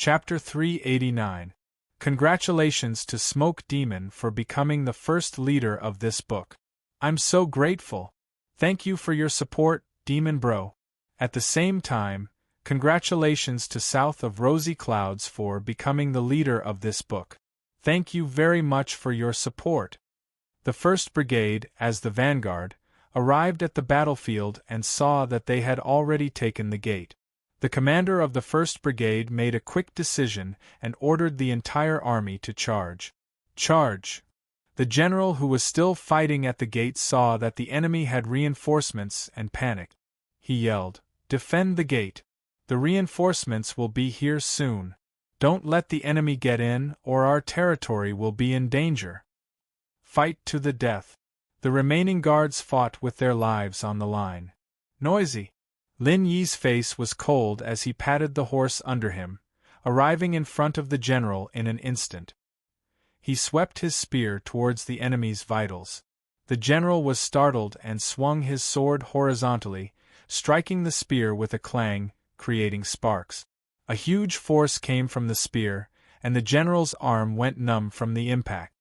Chapter 389. Congratulations to Smoke Demon for becoming the first leader of this book. I'm so grateful. Thank you for your support, Demon Bro. At the same time, congratulations to South of Rosy Clouds for becoming the leader of this book. Thank you very much for your support. The 1st Brigade, as the vanguard, arrived at the battlefield and saw that they had already taken the gate. The commander of the 1st Brigade made a quick decision and ordered the entire army to charge. Charge! The general who was still fighting at the gate saw that the enemy had reinforcements and panicked. He yelled, "Defend the gate! The reinforcements will be here soon. Don't let the enemy get in or our territory will be in danger. Fight to the death!" The remaining guards fought with their lives on the line. Noisy! Lin Yi's face was cold as he patted the horse under him, arriving in front of the general in an instant. He swept his spear towards the enemy's vitals. The general was startled and swung his sword horizontally, striking the spear with a clang, creating sparks. A huge force came from the spear, and the general's arm went numb from the impact.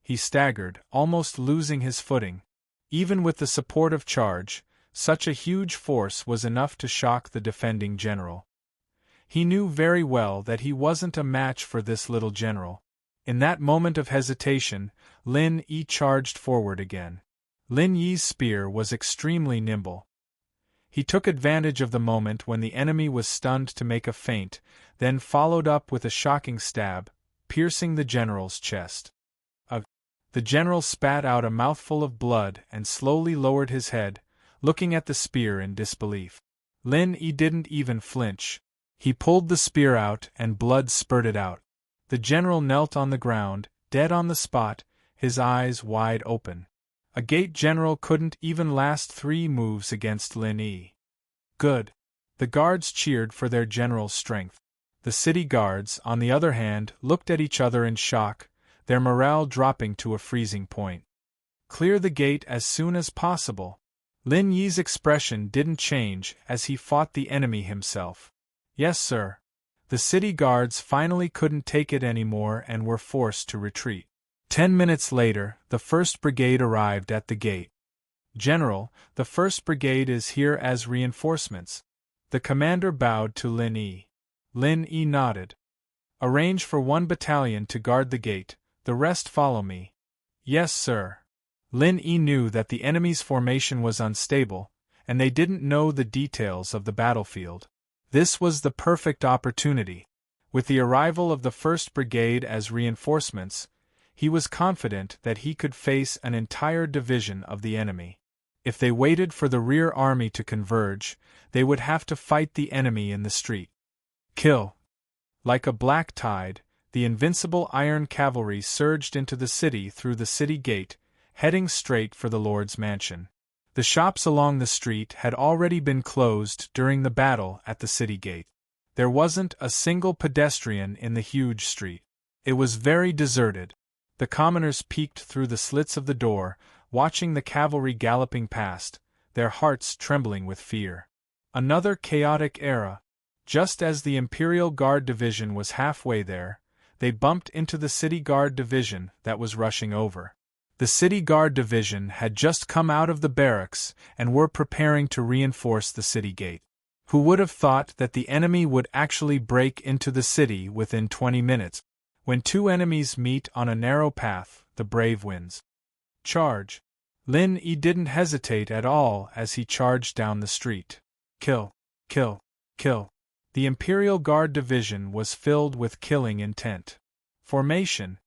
He staggered, almost losing his footing. Even with the support of charge, such a huge force was enough to shock the defending general. He knew very well that he wasn't a match for this little general. In that moment of hesitation, Lin Yi charged forward again. Lin Yi's spear was extremely nimble. He took advantage of the moment when the enemy was stunned to make a feint, then followed up with a shocking stab, piercing the general's chest. The general spat out a mouthful of blood and slowly lowered his head, looking at the spear in disbelief. Lin Yi didn't even flinch. He pulled the spear out and blood spurted out. The general knelt on the ground, dead on the spot, his eyes wide open. A gate general couldn't even last 3 moves against Lin Yi. Good. The guards cheered for their general's strength. The city guards, on the other hand, looked at each other in shock, their morale dropping to a freezing point. Clear the gate as soon as possible. Lin Yi's expression didn't change as he fought the enemy himself. Yes, sir. The city guards finally couldn't take it anymore and were forced to retreat. 10 minutes later, the 1st Brigade arrived at the gate. General, the 1st Brigade is here as reinforcements. The commander bowed to Lin Yi. Lin Yi nodded. Arrange for 1 battalion to guard the gate, the rest follow me. Yes, sir. Lin Yi knew that the enemy's formation was unstable, and they didn't know the details of the battlefield. This was the perfect opportunity. With the arrival of the 1st Brigade as reinforcements, he was confident that he could face an entire division of the enemy. If they waited for the rear army to converge, they would have to fight the enemy in the street. Kill! Like a black tide, the invincible iron cavalry surged into the city through the city gate, heading straight for the Lord's mansion. The shops along the street had already been closed during the battle at the city gate. There wasn't a single pedestrian in the huge street. It was very deserted. The commoners peeked through the slits of the door, watching the cavalry galloping past, their hearts trembling with fear. Another chaotic era. Just as the Imperial Guard Division was halfway there, they bumped into the City Guard Division that was rushing over. The City Guard Division had just come out of the barracks and were preparing to reinforce the city gate. Who would have thought that the enemy would actually break into the city within 20 minutes? When 2 enemies meet on a narrow path, the brave wins. Charge! Lin Yi didn't hesitate at all as he charged down the street. Kill! Kill! Kill! The Imperial Guard Division was filled with killing intent. Formation.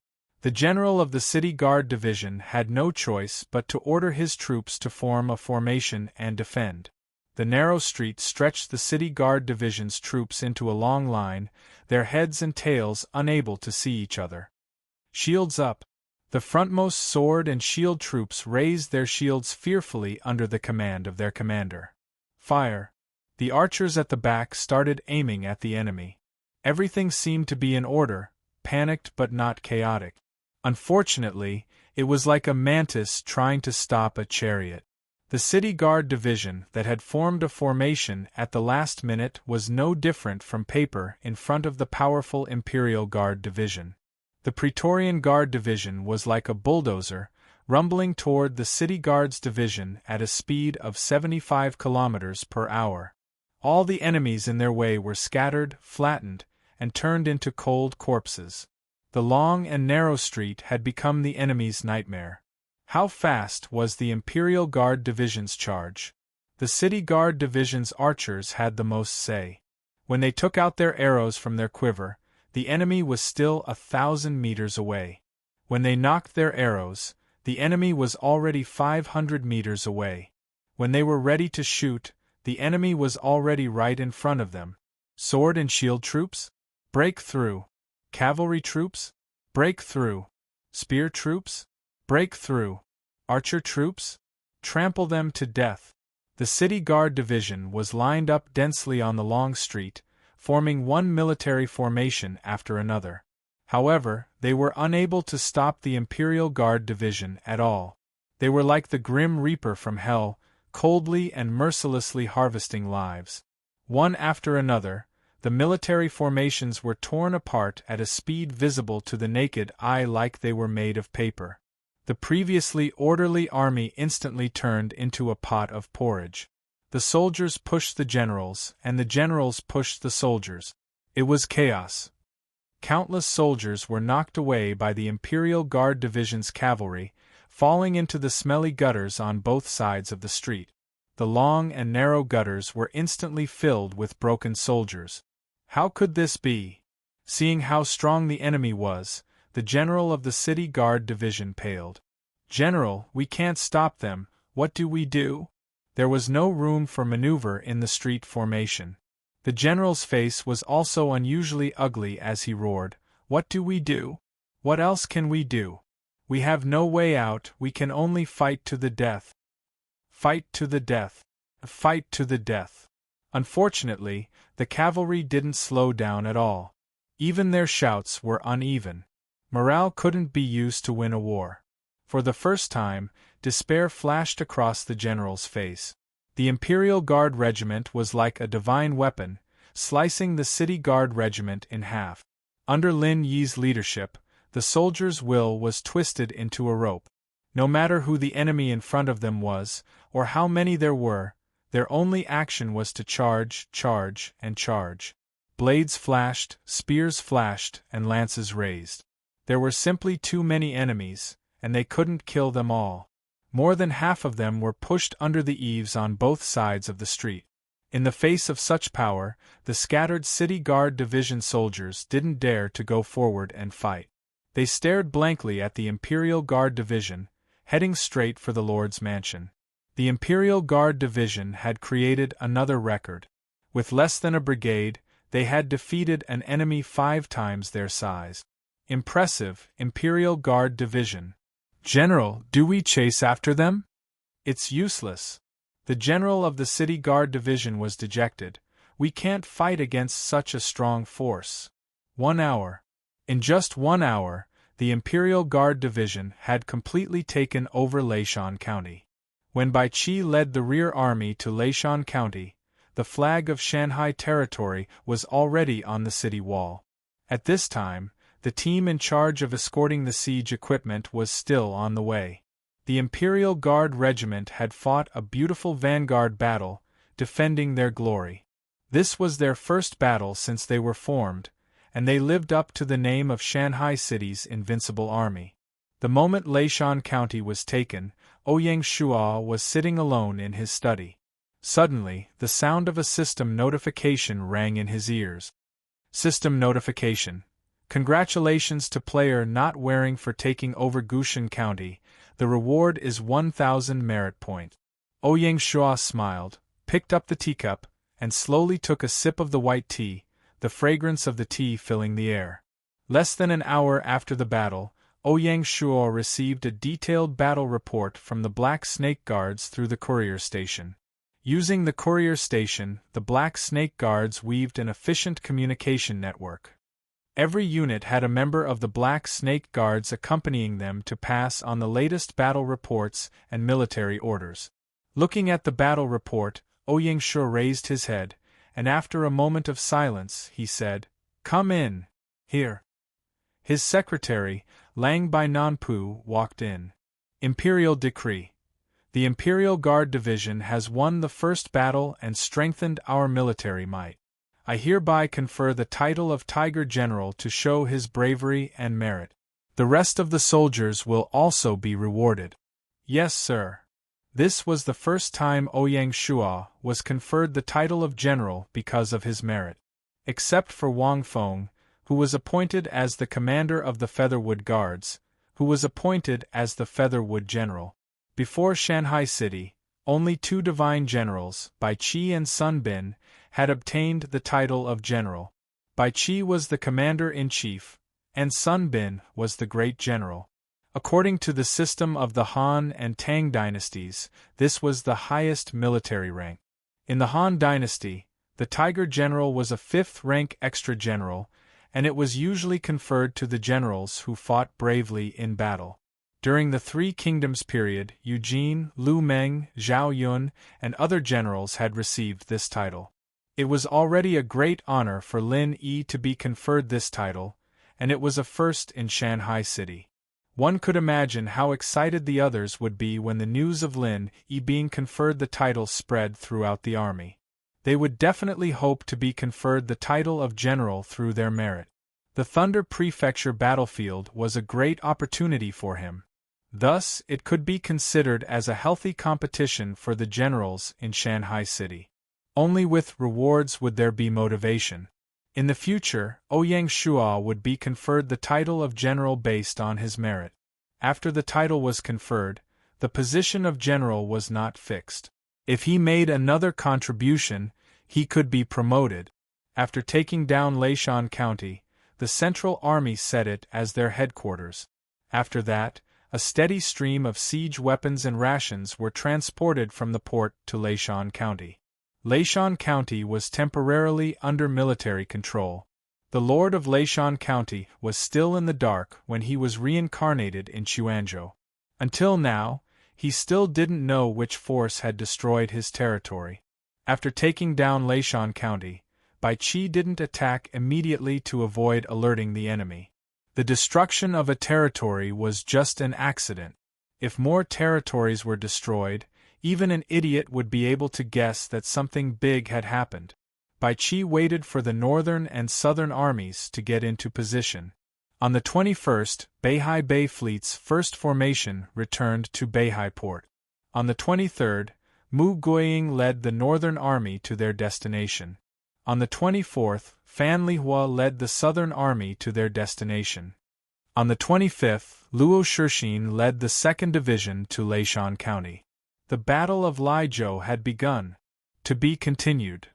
The general of the City Guard Division had no choice but to order his troops to form a formation and defend. The narrow street stretched the City Guard Division's troops into a long line, their heads and tails unable to see each other. Shields up! The frontmost sword and shield troops raised their shields fearfully under the command of their commander. Fire! The archers at the back started aiming at the enemy. Everything seemed to be in order, panicked but not chaotic. Unfortunately, it was like a mantis trying to stop a chariot. The City Guard Division that had formed a formation at the last minute was no different from paper in front of the powerful Imperial Guard Division. The Praetorian Guard Division was like a bulldozer, rumbling toward the City Guards Division at a speed of 75 kilometers per hour. All the enemies in their way were scattered, flattened, and turned into cold corpses. The long and narrow street had become the enemy's nightmare. How fast was the Imperial Guard Division's charge? The City Guard Division's archers had the most say. When they took out their arrows from their quiver, the enemy was still 1,000 meters away. When they knocked their arrows, the enemy was already 500 meters away. When they were ready to shoot, the enemy was already right in front of them. Sword and shield troops? Break through. Cavalry troops? Break through. Spear troops? Break through. Archer troops? Trample them to death. The City Guard Division was lined up densely on the long street, forming one military formation after another. However, they were unable to stop the Imperial Guard Division at all. They were like the Grim Reaper from hell, coldly and mercilessly harvesting lives. One after another, the military formations were torn apart at a speed visible to the naked eye like they were made of paper. The previously orderly army instantly turned into a pot of porridge. The soldiers pushed the generals, and the generals pushed the soldiers. It was chaos. Countless soldiers were knocked away by the Imperial Guard Division's cavalry, falling into the smelly gutters on both sides of the street. The long and narrow gutters were instantly filled with broken soldiers. How could this be? Seeing how strong the enemy was, the general of the City Guard Division paled. "General, we can't stop them, what do we do?" There was no room for maneuver in the street formation. The general's face was also unusually ugly as he roared, "What do we do? What else can we do? We have no way out, we can only fight to the death. Fight to the death. Fight to the death." Unfortunately, the cavalry didn't slow down at all. Even their shouts were uneven. Morale couldn't be used to win a war. For the first time, despair flashed across the general's face. The Imperial Guard Regiment was like a divine weapon, slicing the City Guard Regiment in half. Under Lin Yi's leadership, the soldiers' will was twisted into a rope. No matter who the enemy in front of them was, or how many there were, their only action was to charge, charge, and charge. Blades flashed, spears flashed, and lances raised. There were simply too many enemies, and they couldn't kill them all. More than half of them were pushed under the eaves on both sides of the street. In the face of such power, the scattered City Guard Division soldiers didn't dare to go forward and fight. They stared blankly at the Imperial Guard Division, heading straight for the Lord's mansion. The Imperial Guard Division had created another record. With less than a brigade, they had defeated an enemy 5 times their size. Impressive, Imperial Guard Division. "General, do we chase after them?" "It's useless." The general of the City Guard Division was dejected. "We can't fight against such a strong force." 1 hour. In just 1 hour, the Imperial Guard Division had completely taken over Leishan County. When Bai Qi led the rear army to Leishan County, the flag of Shanghai territory was already on the city wall. At this time, the team in charge of escorting the siege equipment was still on the way. The Imperial Guard Regiment had fought a beautiful vanguard battle, defending their glory. This was their first battle since they were formed, and they lived up to the name of Shanghai City's invincible army. The moment Leishan County was taken, Ouyang Shuo was sitting alone in his study. Suddenly, the sound of a system notification rang in his ears. System notification. Congratulations to player not wearing for taking over Gushan County. The reward is 1,000 merit points. Ouyang Shuo smiled, picked up the teacup, and slowly took a sip of the white tea, the fragrance of the tea filling the air. Less than an hour after the battle, Ouyang Shuo received a detailed battle report from the Black Snake Guards through the courier station. Using the courier station, the Black Snake Guards weaved an efficient communication network. Every unit had a member of the Black Snake Guards accompanying them to pass on the latest battle reports and military orders. Looking at the battle report, Ouyang Shu raised his head, and after a moment of silence, he said, "Come in. Here." His secretary, Lang Bai Nanpu, walked in. Imperial Decree. The Imperial Guard Division has won the first battle and strengthened our military might. I hereby confer the title of Tiger General to show his bravery and merit. The rest of the soldiers will also be rewarded. Yes, sir. This was the first time Ouyang Shuo was conferred the title of general because of his merit. Except for Wang Feng, who was appointed as the commander of the Featherwood Guards, who was appointed as the Featherwood General. Before Shanghai City, only two divine generals, Bai Qi and Sun Bin, had obtained the title of general. Bai Qi was the commander-in-chief, and Sun Bin was the great general. According to the system of the Han and Tang dynasties, this was the highest military rank. In the Han dynasty, the Tiger General was a fifth-rank extra general, and it was usually conferred to the generals who fought bravely in battle. During the Three Kingdoms period, Eugene, Lu Meng, Zhao Yun, and other generals had received this title. It was already a great honor for Lin Yi to be conferred this title, and it was a first in Shanghai City. One could imagine how excited the others would be when the news of Lin Yi being conferred the title spread throughout the army. They would definitely hope to be conferred the title of general through their merit. The Thunder Prefecture battlefield was a great opportunity for him. Thus, it could be considered as a healthy competition for the generals in Shanghai City. Only with rewards would there be motivation. In the future, Ouyang Shuo would be conferred the title of general based on his merit. After the title was conferred, the position of general was not fixed. If he made another contribution, he could be promoted. After taking down Leishan County, the Central Army set it as their headquarters. After that, a steady stream of siege weapons and rations were transported from the port to Leishan County. Leishan County was temporarily under military control. The Lord of Leishan County was still in the dark when he was reincarnated in Chuanzhou. Until now, he still didn't know which force had destroyed his territory. After taking down Leishan County, Bai Qi didn't attack immediately to avoid alerting the enemy. The destruction of a territory was just an accident. If more territories were destroyed, even an idiot would be able to guess that something big had happened. Bai Qi waited for the northern and southern armies to get into position. On the 21st, Beihai Bay Fleet's first formation returned to Beihai Port. On the 23rd, Mu Guiying led the northern army to their destination. On the 24th, Fan Lihua led the southern army to their destination. On the 25th, Luo Shixin led the 2nd Division to Leishan County. The Battle of Laizhou had begun. To be continued.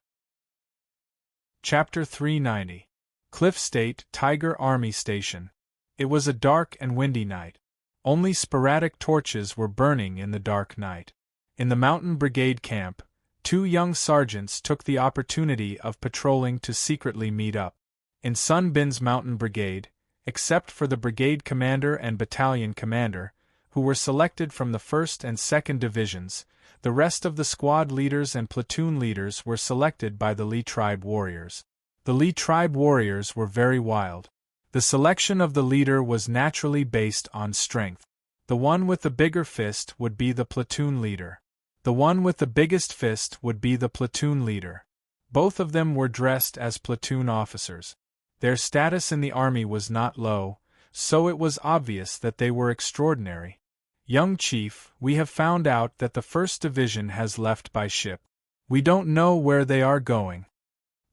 Chapter 390. Cliff State Tiger Army Station. It was a dark and windy night. Only sporadic torches were burning in the dark night. In the Mountain Brigade camp, two young sergeants took the opportunity of patrolling to secretly meet up. In Sun Bin's Mountain Brigade, except for the brigade commander and battalion commander, who were selected from the 1st and 2nd Divisions, the rest of the squad leaders and platoon leaders were selected by the Li tribe warriors. The Li tribe warriors were very wild. The selection of the leader was naturally based on strength. The one with the bigger fist would be the platoon leader. The one with the biggest fist would be the platoon leader. Both of them were dressed as platoon officers. Their status in the army was not low, so it was obvious that they were extraordinary. Young Chief, we have found out that the 1st Division has left by ship. We don't know where they are going.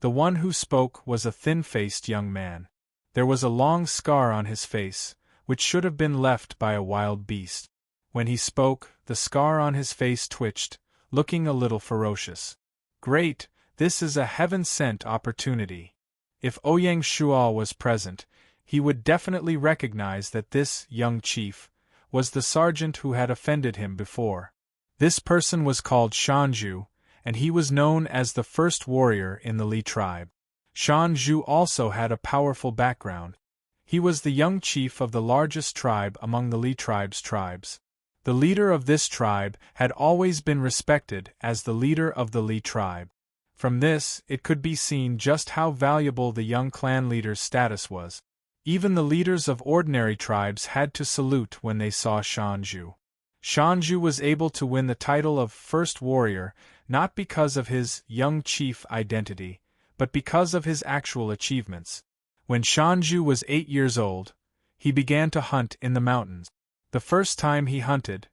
The one who spoke was a thin-faced young man. There was a long scar on his face, which should have been left by a wild beast. When he spoke, the scar on his face twitched, looking a little ferocious. Great, this is a heaven-sent opportunity. If Ouyang Shuo was present, he would definitely recognize that this young chief was the sergeant who had offended him before. This person was called Shanzhu, and he was known as the first warrior in the Li tribe. Shanzhu also had a powerful background. He was the young chief of the largest tribe among the Li tribe's tribes. The leader of this tribe had always been respected as the leader of the Li tribe. From this, it could be seen just how valuable the young clan leader's status was. Even the leaders of ordinary tribes had to salute when they saw Shanju. Shanju was able to win the title of First Warrior not because of his young chief identity, but because of his actual achievements. When Shanju was 8 years old, he began to hunt in the mountains. The first time he hunted,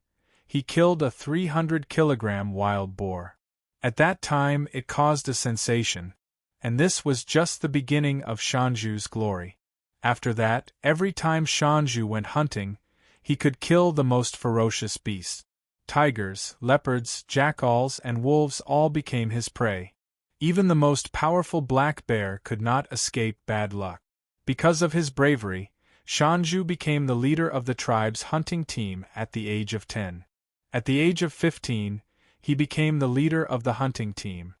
he killed a 300-kilogram wild boar. At that time it caused a sensation, and this was just the beginning of Shanju's glory. After that, every time Shanju went hunting, he could kill the most ferocious beasts. Tigers, leopards, jackals, and wolves all became his prey. Even the most powerful black bear could not escape bad luck. Because of his bravery, Shanju became the leader of the tribe's hunting team at the age of 10. At the age of 15, he became the leader of the hunting team.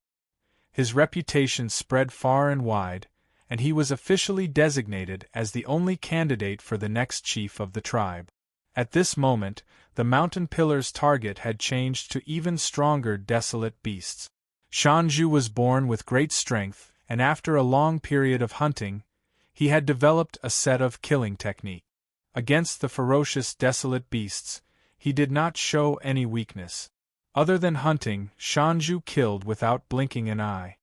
His reputation spread far and wide, and he was officially designated as the only candidate for the next chief of the tribe. At this moment, the mountain pillar's target had changed to even stronger desolate beasts. Shanju was born with great strength, and after a long period of hunting, he had developed a set of killing technique. Against the ferocious desolate beasts, he did not show any weakness. Other than hunting, Shanju killed without blinking an eye.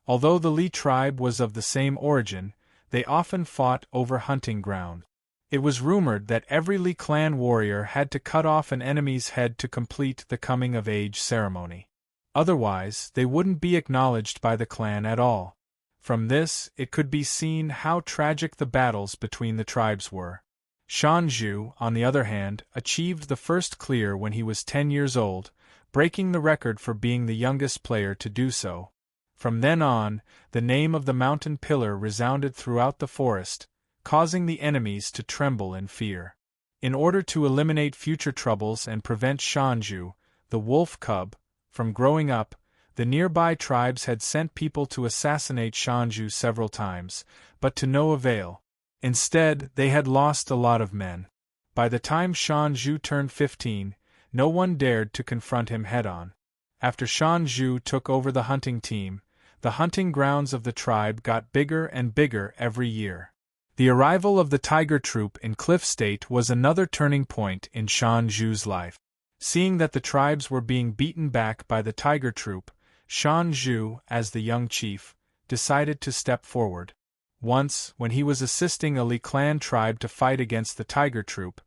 Although the Li tribe was of the same origin, they often fought over hunting ground. It was rumored that every Li clan warrior had to cut off an enemy's head to complete the coming-of-age ceremony. Otherwise, they wouldn't be acknowledged by the clan at all. From this, it could be seen how tragic the battles between the tribes were. Shanju, on the other hand, achieved the first clear when he was 10 years old, breaking the record for being the youngest player to do so. From then on, the name of the mountain pillar resounded throughout the forest, causing the enemies to tremble in fear. In order to eliminate future troubles and prevent Shanju, the wolf cub, from growing up, the nearby tribes had sent people to assassinate Shanju several times, but to no avail. Instead, they had lost a lot of men. By the time Shanju turned 15, no one dared to confront him head-on. After Shanju took over the hunting team, the hunting grounds of the tribe got bigger and bigger every year. The arrival of the tiger troop in Cliff State was another turning point in Shanju's life. Seeing that the tribes were being beaten back by the tiger troop, Shanju, as the young chief, decided to step forward. Once, when he was assisting a Li clan tribe to fight against the tiger troop,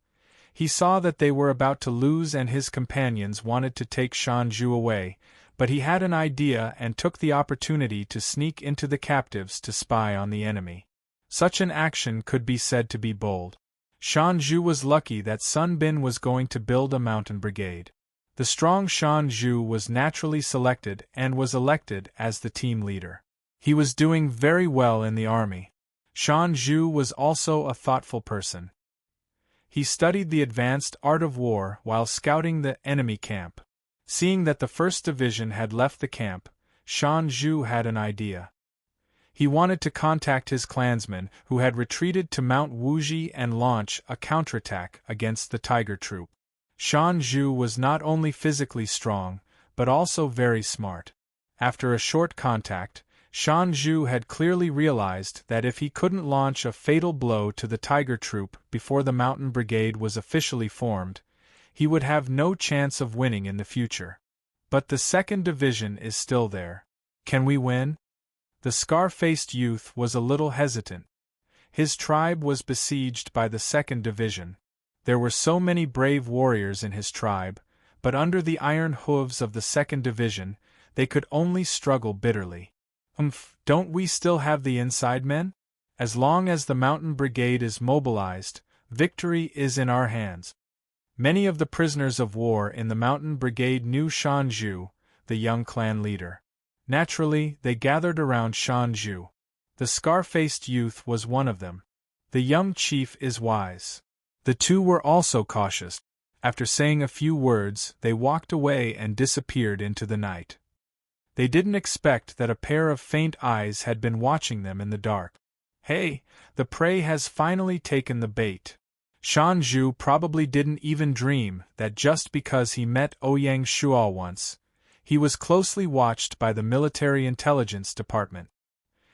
he saw that they were about to lose and his companions wanted to take Shanju away, but he had an idea and took the opportunity to sneak into the captives to spy on the enemy. Such an action could be said to be bold. Shanju was lucky that Sun Bin was going to build a mountain brigade. The strong Shanju was naturally selected and was elected as the team leader. He was doing very well in the army. Shanju was also a thoughtful person. He studied the advanced art of war while scouting the enemy camp. Seeing that the 1st Division had left the camp, Shanju had an idea. He wanted to contact his clansmen who had retreated to Mount Wuji and launch a counterattack against the tiger troop. Shanju was not only physically strong, but also very smart. After a short contact, Shanju had clearly realized that if he couldn't launch a fatal blow to the tiger troop before the mountain brigade was officially formed, he would have no chance of winning in the future. But the 2nd Division is still there. Can we win? The scar-faced youth was a little hesitant. His tribe was besieged by the 2nd Division. There were so many brave warriors in his tribe, but under the iron hooves of the 2nd Division, they could only struggle bitterly. Don't we still have the inside men? As long as the mountain brigade is mobilized, victory is in our hands. Many of the prisoners of war in the mountain brigade knew Shanju, the young clan leader. Naturally, they gathered around Shanju. The scar-faced youth was one of them. The young chief is wise. The two were also cautious. After saying a few words, they walked away and disappeared into the night. They didn't expect that a pair of faint eyes had been watching them in the dark. Hey, the prey has finally taken the bait. Shan Zhu probably didn't even dream that just because he met Ouyang Shual once, he was closely watched by the military intelligence department.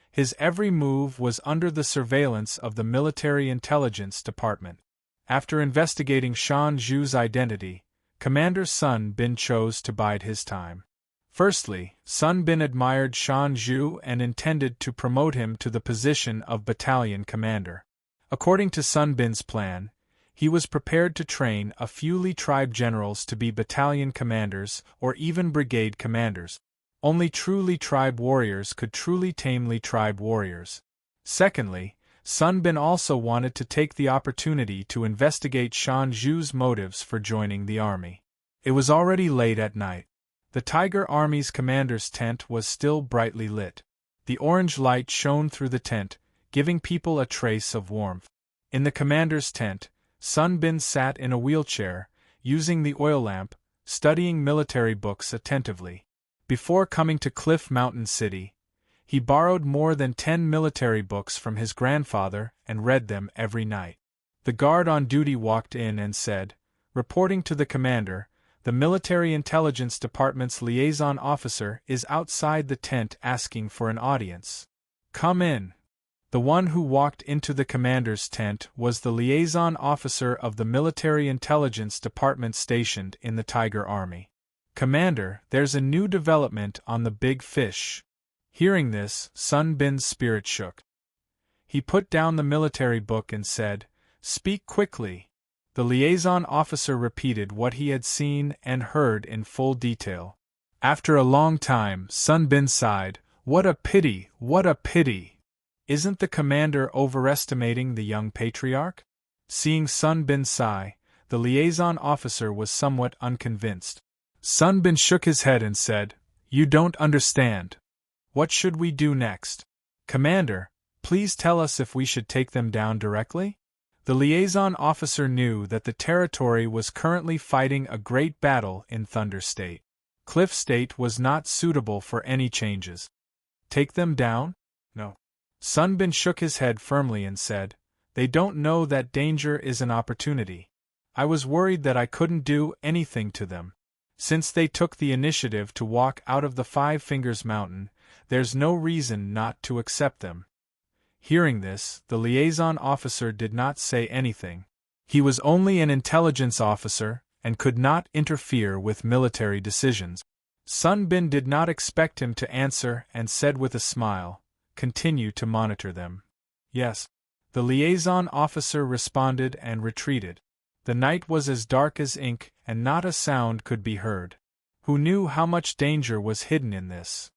His every move was under the surveillance of the military intelligence department. After investigating Shan Zhu's identity, Commander Sun Bin chose to bide his time. Firstly, Sun Bin admired Shan Zhu and intended to promote him to the position of battalion commander. According to Sun Bin's plan, he was prepared to train a few Li tribe generals to be battalion commanders or even brigade commanders. Only true Li tribe warriors could truly tame Li tribe warriors. Secondly, Sun Bin also wanted to take the opportunity to investigate Shan Zhu's motives for joining the army. It was already late at night. The Tiger Army's commander's tent was still brightly lit. The orange light shone through the tent, giving people a trace of warmth. In the commander's tent, Sun Bin sat in a wheelchair, using the oil lamp, studying military books attentively. Before coming to Cliff Mountain City, he borrowed more than 10 military books from his grandfather and read them every night. The guard on duty walked in and said, reporting to the commander, "The military intelligence department's liaison officer is outside the tent asking for an audience. Come in." The one who walked into the commander's tent was the liaison officer of the military intelligence department stationed in the Tiger Army. "Commander, there's a new development on the Big Fish." Hearing this, Sun Bin's spirit shook. He put down the military book and said, "Speak quickly." The liaison officer repeated what he had seen and heard in full detail. After a long time, Sun Bin sighed, "What a pity, what a pity! Isn't the commander overestimating the young patriarch?" Seeing Sun Bin sigh, the liaison officer was somewhat unconvinced. Sun Bin shook his head and said, "You don't understand. What should we do next? Commander, please tell us if we should take them down directly?" The liaison officer knew that the territory was currently fighting a great battle in Thunder State. Cliff State was not suitable for any changes. Take them down? No. Sun Bin shook his head firmly and said, "They don't know that danger is an opportunity. I was worried that I couldn't do anything to them. Since they took the initiative to walk out of the Five Fingers Mountain, there's no reason not to accept them." Hearing this, the liaison officer did not say anything. He was only an intelligence officer and could not interfere with military decisions. Sun Bin did not expect him to answer and said with a smile, "Continue to monitor them." "Yes." The liaison officer responded and retreated. The night was as dark as ink and not a sound could be heard. Who knew how much danger was hidden in this?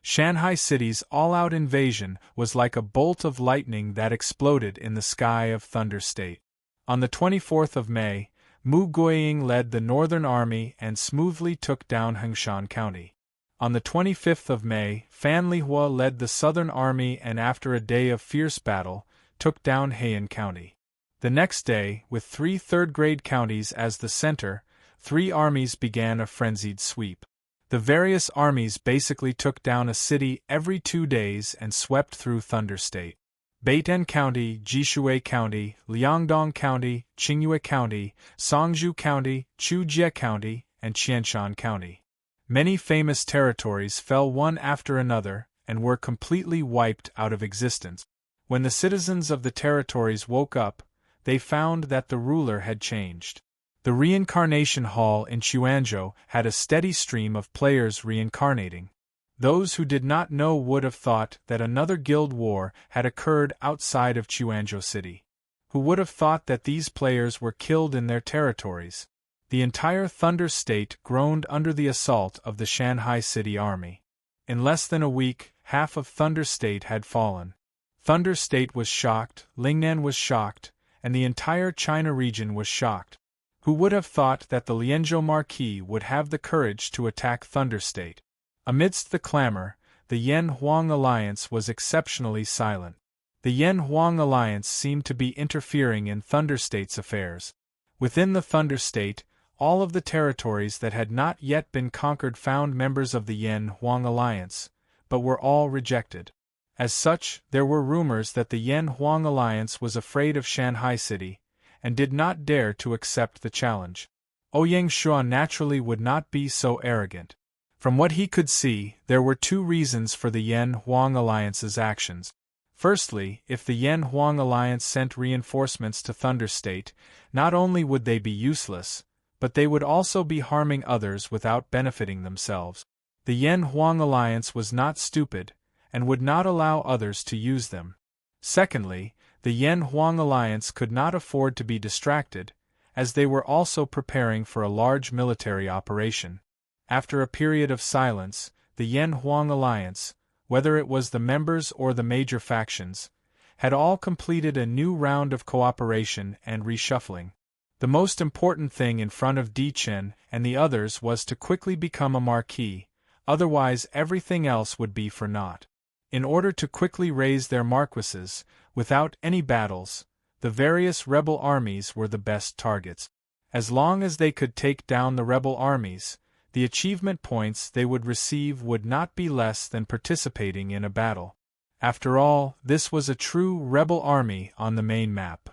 Shanghai City's all-out invasion was like a bolt of lightning that exploded in the sky of Thunder State. On the 24th of May, Mu Guiying led the Northern Army and smoothly took down Hengshan County. On the 25th of May, Fan Lihua led the Southern Army and after a day of fierce battle, took down Heian County. The next day, with 3 third-grade counties as the center, 3 armies began a frenzied sweep. The various armies basically took down a city every 2 days and swept through Thunder State. Beitan County, Jishui County, Liangdong County, Qingyue County, Songzhou County, Chujie County, and Qianshan County. Many famous territories fell one after another and were completely wiped out of existence. When the citizens of the territories woke up, they found that the ruler had changed. The reincarnation hall in Chuanzhou had a steady stream of players reincarnating. Those who did not know would have thought that another guild war had occurred outside of Chuanzhou City. Who would have thought that these players were killed in their territories? The entire Thunder State groaned under the assault of the Shanghai City Army. In less than a week, half of Thunder State had fallen. Thunder State was shocked, Lingnan was shocked, and the entire China region was shocked. Who would have thought that the Lianzhou Marquis would have the courage to attack Thunder State? Amidst the clamor, the Yan-Huang alliance was exceptionally silent. The Yan-Huang alliance seemed to be interfering in Thunder State's affairs. Within the Thunder State, all of the territories that had not yet been conquered found members of the Yan-Huang alliance, but were all rejected. As such, there were rumors that the Yan-Huang alliance was afraid of Shanghai City, and did not dare to accept the challenge. Ouyang Shuo naturally would not be so arrogant. From what he could see, there were two reasons for the Yan-Huang alliance's actions. Firstly, if the Yan-Huang alliance sent reinforcements to Thunder State, not only would they be useless, but they would also be harming others without benefiting themselves. The Yan-Huang alliance was not stupid, and would not allow others to use them. Secondly, the Yan-Huang alliance could not afford to be distracted, as they were also preparing for a large military operation. After a period of silence, the Yan-Huang alliance, whether it was the members or the major factions, had all completed a new round of cooperation and reshuffling. The most important thing in front of Di Chen and the others was to quickly become a marquis, otherwise everything else would be for naught. In order to quickly raise their marquises, without any battles, the various rebel armies were the best targets. As long as they could take down the rebel armies, the achievement points they would receive would not be less than participating in a battle. After all, this was a true rebel army on the main map.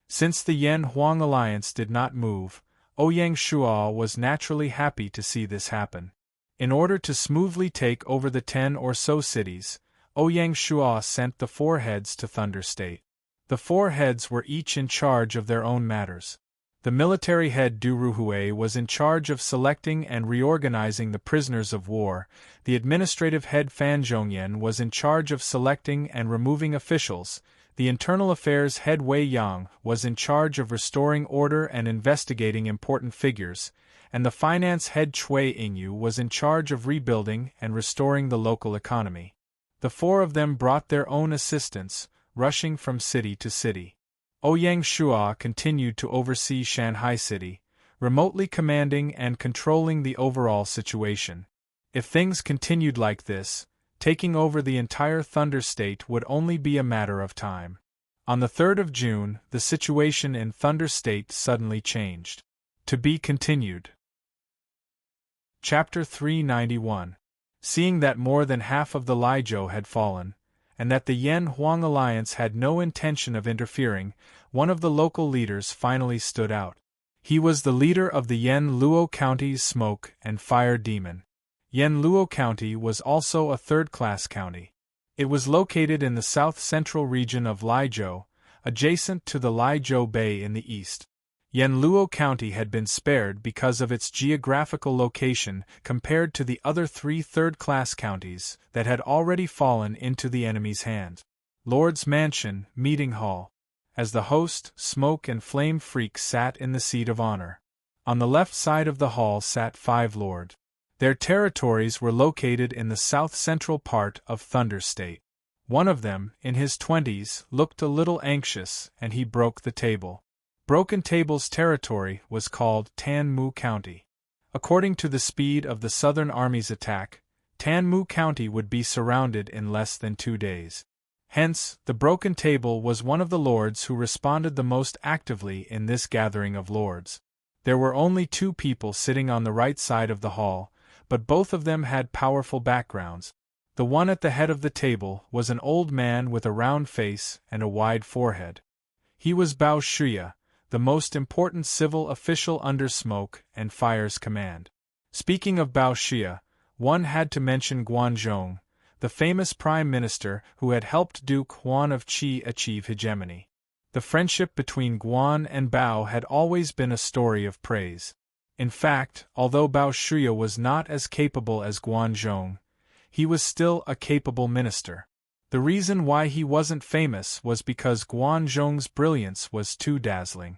Since the Yan-Huang alliance did not move, Ouyang Shuo was naturally happy to see this happen. In order to smoothly take over the 10 or so cities, Ouyang Shuo sent the 4 heads to Thunder State. The 4 heads were each in charge of their own matters. The military head Du Ruhui was in charge of selecting and reorganizing the prisoners of war. The administrative head Fan Zhongyan was in charge of selecting and removing officials. The internal affairs head Wei Yang was in charge of restoring order and investigating important figures, and the finance head Chui Yingyu was in charge of rebuilding and restoring the local economy. The 4 of them brought their own assistants, rushing from city to city. Ouyang Shuo continued to oversee Shanghai City, remotely commanding and controlling the overall situation. If things continued like this, taking over the entire Thunder State would only be a matter of time. On the 3rd of June, the situation in Thunder State suddenly changed. To be continued. Chapter 391. Seeing that more than half of the Liezhou had fallen, and that the Yan-Huang alliance had no intention of interfering, one of the local leaders finally stood out. He was the leader of the Yan-Luo County's Smoke and Fire Demon. Yan-Luo County was also a third-class county. It was located in the south-central region of Liezhou, adjacent to the Liezhou Bay in the east. Yan-Luo County had been spared because of its geographical location compared to the other 3 third-class counties that had already fallen into the enemy's hands. Lord's Mansion, Meeting Hall. As the host, Smoke and Flame Freak sat in the seat of honor. On the left side of the hall sat 5 lords. Their territories were located in the south-central part of Thunder State. One of them, in his 20s, looked a little anxious, and he broke the table. Broken Table's territory was called Tanmu County. According to the speed of the Southern Army's attack, Tanmu County would be surrounded in less than 2 days. Hence, the Broken Table was one of the lords who responded the most actively in this gathering of lords. There were only 2 people sitting on the right side of the hall, but both of them had powerful backgrounds. The one at the head of the table was an old man with a round face and a wide forehead. He was Bao Shuya, the most important civil official under Smoke and Fire's command. Speaking of Bao Shuya, one had to mention Guanzhong, the famous prime minister who had helped Duke Huan of Qi achieve hegemony. The friendship between Guan and Bao had always been a story of praise. In fact, although Bao Shuya was not as capable as Guanzhong, he was still a capable minister. The reason why he wasn't famous was because Guanzhong's brilliance was too dazzling.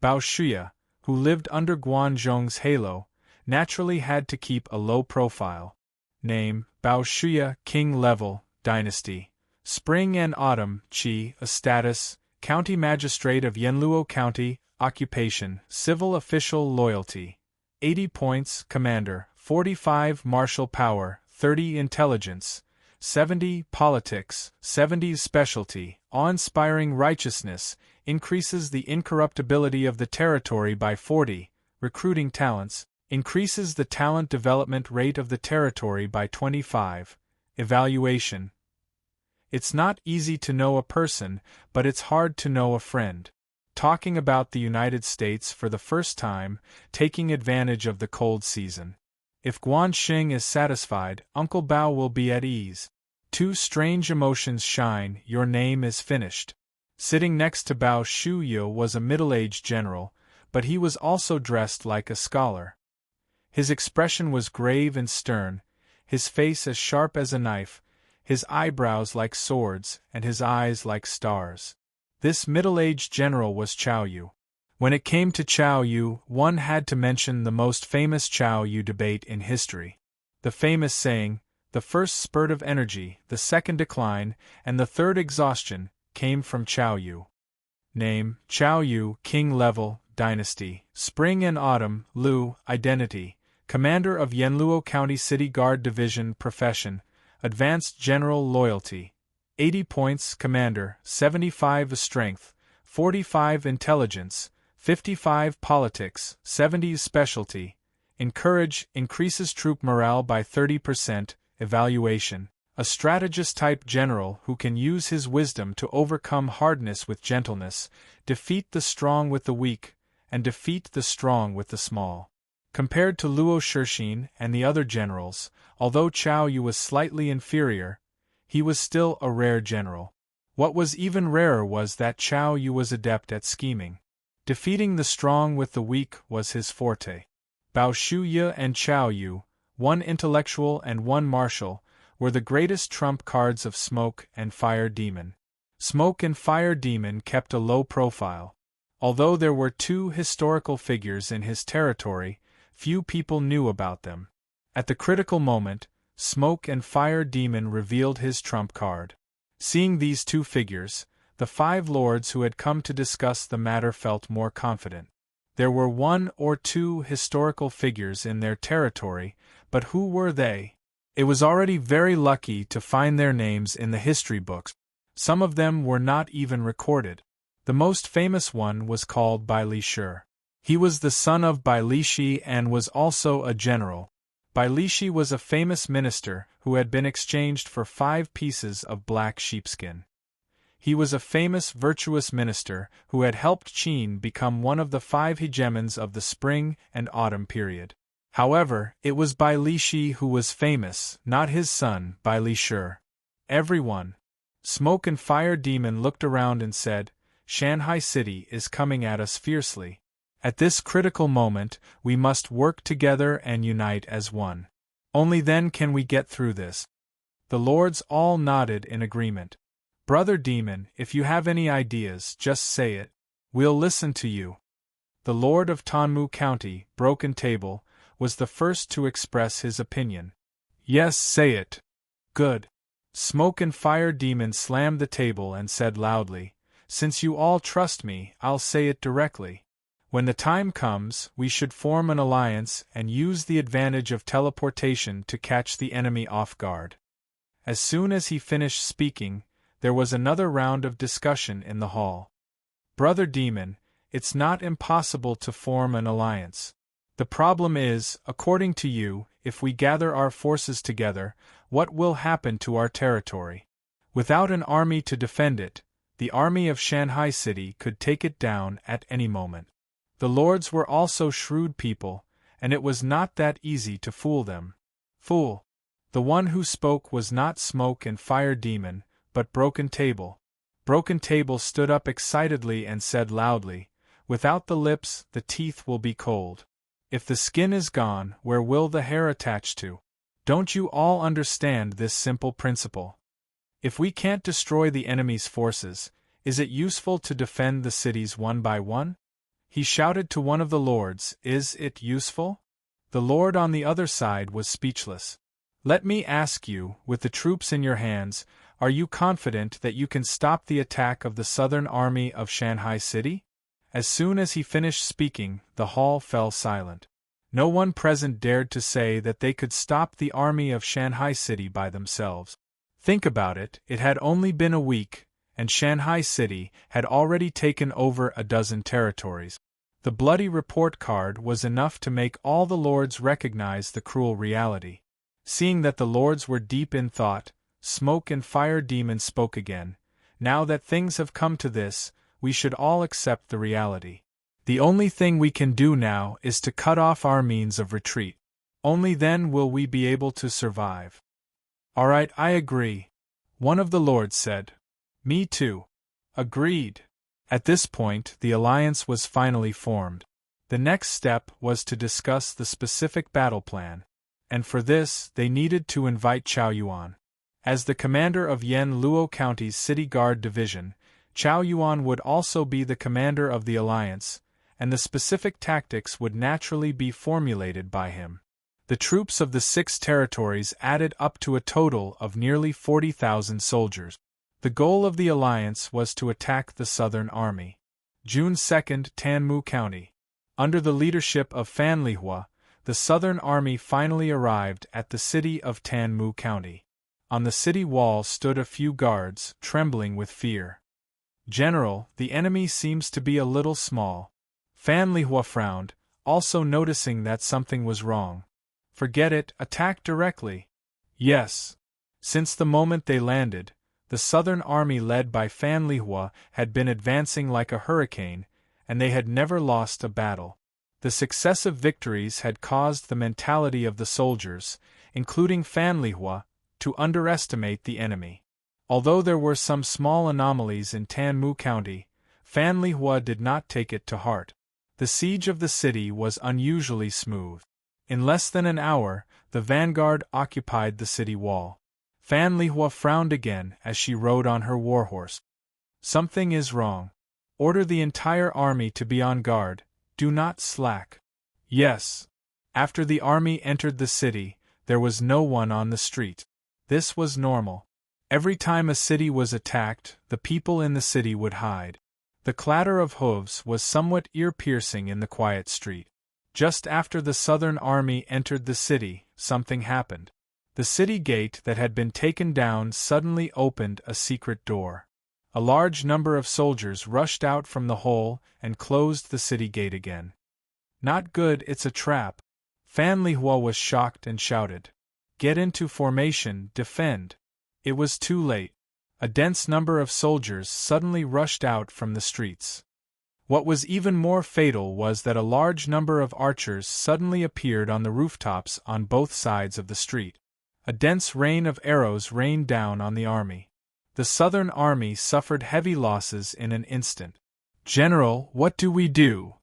Bao Shuya, who lived under Guanzhong's halo, naturally had to keep a low profile. Name, Bao Shuya, King Level, Dynasty. Spring and Autumn, Qi, a status, County Magistrate of Yanluo County, Occupation, Civil Official Loyalty. 80 points, Commander, 45 Martial Power, 30 Intelligence, 70 Politics, 70 Specialty, Awe-inspiring Righteousness, increases the incorruptibility of the territory by 40, Recruiting Talents, increases the talent development rate of the territory by 25, Evaluation. It's not easy to know a person, but it's hard to know a friend. talking about the United States for the first time, taking advantage of the cold season. If Guan Xing is satisfied, Uncle Bao will be at ease. Two strange emotions shine, your name is finished. Sitting next to Bao Shuyu was a middle-aged general, but he was also dressed like a scholar. His expression was grave and stern, his face as sharp as a knife, his eyebrows like swords, and his eyes like stars. This middle-aged general was Chao Yu. When it came to Chao Yu, one had to mention the most famous Chao Yu debate in history. The famous saying, the first spurt of energy, the second decline, and the third exhaustion, came from Chao Yu. Name, Chao Yu, king level, dynasty, spring and autumn, Lu, identity, commander of Yanluo County City Guard Division, profession, advanced general loyalty, 80 points, commander, 75 strength, 45 intelligence, 55 politics, 70 specialty, encourage, increases troop morale by 30%, evaluation, a strategist-type general who can use his wisdom to overcome hardness with gentleness, defeat the strong with the weak, and defeat the strong with the small. Compared to Luo Shixin and the other generals, although Chao Yu was slightly inferior, he was still a rare general. What was even rarer was that Chao Yu was adept at scheming. Defeating the strong with the weak was his forte. Bao Shuyu and Chao Yu, one intellectual and one martial, were the greatest trump cards of Smoke and Fire Demon. Smoke and Fire Demon kept a low profile. Although there were two historical figures in his territory, few people knew about them. At the critical moment, Smoke and Fire Demon revealed his trump card. Seeing these two figures, the 5 lords who had come to discuss the matter felt more confident. There were 1 or 2 historical figures in their territory, but who were they? It was already very lucky to find their names in the history books. Some of them were not even recorded. The most famous one was called Bai Li Shi. He was the son of Bai Li Shi and was also a general. Bai Li Shi was a famous minister who had been exchanged for 5 pieces of black sheepskin. He was a famous virtuous minister who had helped Qin become one of the 5 hegemons of the spring and autumn period. However, it was Bai Li Shi who was famous, not his son, Bai Li Shi. Everyone. Smoke and Fire Demon looked around and said, Shanghai City is coming at us fiercely. At this critical moment, we must work together and unite as one. Only then can we get through this. The lords all nodded in agreement. Brother Demon, if you have any ideas, just say it. We'll listen to you. The Lord of Tanmu County, Broken Table, was the first to express his opinion. Yes, say it. Good. Smoke and Fire Demon slammed the table and said loudly, Since you all trust me, I'll say it directly. When the time comes, we should form an alliance and use the advantage of teleportation to catch the enemy off guard. As soon as he finished speaking, there was another round of discussion in the hall. Brother Demon, it's not impossible to form an alliance. The problem is, according to you, if we gather our forces together, what will happen to our territory? Without an army to defend it, the army of Shanghai City could take it down at any moment. The lords were also shrewd people, and it was not that easy to fool them. Fool. The one who spoke was not Smoke and Fire Demon, but Broken Table. Broken Table stood up excitedly and said loudly, Without the lips, the teeth will be cold. If the skin is gone, where will the hair attach to? Don't you all understand this simple principle? If we can't destroy the enemy's forces, is it useful to defend the cities one by one? He shouted to one of the lords, Is it useful? The lord on the other side was speechless. Let me ask you, with the troops in your hands, are you confident that you can stop the attack of the southern army of Shanghai City? As soon as he finished speaking, the hall fell silent. No one present dared to say that they could stop the army of Shanghai City by themselves. Think about it, it had only been a week, and Shanghai City had already taken over a dozen territories. The bloody report card was enough to make all the lords recognize the cruel reality. Seeing that the lords were deep in thought, Smoke and Fire Demon spoke again. Now that things have come to this, we should all accept the reality. The only thing we can do now is to cut off our means of retreat. Only then will we be able to survive. All right, I agree, one of the lords said. Me too. Agreed. At this point, the alliance was finally formed. The next step was to discuss the specific battle plan, and for this, they needed to invite Chao Yuan. As the commander of Yen Luo County's City Guard Division, Chao Yuan would also be the commander of the alliance, and the specific tactics would naturally be formulated by him. The troops of the 6 territories added up to a total of nearly 40,000 soldiers. The goal of the alliance was to attack the Southern Army. June 2, Tanmu County. Under the leadership of Fan Lihua, the Southern Army finally arrived at the city of Tanmu County. On the city wall stood a few guards, trembling with fear. General, the enemy seems to be a little small. Fan Lihua frowned, also noticing that something was wrong. Forget it, attack directly. Yes. Since the moment they landed, the Southern Army led by Fan Lihua had been advancing like a hurricane, and they had never lost a battle. The successive victories had caused the mentality of the soldiers, including Fan Lihua, to underestimate the enemy. Although there were some small anomalies in Tanmu County, Fan Lihua did not take it to heart. The siege of the city was unusually smooth. In less than an hour, the vanguard occupied the city wall. Fan Lihua frowned again as she rode on her warhorse. Something is wrong. Order the entire army to be on guard, do not slack. Yes. After the army entered the city, there was no one on the street. This was normal. Every time a city was attacked, the people in the city would hide. The clatter of hooves was somewhat ear-piercing in the quiet street. Just after the Southern Army entered the city, something happened. The city gate that had been taken down suddenly opened a secret door. A large number of soldiers rushed out from the hole and closed the city gate again. Not good, it's a trap. Fan Lihua was shocked and shouted. Get into formation, defend. It was too late. A dense number of soldiers suddenly rushed out from the streets. What was even more fatal was that a large number of archers suddenly appeared on the rooftops on both sides of the street. A dense rain of arrows rained down on the army. The Southern Army suffered heavy losses in an instant. General, what do we do?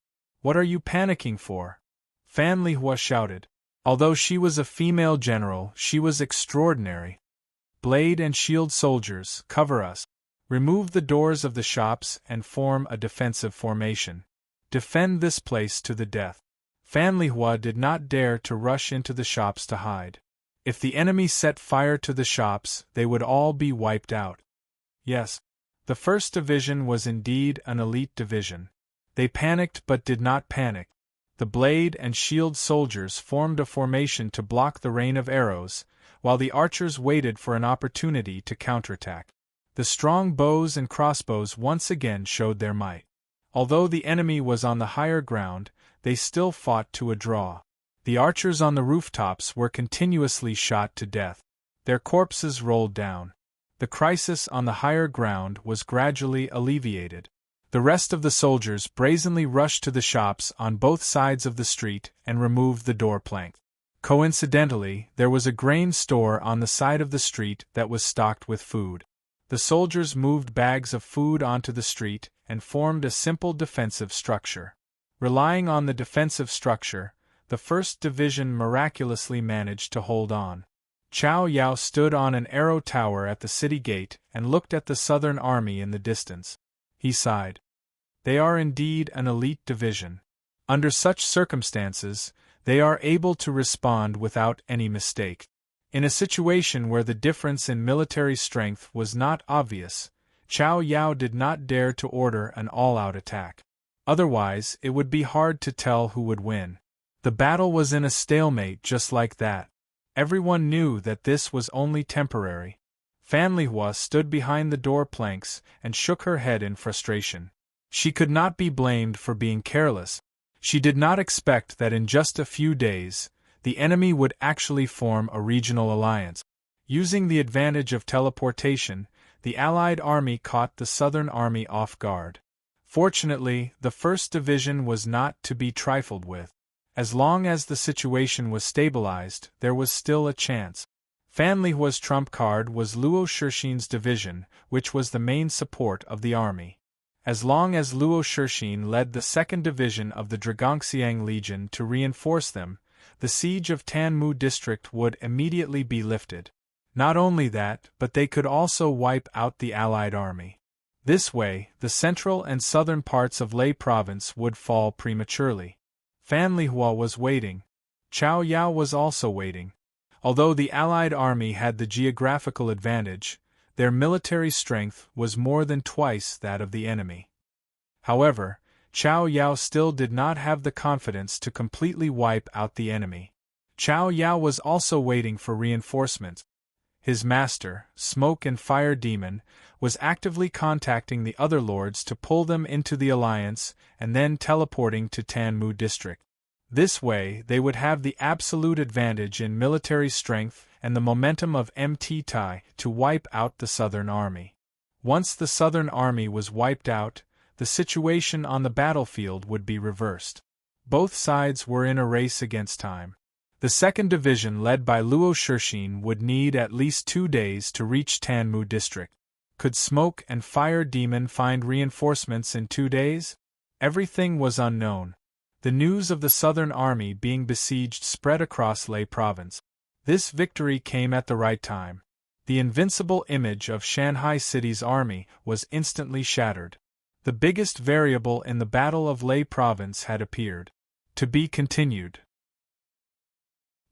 What are you panicking for? Fan Lihua shouted. Although she was a female general, she was extraordinary. Blade and shield soldiers, cover us. Remove the doors of the shops and form a defensive formation. Defend this place to the death. Fan Lihua did not dare to rush into the shops to hide. If the enemy set fire to the shops, they would all be wiped out. Yes, the 1st Division was indeed an elite division. They panicked but did not panic. The blade and shield soldiers formed a formation to block the rain of arrows, while the archers waited for an opportunity to counterattack. The strong bows and crossbows once again showed their might. Although the enemy was on the higher ground, they still fought to a draw. The archers on the rooftops were continuously shot to death. Their corpses rolled down. The crisis on the higher ground was gradually alleviated. The rest of the soldiers brazenly rushed to the shops on both sides of the street and removed the door plank. Coincidentally, there was a grain store on the side of the street that was stocked with food. The soldiers moved bags of food onto the street and formed a simple defensive structure. Relying on the defensive structure, the 1st Division miraculously managed to hold on. Chao Yao stood on an arrow tower at the city gate and looked at the Southern Army in the distance. He sighed. They are indeed an elite division. Under such circumstances, they are able to respond without any mistake. In a situation where the difference in military strength was not obvious, Chao Yao did not dare to order an all-out attack. Otherwise, it would be hard to tell who would win. The battle was in a stalemate just like that. Everyone knew that this was only temporary. Fan Lihua stood behind the door planks and shook her head in frustration. She could not be blamed for being careless. She did not expect that in just a few days, the enemy would actually form a regional alliance. Using the advantage of teleportation, the Allied army caught the Southern Army off guard. Fortunately, the 1st Division was not to be trifled with. As long as the situation was stabilized, there was still a chance. Fan Lihua's trump card was Luo Shixin's division, which was the main support of the army. As long as Luo Shixin led the 2nd Division of the Dragongxiang Legion to reinforce them, the siege of Tanmu district would immediately be lifted. Not only that, but they could also wipe out the allied army. This way, the central and southern parts of Lei province would fall prematurely. Fan Lihua was waiting. Cao Yao was also waiting. Although the allied army had the geographical advantage, their military strength was more than twice that of the enemy. However, Cao Yao still did not have the confidence to completely wipe out the enemy. Cao Yao was also waiting for reinforcements. His master, Smoke and Fire Demon, was actively contacting the other lords to pull them into the alliance and then teleporting to Tanmu district. This way, they would have the absolute advantage in military strength and the momentum of MT Tai to wipe out the southern army. Once the southern army was wiped out, the situation on the battlefield would be reversed. Both sides were in a race against time. The 2nd Division led by Luo Shixin would need at least 2 days to reach Tanmu district. Could Smoke and Fire Demon find reinforcements in 2 days? Everything was unknown. The news of the southern army being besieged spread across Lei province. This victory came at the right time. The invincible image of Shanghai City's army was instantly shattered. The biggest variable in the Battle of Lei province had appeared. To be continued.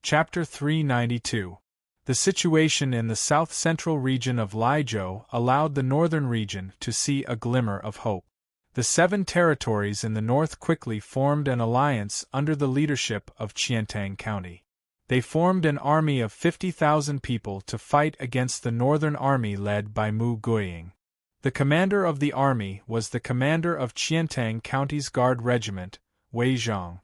Chapter 392. The situation in the south-central region of Laizhou allowed the northern region to see a glimmer of hope. The 7 territories in the north quickly formed an alliance under the leadership of Qiantang County. They formed an army of 50,000 people to fight against the northern army led by Mu Guiying. The commander of the army was the commander of Qiantang County's Guard Regiment, Wei Zhang.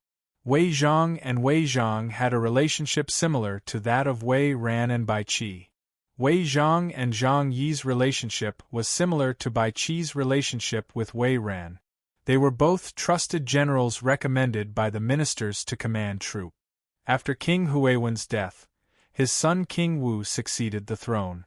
Wei Zhang and Wei Zhang had a relationship similar to that of Wei Ran and Bai Qi. Wei Zhang and Zhang Yi's relationship was similar to Bai Qi's relationship with Wei Ran. They were both trusted generals recommended by the ministers to command troops. After King Huiwen's death, his son King Wu succeeded the throne.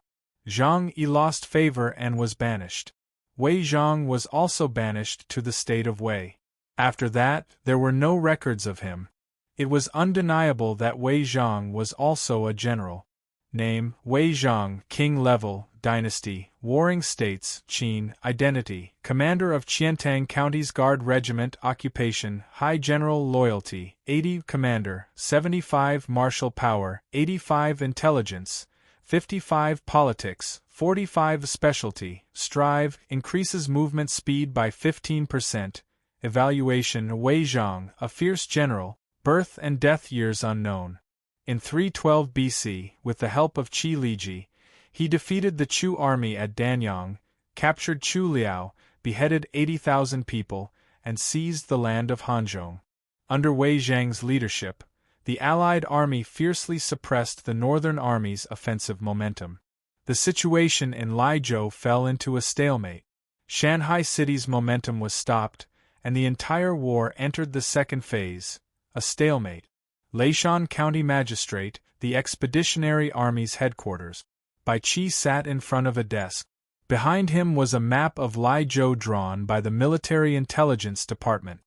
Zhang Yi lost favor and was banished. Wei Zhang was also banished to the state of Wei. After that, there were no records of him. It was undeniable that Wei Zhang was also a general. Name: Wei Zhang, King level, Dynasty, Warring States, Qin, Identity, Commander of Qiantang County's Guard Regiment, Occupation, High General, Loyalty, 80 Commander, 75 Martial Power, 85 Intelligence, 55 Politics, 45 Specialty, Strive, increases movement speed by 15%, Evaluation: Wei Zhang, a fierce general, birth and death years unknown. In 312 BC, with the help of Qi Liji, he defeated the Chu army at Danyang, captured Chu Liao, beheaded 80,000 people, and seized the land of Hanzhong. Under Wei Zhang's leadership, the allied army fiercely suppressed the northern army's offensive momentum. The situation in Laizhou fell into a stalemate. Shanghai City's momentum was stopped, and the entire war entered the second phase, a stalemate. Leishan County Magistrate, the Expeditionary Army's headquarters. Bai Qi sat in front of a desk. Behind him was a map of Laizhou drawn by the Military Intelligence Department.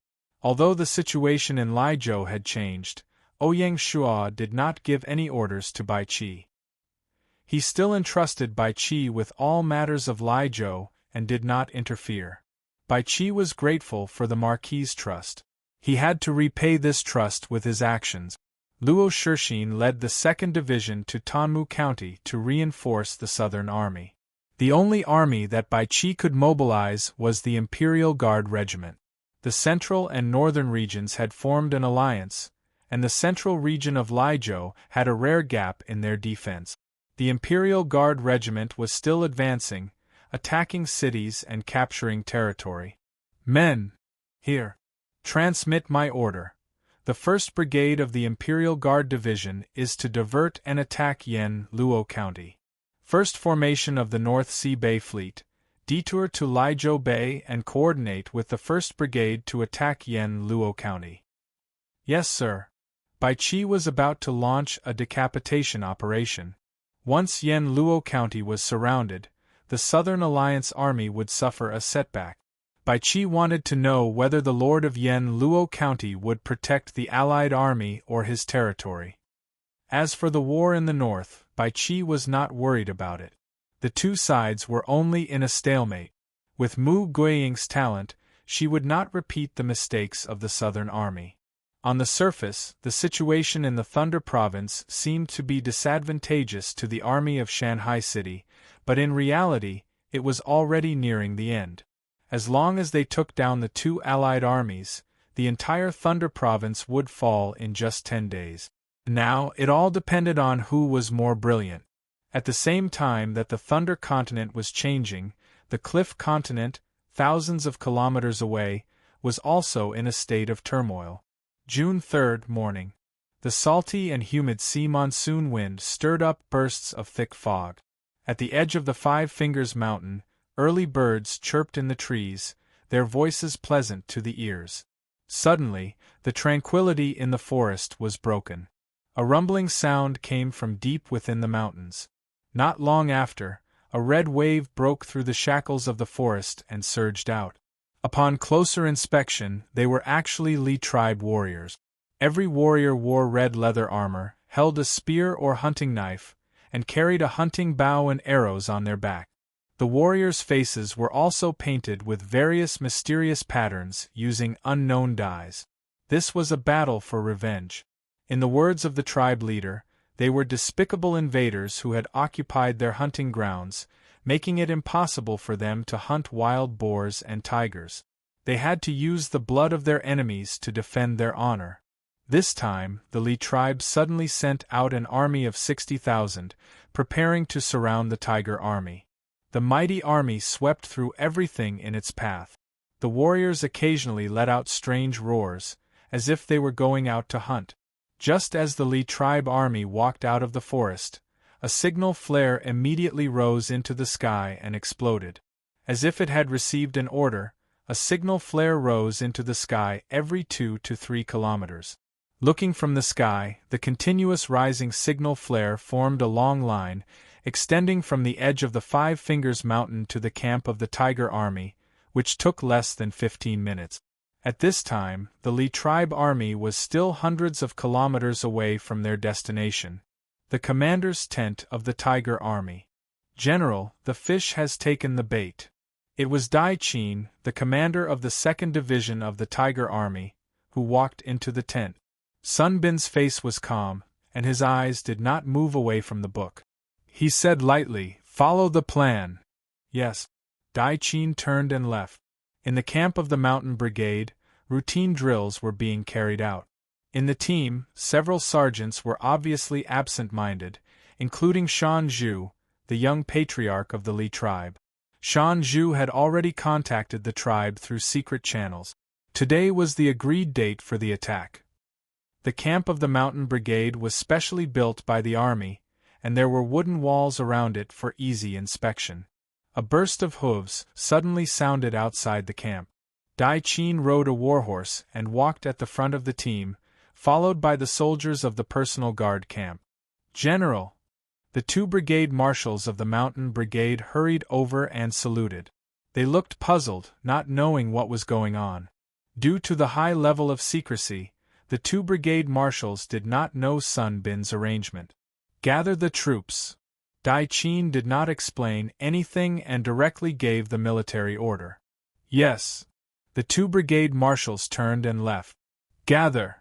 Although the situation in Laizhou had changed, Ouyang Shua did not give any orders to Bai Qi. He still entrusted Bai Qi with all matters of Laizhou and did not interfere. Bai Qi was grateful for the Marquis's trust. He had to repay this trust with his actions. Luo Shixin led the 2nd Division to Tanmu County to reinforce the southern army. The only army that Bai Qi could mobilize was the Imperial Guard Regiment. The central and northern regions had formed an alliance, and the central region of Laizhou had a rare gap in their defense. The Imperial Guard Regiment was still advancing, attacking cities and capturing territory. Men! Here! Transmit my order. The 1st Brigade of the Imperial Guard Division is to divert and attack Yen, Luo County. 1st Formation of the North Sea Bay Fleet, detour to Liuzhou Bay and coordinate with the 1st Brigade to attack Yen Luo County. Yes, sir. Bai Qi was about to launch a decapitation operation. Once Yen Luo County was surrounded, the Southern Alliance Army would suffer a setback. Bai Qi wanted to know whether the Lord of Yen Luo County would protect the Allied army or his territory. As for the war in the north, Bai Qi was not worried about it. The two sides were only in a stalemate. With Mu Guiying's talent, she would not repeat the mistakes of the Southern Army. On the surface, the situation in the Thunder Province seemed to be disadvantageous to the army of Shanghai City, but in reality, it was already nearing the end. As long as they took down the two allied armies, the entire Thunder Province would fall in just 10 days. Now, it all depended on who was more brilliant. At the same time that the Thunder Continent was changing, the Cliff Continent, thousands of kilometers away, was also in a state of turmoil. June 3rd morning. The salty and humid sea monsoon wind stirred up bursts of thick fog. At the edge of the Five Fingers Mountain, early birds chirped in the trees, their voices pleasant to the ears. Suddenly, the tranquility in the forest was broken. A rumbling sound came from deep within the mountains. Not long after, a red wave broke through the shackles of the forest and surged out. Upon closer inspection, they were actually Li tribe warriors. Every warrior wore red leather armor, held a spear or hunting knife, and carried a hunting bow and arrows on their back. The warriors' faces were also painted with various mysterious patterns using unknown dyes. This was a battle for revenge. In the words of the tribe leader, they were despicable invaders who had occupied their hunting grounds, making it impossible for them to hunt wild boars and tigers. They had to use the blood of their enemies to defend their honor. This time, the Li tribe suddenly sent out an army of 60,000, preparing to surround the Tiger Army. The mighty army swept through everything in its path. The warriors occasionally let out strange roars, as if they were going out to hunt. Just as the Li tribe army walked out of the forest, a signal flare immediately rose into the sky and exploded. As if it had received an order, a signal flare rose into the sky every 2 to 3 kilometers. Looking from the sky, the continuous rising signal flare formed a long line, extending from the edge of the Five Fingers Mountain to the camp of the Tiger Army, which took less than 15 minutes. At this time, the Li tribe army was still hundreds of kilometers away from their destination. The commander's tent of the Tiger Army. General, the fish has taken the bait. It was Dai Qin, the commander of the 2nd Division of the Tiger Army, who walked into the tent. Sun Bin's face was calm, and his eyes did not move away from the book. He said lightly, "Follow the plan." Yes. Dai Qin turned and left. In the camp of the Mountain Brigade, routine drills were being carried out. In the team, several sergeants were obviously absent-minded, including Shan Zhu, the young patriarch of the Li tribe. Shan Zhu had already contacted the tribe through secret channels. Today was the agreed date for the attack. The camp of the Mountain Brigade was specially built by the army, and there were wooden walls around it for easy inspection. A burst of hooves suddenly sounded outside the camp. Dai Qin rode a warhorse and walked at the front of the team, followed by the soldiers of the personal guard camp. "General!" The 2 brigade marshals of the Mountain Brigade hurried over and saluted. They looked puzzled, not knowing what was going on. Due to the high level of secrecy, the 2 brigade marshals did not know Sun Bin's arrangement. "Gather the troops." Dai Qin did not explain anything and directly gave the military order. "Yes." The 2 brigade marshals turned and left. "Gather!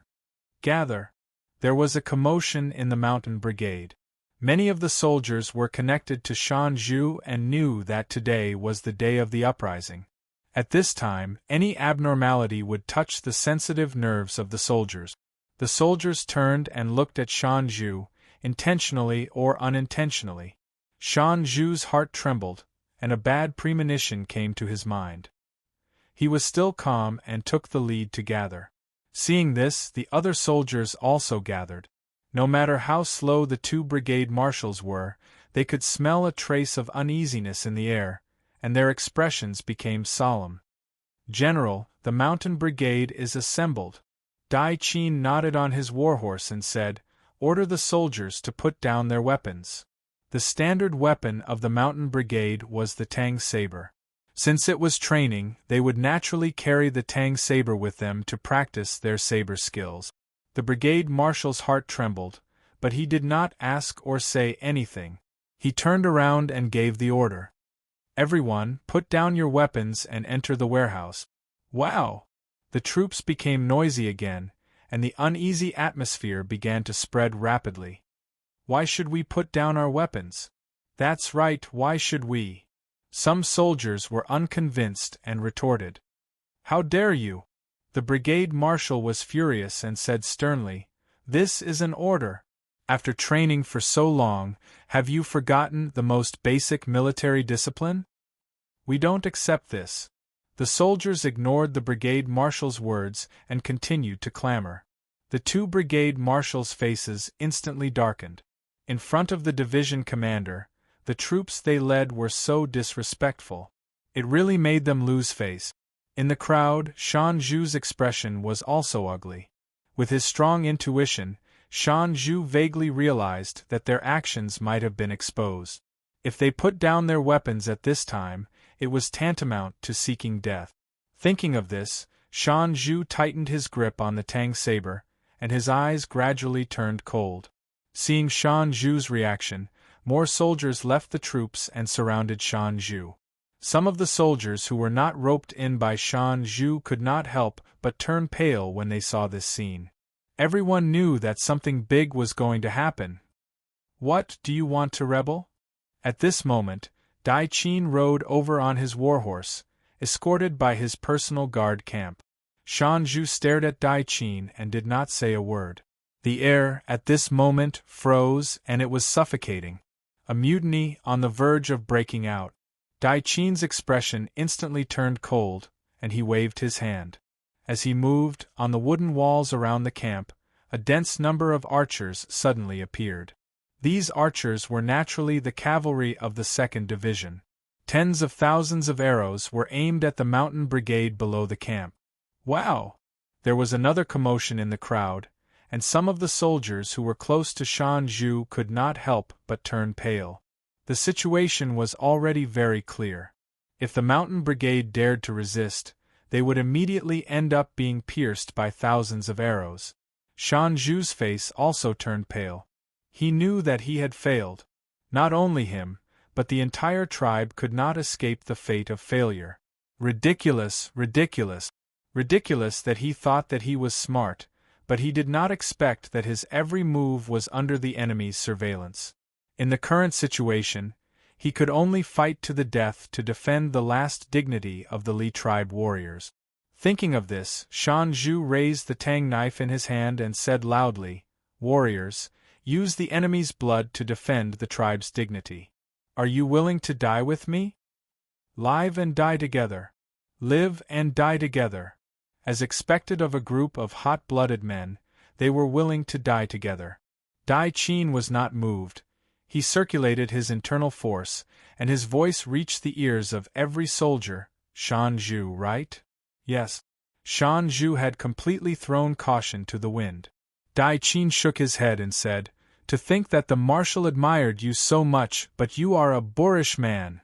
Gather!" There was a commotion in the Mountain Brigade. Many of the soldiers were connected to Shan Zhu and knew that today was the day of the uprising. At this time, any abnormality would touch the sensitive nerves of the soldiers. The soldiers turned and looked at Shan Zhu, intentionally or unintentionally. Shan Zhu's heart trembled, and a bad premonition came to his mind. He was still calm and took the lead to gather. Seeing this, the other soldiers also gathered. No matter how slow the 2 brigade marshals were, they could smell a trace of uneasiness in the air, and their expressions became solemn. "General, the mountain brigade is assembled." Dai Qin nodded on his warhorse and said, "Order the soldiers to put down their weapons." The standard weapon of the mountain brigade was the Tang saber. Since it was training, they would naturally carry the Tang saber with them to practice their saber skills. The brigade marshal's heart trembled, but he did not ask or say anything. He turned around and gave the order. "Everyone, put down your weapons and enter the warehouse." Wow! The troops became noisy again, and the uneasy atmosphere began to spread rapidly. "Why should we put down our weapons?" "That's right, why should we?" Some soldiers were unconvinced and retorted. "How dare you?" The brigade marshal was furious and said sternly, "This is an order. After training for so long, have you forgotten the most basic military discipline? We don't accept this." The soldiers ignored the brigade marshal's words and continued to clamor. The two brigade marshals' faces instantly darkened. In front of the division commander, the troops they led were so disrespectful. It really made them lose face. In the crowd, Shan Zhu's expression was also ugly. With his strong intuition, Shan Zhu vaguely realized that their actions might have been exposed. If they put down their weapons at this time, it was tantamount to seeking death. Thinking of this, Shan Zhu tightened his grip on the Tang saber, and his eyes gradually turned cold. Seeing Shan Zhu's reaction, more soldiers left the troops and surrounded Shan Zhu. Some of the soldiers who were not roped in by Shan Zhu could not help but turn pale when they saw this scene. Everyone knew that something big was going to happen. "What, do you want to rebel?" At this moment, Dai Qin rode over on his warhorse, escorted by his personal guard camp. Shan Zhu stared at Dai Qin and did not say a word. The air, at this moment, froze, and it was suffocating. A mutiny on the verge of breaking out. Dai Qin's expression instantly turned cold, and he waved his hand. As he moved, on the wooden walls around the camp, a dense number of archers suddenly appeared. These archers were naturally the cavalry of the 2nd Division. Tens of thousands of arrows were aimed at the mountain brigade below the camp. Wow! There was another commotion in the crowd, and some of the soldiers who were close to Shan Zhu could not help but turn pale. The situation was already very clear. If the mountain brigade dared to resist, they would immediately end up being pierced by thousands of arrows. Shan Zhu's face also turned pale. He knew that he had failed. Not only him, but the entire tribe could not escape the fate of failure. Ridiculous, ridiculous. Ridiculous that he thought that he was smart, but he did not expect that his every move was under the enemy's surveillance. In the current situation, he could only fight to the death to defend the last dignity of the Li tribe warriors. Thinking of this, Shan Zhu raised the Tang knife in his hand and said loudly, "Warriors, use the enemy's blood to defend the tribe's dignity. Are you willing to die with me? Live and die together. Live and die together." As expected of a group of hot-blooded men, they were willing to die together. Dai Qin was not moved. He circulated his internal force, and his voice reached the ears of every soldier. "Shan Zhu, right?" Yes. Shan Zhu had completely thrown caution to the wind. Dai Qin shook his head and said, "To think that the marshal admired you so much, but you are a boorish man.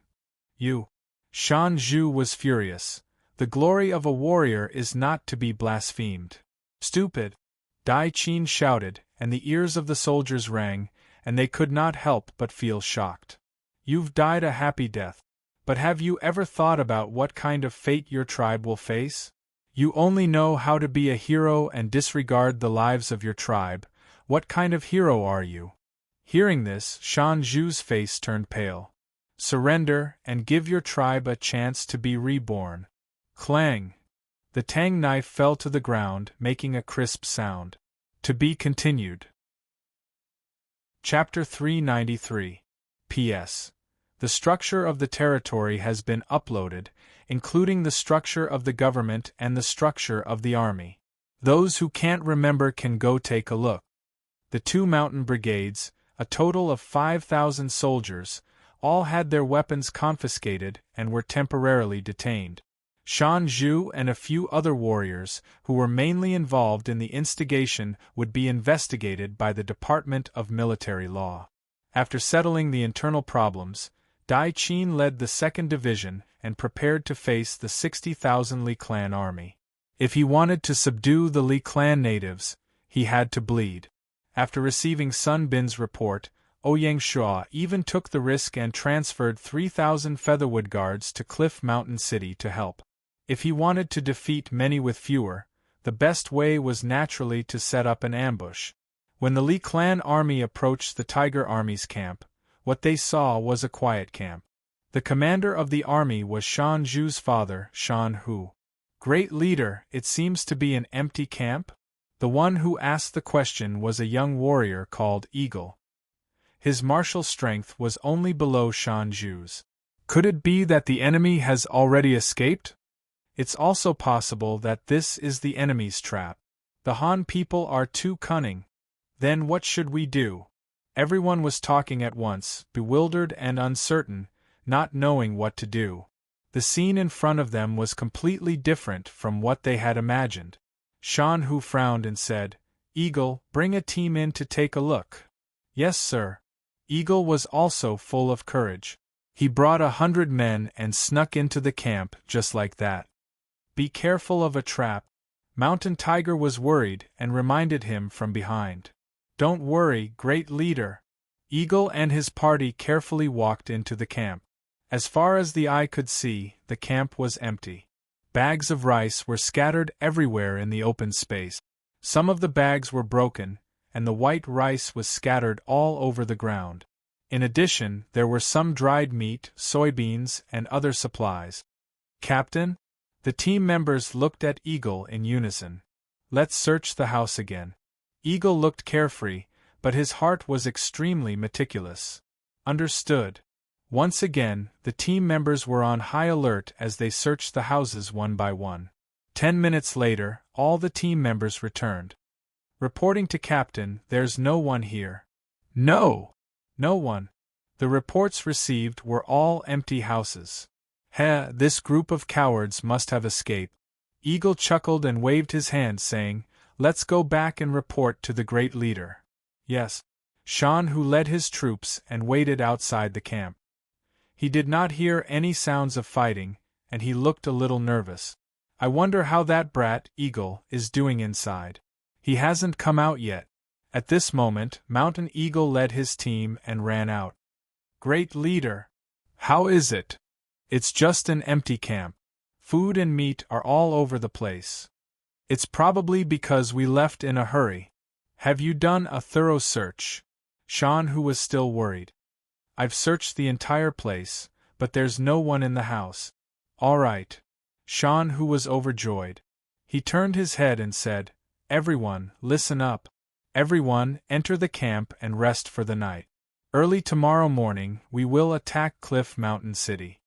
You." Shan Zhu was furious. The glory of a warrior is not to be blasphemed. "Stupid!" Dai Qin shouted, and the ears of the soldiers rang, and they could not help but feel shocked. "You've died a happy death. But have you ever thought about what kind of fate your tribe will face? You only know how to be a hero and disregard the lives of your tribe. What kind of hero are you?" Hearing this, Shan Zhu's face turned pale. "Surrender, and give your tribe a chance to be reborn." Clang! The Tang knife fell to the ground, making a crisp sound. To be continued. Chapter 393. P.S. The structure of the territory has been uploaded, including the structure of the government and the structure of the army. Those who can't remember can go take a look. The two mountain brigades, a total of 5,000 soldiers, All had their weapons confiscated and were temporarily detained. Shan Zhu and a few other warriors, who were mainly involved in the instigation, would be investigated by the Department of Military Law. After settling the internal problems, Dai Qin led the 2nd Division and prepared to face the 60,000 Li clan army. If he wanted to subdue the Li clan natives, he had to bleed. After receiving Sun Bin's report, Ouyang Shua even took the risk and transferred 3,000 Featherwood Guards to Cliff Mountain City to help. If he wanted to defeat many with fewer, the best way was naturally to set up an ambush. When the Li clan army approached the Tiger Army's camp, what they saw was a quiet camp. The commander of the army was Shan Zhu's father, Shan Hu. Great leader, it seems to be an empty camp? The one who asked the question was a young warrior called Eagle. His martial strength was only below Shan Zhu's. Could it be that the enemy has already escaped? It's also possible that this is the enemy's trap. The Han people are too cunning. Then what should we do? Everyone was talking at once, bewildered and uncertain, not knowing what to do. The scene in front of them was completely different from what they had imagined. Shan Hu frowned and said, "Eagle, bring a team in to take a look." "Yes, sir." Eagle was also full of courage. He brought 100 men and snuck into the camp just like that. "Be careful of a trap." Mountain Tiger was worried and reminded him from behind. "Don't worry, great leader." Eagle and his party carefully walked into the camp. As far as the eye could see, the camp was empty. Bags of rice were scattered everywhere in the open space. Some of the bags were broken, and the white rice was scattered all over the ground. In addition, there were some dried meat, soybeans, and other supplies. "Captain?" The team members looked at Eagle in unison. "Let's search the house again." Eagle looked carefree, but his heart was extremely meticulous. "Understood." Once again, the team members were on high alert as they searched the houses one by one. 10 minutes later, all the team members returned. "Reporting to Captain, there's no one here." "No! No one." The reports received were all empty houses. This group of cowards must have escaped." Eagle chuckled and waved his hand, saying, "Let's go back and report to the great leader." "Yes." Shan Hu led his troops and waited outside the camp. He did not hear any sounds of fighting, and he looked a little nervous. "I wonder how that brat, Eagle, is doing inside. He hasn't come out yet." At this moment, Mountain Eagle led his team and ran out. "Great leader! How is it?" "It's just an empty camp. Food and meat are all over the place. It's probably because we left in a hurry." "Have you done a thorough search?" Shan Hu was still worried. "I've searched the entire place, but there's no one in the house." "All right." Shan Hu was overjoyed. He turned his head and said, "Everyone, listen up. Everyone, enter the camp and rest for the night. Early tomorrow morning, we will attack Cliff Mountain City."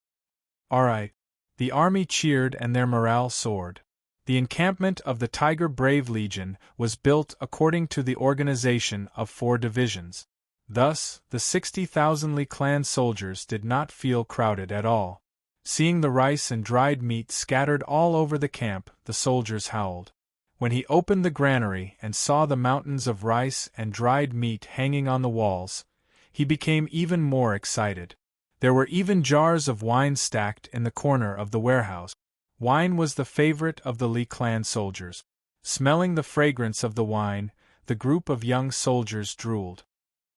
"All right." The army cheered and their morale soared. The encampment of the Tiger Brave Legion was built according to the organization of 4 divisions. Thus, the 60,000 Li clan soldiers did not feel crowded at all. Seeing the rice and dried meat scattered all over the camp, the soldiers howled. When he opened the granary and saw the mountains of rice and dried meat hanging on the walls, he became even more excited. There were even jars of wine stacked in the corner of the warehouse. Wine was the favorite of the Li clan soldiers. Smelling the fragrance of the wine, the group of young soldiers drooled.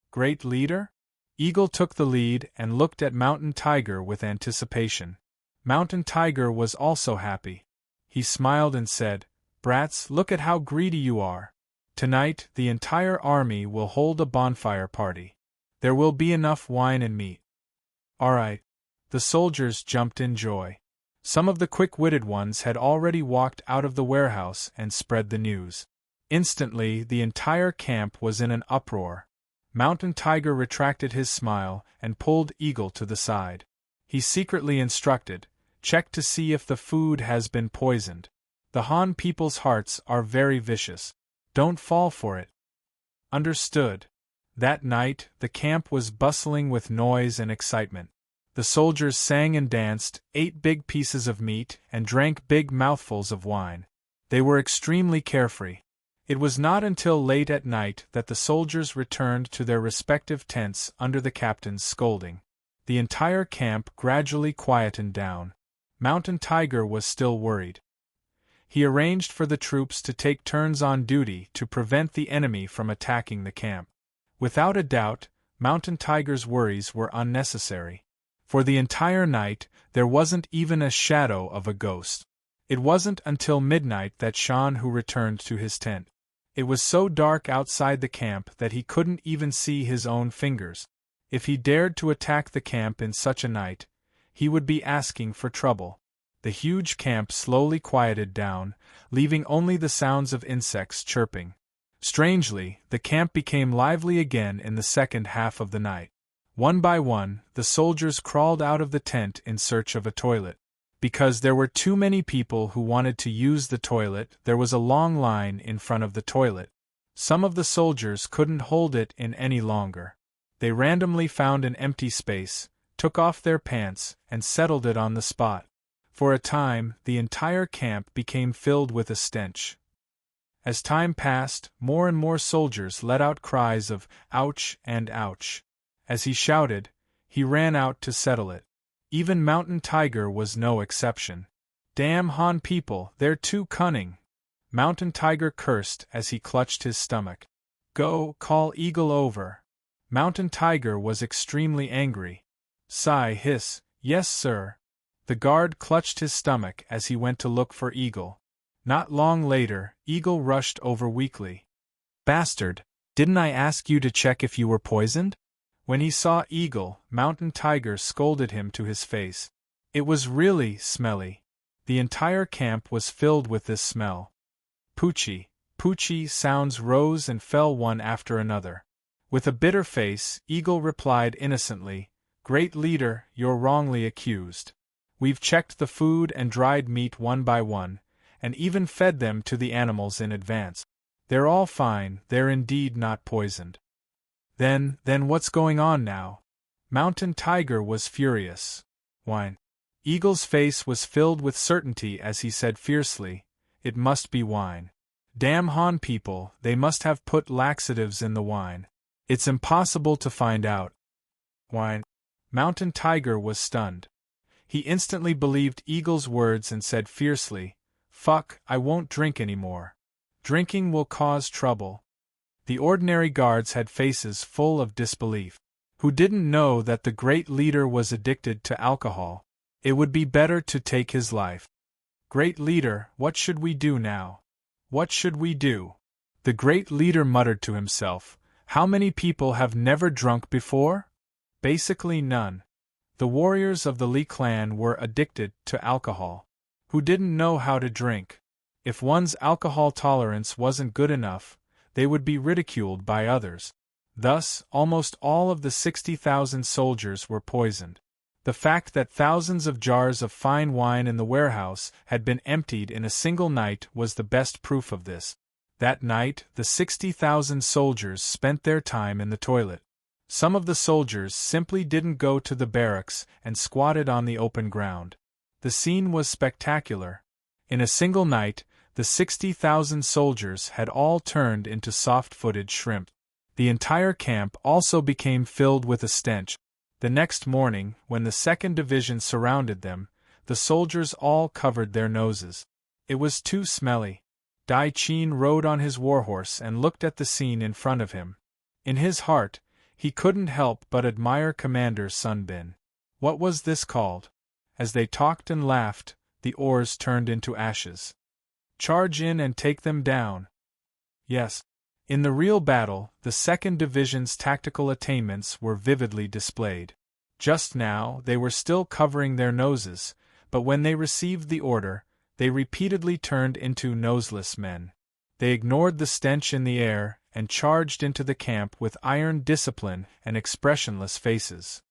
"Great leader?" Eagle took the lead and looked at Mountain Tiger with anticipation. Mountain Tiger was also happy. He smiled and said, "Brats, look at how greedy you are. Tonight, the entire army will hold a bonfire party. There will be enough wine and meat." "All right." The soldiers jumped in joy. Some of the quick-witted ones had already walked out of the warehouse and spread the news. Instantly, the entire camp was in an uproar. Mountain Tiger retracted his smile and pulled Eagle to the side. He secretly instructed, "Check to see if the food has been poisoned. The Han people's hearts are very vicious. Don't fall for it." "Understood." That night, the camp was bustling with noise and excitement. The soldiers sang and danced, ate big pieces of meat, and drank big mouthfuls of wine. They were extremely carefree. It was not until late at night that the soldiers returned to their respective tents under the captain's scolding. The entire camp gradually quietened down. Mountain Tiger was still worried. He arranged for the troops to take turns on duty to prevent the enemy from attacking the camp. Without a doubt, Mountain Tiger's worries were unnecessary. For the entire night, there wasn't even a shadow of a ghost. It wasn't until midnight that Shan Hu returned to his tent. It was so dark outside the camp that he couldn't even see his own fingers. If he dared to attack the camp in such a night, he would be asking for trouble. The huge camp slowly quieted down, leaving only the sounds of insects chirping. Strangely, the camp became lively again in the second half of the night. One by one, the soldiers crawled out of the tent in search of a toilet. Because there were too many people who wanted to use the toilet, there was a long line in front of the toilet. Some of the soldiers couldn't hold it in any longer. They randomly found an empty space, took off their pants, and settled it on the spot. For a time, the entire camp became filled with a stench. As time passed, more and more soldiers let out cries of "ouch" and "ouch." As he shouted, he ran out to settle it. Even Mountain Tiger was no exception. "Damn Han people, they're too cunning!" Mountain Tiger cursed as he clutched his stomach. "Go, call Eagle over." Mountain Tiger was extremely angry. Sigh hiss, "Yes sir." The guard clutched his stomach as he went to look for Eagle. Not long later, Eagle rushed over weakly. "Bastard, didn't I ask you to check if you were poisoned?" When he saw Eagle, Mountain Tiger scolded him to his face. It was really smelly. The entire camp was filled with this smell. Poochie, Poochie sounds rose and fell one after another. With a bitter face, Eagle replied innocently, "Great leader, you're wrongly accused. We've checked the food and dried meat one by one, and even fed them to the animals in advance. They're all fine, they're indeed not poisoned." Then what's going on now? Mountain Tiger was furious. Wine. Eagle's face was filled with certainty as he said fiercely, "It must be wine. Damn Han people, they must have put laxatives in the wine. It's impossible to find out." Wine. Mountain Tiger was stunned. He instantly believed Eagle's words and said fiercely, "Fuck, I won't drink anymore. Drinking will cause trouble." The ordinary guards had faces full of disbelief. Who didn't know that the great leader was addicted to alcohol? It would be better to take his life. "Great leader, what should we do now? What should we do?" The great leader muttered to himself, "How many people have never drunk before? Basically none." The warriors of the Li clan were addicted to alcohol. Who didn't know how to drink? If one's alcohol tolerance wasn't good enough, they would be ridiculed by others. Thus, almost all of the 60,000 soldiers were poisoned. The fact that thousands of jars of fine wine in the warehouse had been emptied in a single night was the best proof of this. That night, the 60,000 soldiers spent their time in the toilet. Some of the soldiers simply didn't go to the barracks and squatted on the open ground. The scene was spectacular. In a single night, the 60,000 soldiers had all turned into soft-footed shrimp. The entire camp also became filled with a stench. The next morning, when the 2nd Division surrounded them, the soldiers all covered their noses. It was too smelly. Dai Qin rode on his warhorse and looked at the scene in front of him. In his heart, he couldn't help but admire Commander Sun Bin. What was this called? As they talked and laughed, the oars turned into ashes. Charge in and take them down. Yes. In the real battle, the 2nd Division's tactical attainments were vividly displayed. Just now, they were still covering their noses, but when they received the order, they repeatedly turned into noseless men. They ignored the stench in the air and charged into the camp with iron discipline and expressionless faces.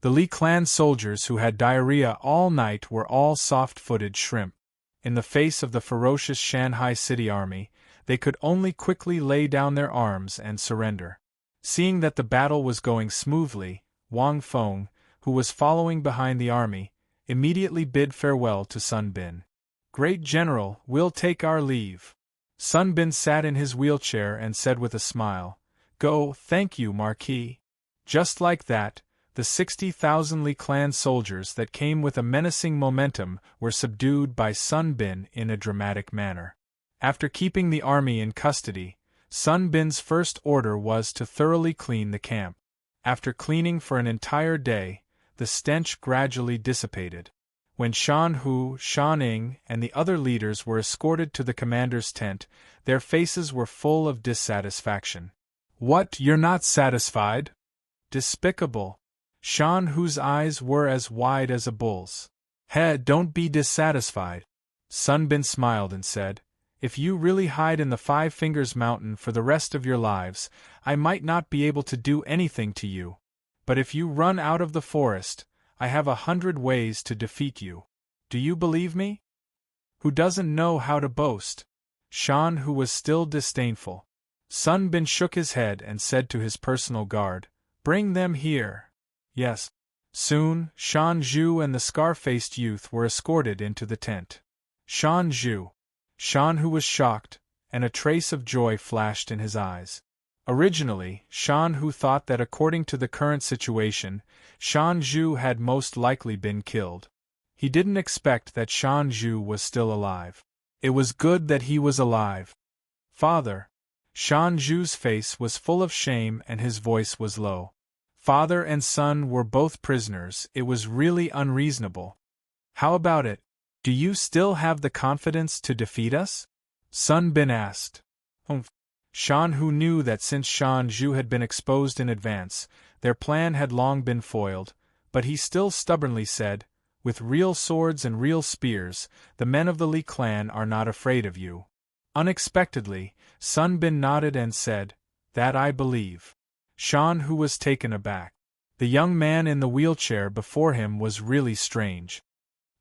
The Li clan soldiers who had diarrhea all night were all soft-footed shrimp. In the face of the ferocious Shanghai City army, they could only quickly lay down their arms and surrender. Seeing that the battle was going smoothly, Wang Feng, who was following behind the army, immediately bid farewell to Sun Bin. "Great General, we'll take our leave." Sun Bin sat in his wheelchair and said with a smile, "Go, thank you, Marquis." Just like that, the 60,000 Li clan soldiers that came with a menacing momentum were subdued by Sun Bin in a dramatic manner. After keeping the army in custody, Sun Bin's first order was to thoroughly clean the camp. After cleaning for an entire day, the stench gradually dissipated. When Shan Hu, Shan Ing, and the other leaders were escorted to the commander's tent, their faces were full of dissatisfaction. "What, you're not satisfied? Despicable." Shan Hu's eyes were as wide as a bull's. Don't be dissatisfied." Sun Bin smiled and said, "If you really hide in the Five Fingers Mountain for the rest of your lives, I might not be able to do anything to you. But if you run out of the forest, I have 100 ways to defeat you. Do you believe me?" "Who doesn't know how to boast?" Shan Hu was still disdainful. Sun Bin shook his head and said to his personal guard, "Bring them here." Yes. Soon, Shan Zhu and the scar-faced youth were escorted into the tent. Shan Zhu. Shan Hu was shocked, and a trace of joy flashed in his eyes. Originally, Shan Hu thought that according to the current situation, Shan Zhu had most likely been killed. He didn't expect that Shan Zhu was still alive. It was good that he was alive. "Father." Shan Zhu's face was full of shame and his voice was low. Father and son were both prisoners, it was really unreasonable. "How about it? Do you still have the confidence to defeat us?" Sun Bin asked. Shan Hu knew that since Shan Zhu had been exposed in advance, their plan had long been foiled, but he still stubbornly said, "With real swords and real spears, the men of the Li clan are not afraid of you." Unexpectedly, Sun Bin nodded and said, "That I believe." Shan Hu was taken aback. The young man in the wheelchair before him was really strange.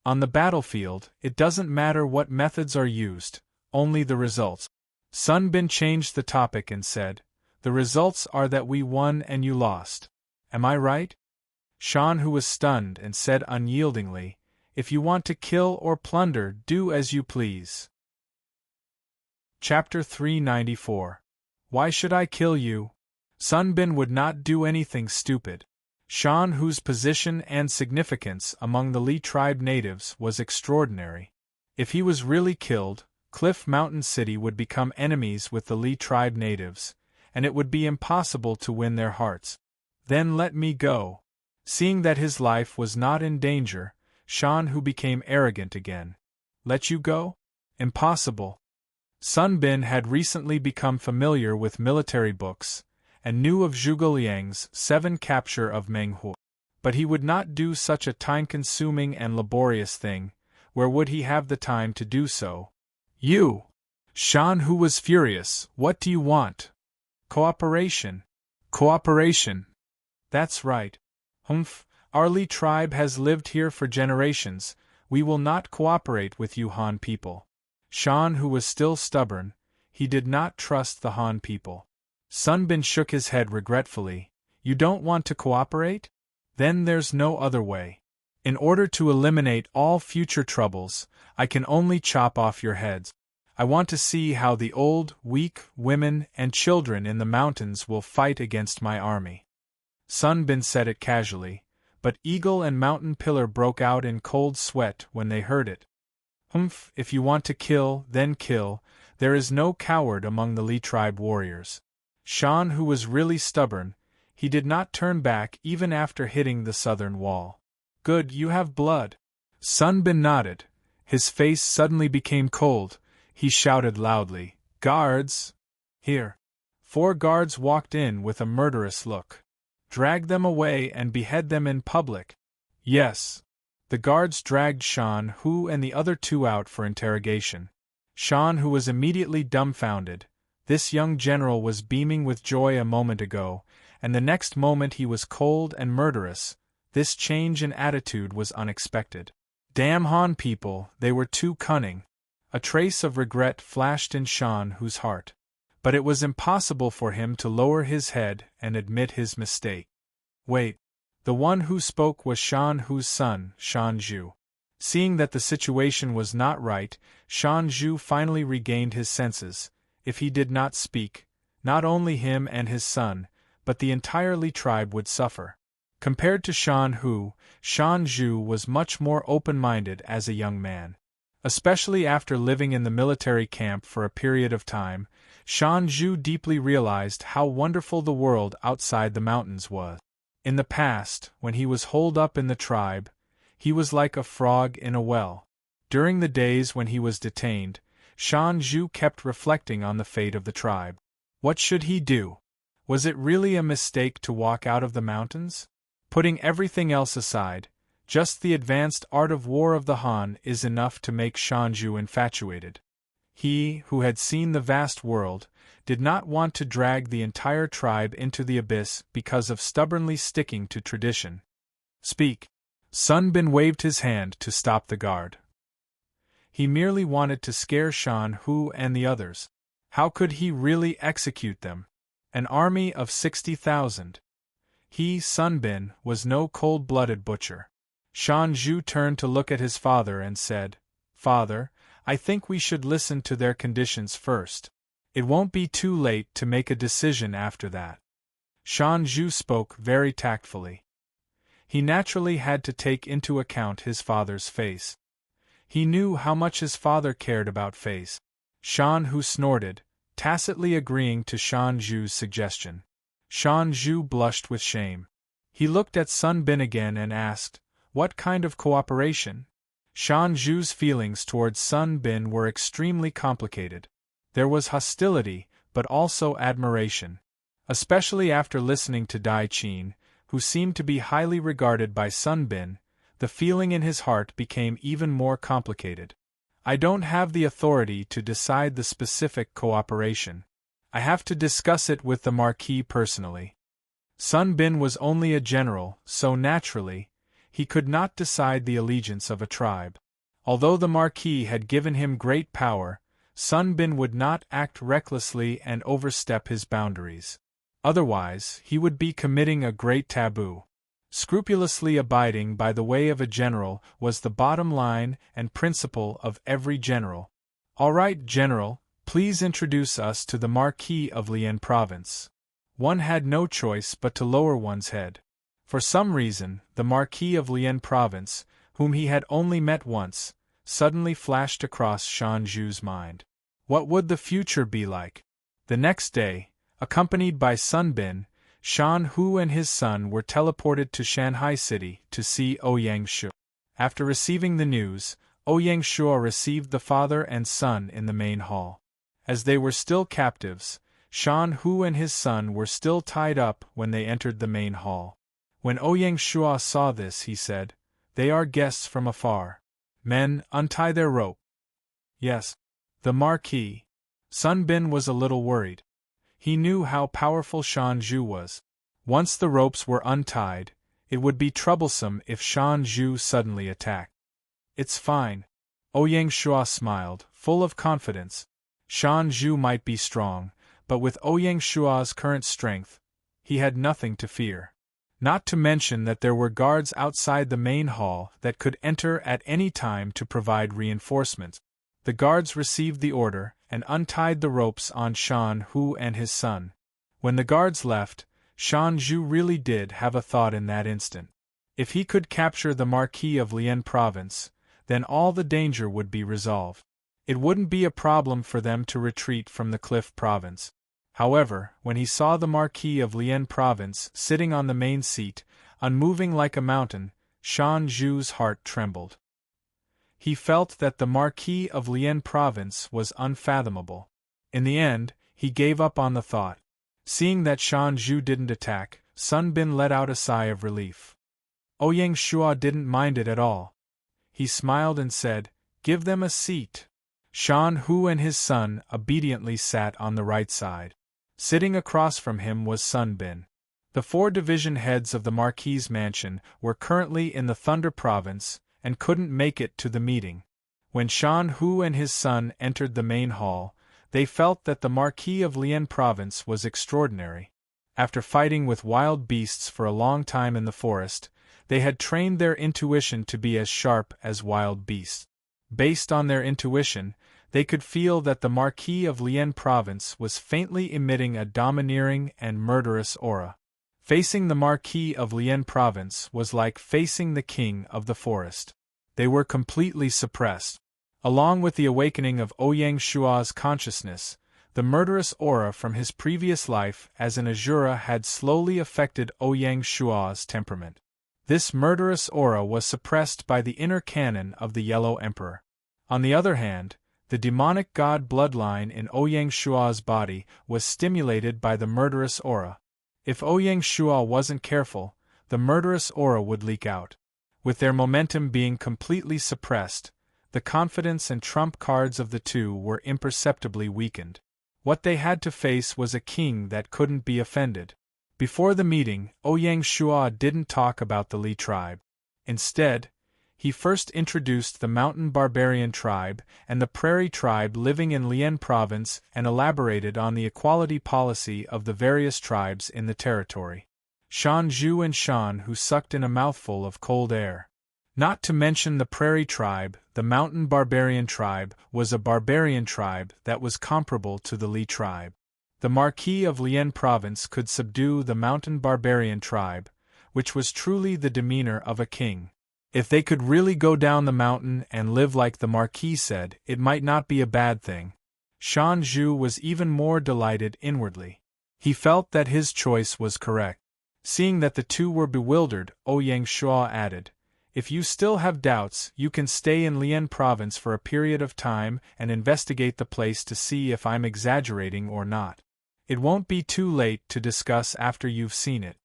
On the battlefield, it doesn't matter what methods are used, only the results. Sun Bin changed the topic and said, "The results are that we won and you lost. Am I right?" Shan Hu was stunned and said unyieldingly, "If you want to kill or plunder, do as you please." Chapter 394. Why should I kill you? Sun Bin would not do anything stupid. Shan Hu's position and significance among the Li tribe natives was extraordinary. If he was really killed, Cliff Mountain City would become enemies with the Li tribe natives, and it would be impossible to win their hearts. "Then let me go." Seeing that his life was not in danger, Shan Hu became arrogant again. "Let you go? Impossible." Sun Bin had recently become familiar with military books, and knew of Zhuge Liang's 7 capture of Menghu. But he would not do such a time-consuming and laborious thing. Where would he have the time to do so? "You!" Shan Hu was furious. "What do you want?" "Cooperation." "Cooperation." "That's right." Our Li tribe has lived here for generations. We will not cooperate with you Han people." Shan Hu was still stubborn. He did not trust the Han people. Sun Bin shook his head regretfully. "You don't want to cooperate? Then there's no other way. In order to eliminate all future troubles, I can only chop off your heads. I want to see how the old, weak, women, and children in the mountains will fight against my army." Sun Bin said it casually, but Eagle and Mountain Pillar broke out in cold sweat when they heard it. If you want to kill, then kill. There is no coward among the Li tribe warriors." Shan Hu was really stubborn. He did not turn back even after hitting the southern wall. "Good, you have blood." Sun Bin nodded. His face suddenly became cold. He shouted loudly, "Guards! Here!" 4 guards walked in with a murderous look. "Drag them away and behead them in public." "Yes." The guards dragged Shan Hu and the other 2 out for interrogation. Shan Hu was immediately dumbfounded. This young general was beaming with joy a moment ago, and the next moment he was cold and murderous. This change in attitude was unexpected. Damn Han people, they were too cunning. A trace of regret flashed in Shan Hu's heart. but it was impossible for him to lower his head and admit his mistake. Wait. The one who spoke was Shan Hu's son, Shan Zhu. Seeing that the situation was not right, Shan Zhu finally regained his senses. If he did not speak, not only him and his son, but the entire Li tribe would suffer. Compared to Shan Hu, Shan Zhu was much more open-minded as a young man. Especially after living in the military camp for a period of time, Shan Zhu deeply realized how wonderful the world outside the mountains was. In the past, when he was holed up in the tribe, he was like a frog in a well. During the days when he was detained, Shan Zhu kept reflecting on the fate of the tribe. What should he do? Was it really a mistake to walk out of the mountains? Putting everything else aside, just the advanced art of war of the Han is enough to make Shan Zhu infatuated. He, who had seen the vast world, did not want to drag the entire tribe into the abyss because of stubbornly sticking to tradition. Speak. Sun Bin waved his hand to stop the guard. He merely wanted to scare Shan Hu and the others. How could he really execute them? An army of 60,000. He, Sun Bin, was no cold-blooded butcher. Shan Zhu turned to look at his father and said, "Father, I think we should listen to their conditions first. It won't be too late to make a decision after that." Shan Zhu spoke very tactfully. He naturally had to take into account his father's face. He knew how much his father cared about face. Shan Hu snorted, tacitly agreeing to Shan Zhu's suggestion. Shan Zhu blushed with shame. He looked at Sun Bin again and asked, "What kind of cooperation?" Shan Zhu's feelings towards Sun Bin were extremely complicated. There was hostility, but also admiration. Especially after listening to Dai Qin, who seemed to be highly regarded by Sun Bin, the feeling in his heart became even more complicated. "I don't have the authority to decide the specific cooperation. I have to discuss it with the Marquis personally." Sun Bin was only a general, so naturally, he could not decide the allegiance of a tribe. Although the Marquis had given him great power, Sun Bin would not act recklessly and overstep his boundaries. Otherwise, he would be committing a great taboo. Scrupulously abiding by the way of a general was the bottom line and principle of every general. "All right, General, please introduce us to the Marquis of Lian Province." One had no choice but to lower one's head. For some reason, the Marquis of Lian Province, whom he had only met once, suddenly flashed across Shan Zhu's mind. What would the future be like? The next day, accompanied by Sun Bin, Shan Hu and his son were teleported to Shanghai City to see Ouyang Shu. After receiving the news, Ouyang Shu received the father and son in the main hall. As they were still captives, Shan Hu and his son were still tied up when they entered the main hall. When Ouyang Shu saw this, he said, "They are guests from afar. Men, untie their rope." "Yes." The Marquis. Sun Bin was a little worried. He knew how powerful Shan Zhu was. Once the ropes were untied, it would be troublesome if Shan Zhu suddenly attacked. "It's fine." Ouyang Shu smiled, full of confidence. Shan Zhu might be strong, but with Ouyang Shua's current strength, he had nothing to fear. Not to mention that there were guards outside the main hall that could enter at any time to provide reinforcements. The guards received the order and untied the ropes on Shan Hu and his son. When the guards left, Shan Zhu really did have a thought in that instant. If he could capture the Marquis of Lian Province, then all the danger would be resolved. It wouldn't be a problem for them to retreat from the Cliff Province. However, when he saw the Marquis of Lian Province sitting on the main seat, unmoving like a mountain, Shan Zhu's heart trembled. He felt that the Marquis of Lian Province was unfathomable. In the end, he gave up on the thought. Seeing that Shan Zhu didn't attack, Sun Bin let out a sigh of relief. Ouyang Shu didn't mind it at all. He smiled and said, "Give them a seat." Shan Hu and his son obediently sat on the right side. Sitting across from him was Sun Bin. The 4 division heads of the Marquis' mansion were currently in the Thunder Province and couldn't make it to the meeting. When Shan Hu and his son entered the main hall, they felt that the Marquis of Lien Province was extraordinary. After fighting with wild beasts for a long time in the forest, they had trained their intuition to be as sharp as wild beasts. Based on their intuition, they could feel that the Marquis of Lien Province was faintly emitting a domineering and murderous aura. Facing the Marquis of Lien Province was like facing the king of the forest. They were completely suppressed. Along with the awakening of Ouyang Shua's consciousness, the murderous aura from his previous life as an Azura had slowly affected Ouyang Shua's temperament. This murderous aura was suppressed by the inner canon of the Yellow Emperor. On the other hand, the demonic god bloodline in Ouyang Shua's body was stimulated by the murderous aura. If Ouyang Shua wasn't careful, the murderous aura would leak out. With their momentum being completely suppressed, the confidence and trump cards of the two were imperceptibly weakened. What they had to face was a king that couldn't be offended. Before the meeting, Ouyang Shua didn't talk about the Li tribe. Instead, he first introduced the mountain barbarian tribe and the prairie tribe living in Lien Province and elaborated on the equality policy of the various tribes in the territory. Shan Zhu and Shan who sucked in a mouthful of cold air. Not to mention the prairie tribe, the mountain barbarian tribe was a barbarian tribe that was comparable to the Li tribe. The Marquis of Lien Province could subdue the mountain barbarian tribe, which was truly the demeanor of a king. If they could really go down the mountain and live like the Marquis said, it might not be a bad thing. Shan Zhu was even more delighted inwardly. He felt that his choice was correct. Seeing that the two were bewildered, Ouyang Shua added, "If you still have doubts, you can stay in Lien Province for a period of time and investigate the place to see if I'm exaggerating or not. It won't be too late to discuss after you've seen it."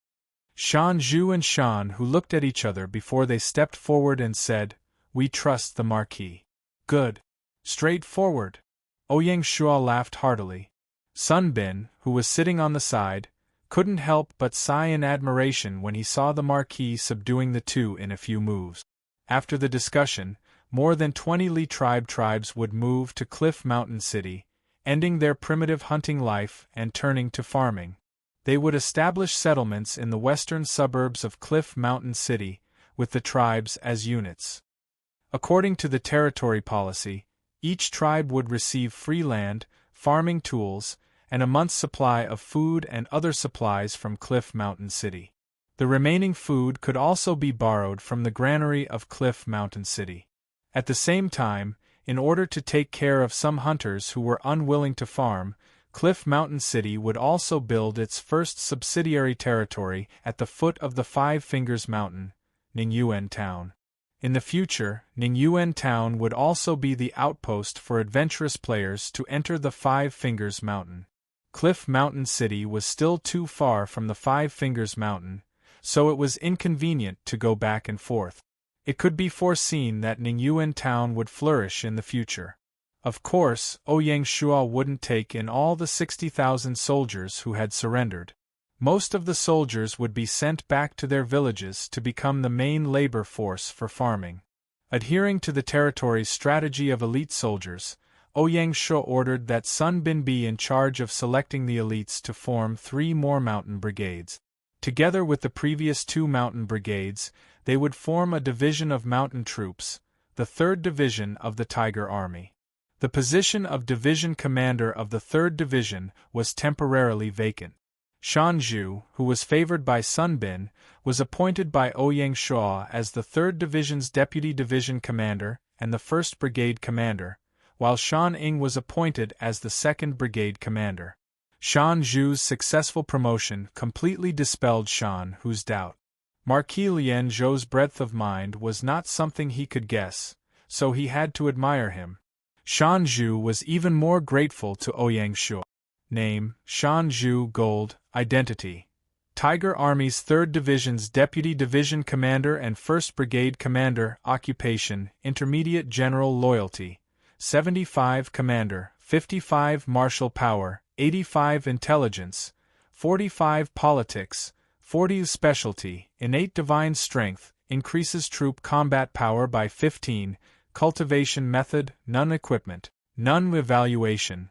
Shan Zhu and Shan who looked at each other before they stepped forward and said, "We trust the Marquis." "Good. Straightforward." Ouyang Shua laughed heartily. Sun Bin, who was sitting on the side, couldn't help but sigh in admiration when he saw the Marquis subduing the two in a few moves. After the discussion, more than 20 Li tribes would move to Cliff Mountain City, ending their primitive hunting life and turning to farming. They would establish settlements in the western suburbs of Cliff Mountain City, with the tribes as units. According to the territory policy, each tribe would receive free land, farming tools, and a month's supply of food and other supplies from Cliff Mountain City. The remaining food could also be borrowed from the granary of Cliff Mountain City. At the same time, in order to take care of some hunters who were unwilling to farm, Cliff Mountain City would also build its first subsidiary territory at the foot of the Five Fingers Mountain, Ningyuan Town. In the future, Ningyuan Town would also be the outpost for adventurous players to enter the Five Fingers Mountain. Cliff Mountain City was still too far from the Five Fingers Mountain, so it was inconvenient to go back and forth. It could be foreseen that Ningyuan Town would flourish in the future. Of course, Ouyang Shua wouldn't take in all the 60,000 soldiers who had surrendered. Most of the soldiers would be sent back to their villages to become the main labor force for farming. Adhering to the territory's strategy of elite soldiers, Ouyang Shua ordered that Sun Bin be in charge of selecting the elites to form 3 more mountain brigades. Together with the previous 2 mountain brigades, they would form a division of mountain troops, the 3rd Division of the Tiger Army. The position of division commander of the 3rd Division was temporarily vacant. Shan Zhu, who was favored by Sun Bin, was appointed by Ouyang Shua as the 3rd Division's deputy division commander and the 1st Brigade commander, while Shan Ying was appointed as the 2nd Brigade commander. Shan Zhu's successful promotion completely dispelled Shan Hu's doubt. Marquis Lian Zhou's breadth of mind was not something he could guess, so he had to admire him. Shan Zhu was even more grateful to Ouyang Shua. Name: Shan Zhu. Gold. Identity: Tiger Army's 3rd Division's Deputy Division Commander and 1st Brigade Commander. Occupation: Intermediate General. Loyalty: 75 Commander, 55 Martial Power, 85 Intelligence, 45 Politics, 40 Specialty. Innate Divine Strength: increases troop combat power by 15. Cultivation method: none equipment, none evaluation.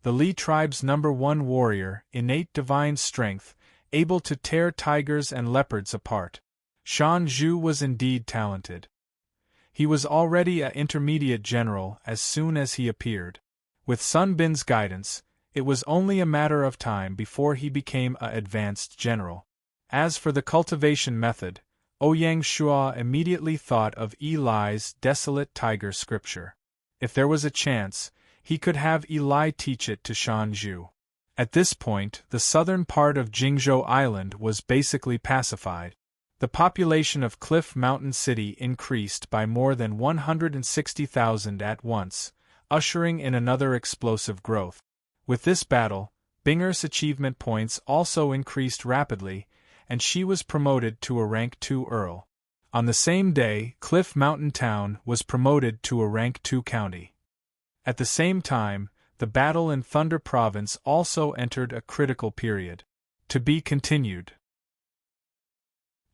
the Li tribe's #1 warrior, innate divine strength, able to tear tigers and leopards apart. Shan Zhu was indeed talented. He was already an intermediate general as soon as he appeared. With Sun Bin's guidance, it was only a matter of time before he became an advanced general. As for the cultivation method, Ouyang Shua immediately thought of Eli's desolate tiger scripture. If there was a chance, he could have Eli teach it to Shan Zhu. At this point, the southern part of Jingzhou Island was basically pacified. The population of Cliff Mountain City increased by more than 160,000 at once, ushering in another explosive growth. With this battle, Binger's achievement points also increased rapidly, and she was promoted to a rank 2 earl. On the same day, Cliff Mountain Town was promoted to a rank 2 county. At the same time, the battle in Thunder Province also entered a critical period. To be continued.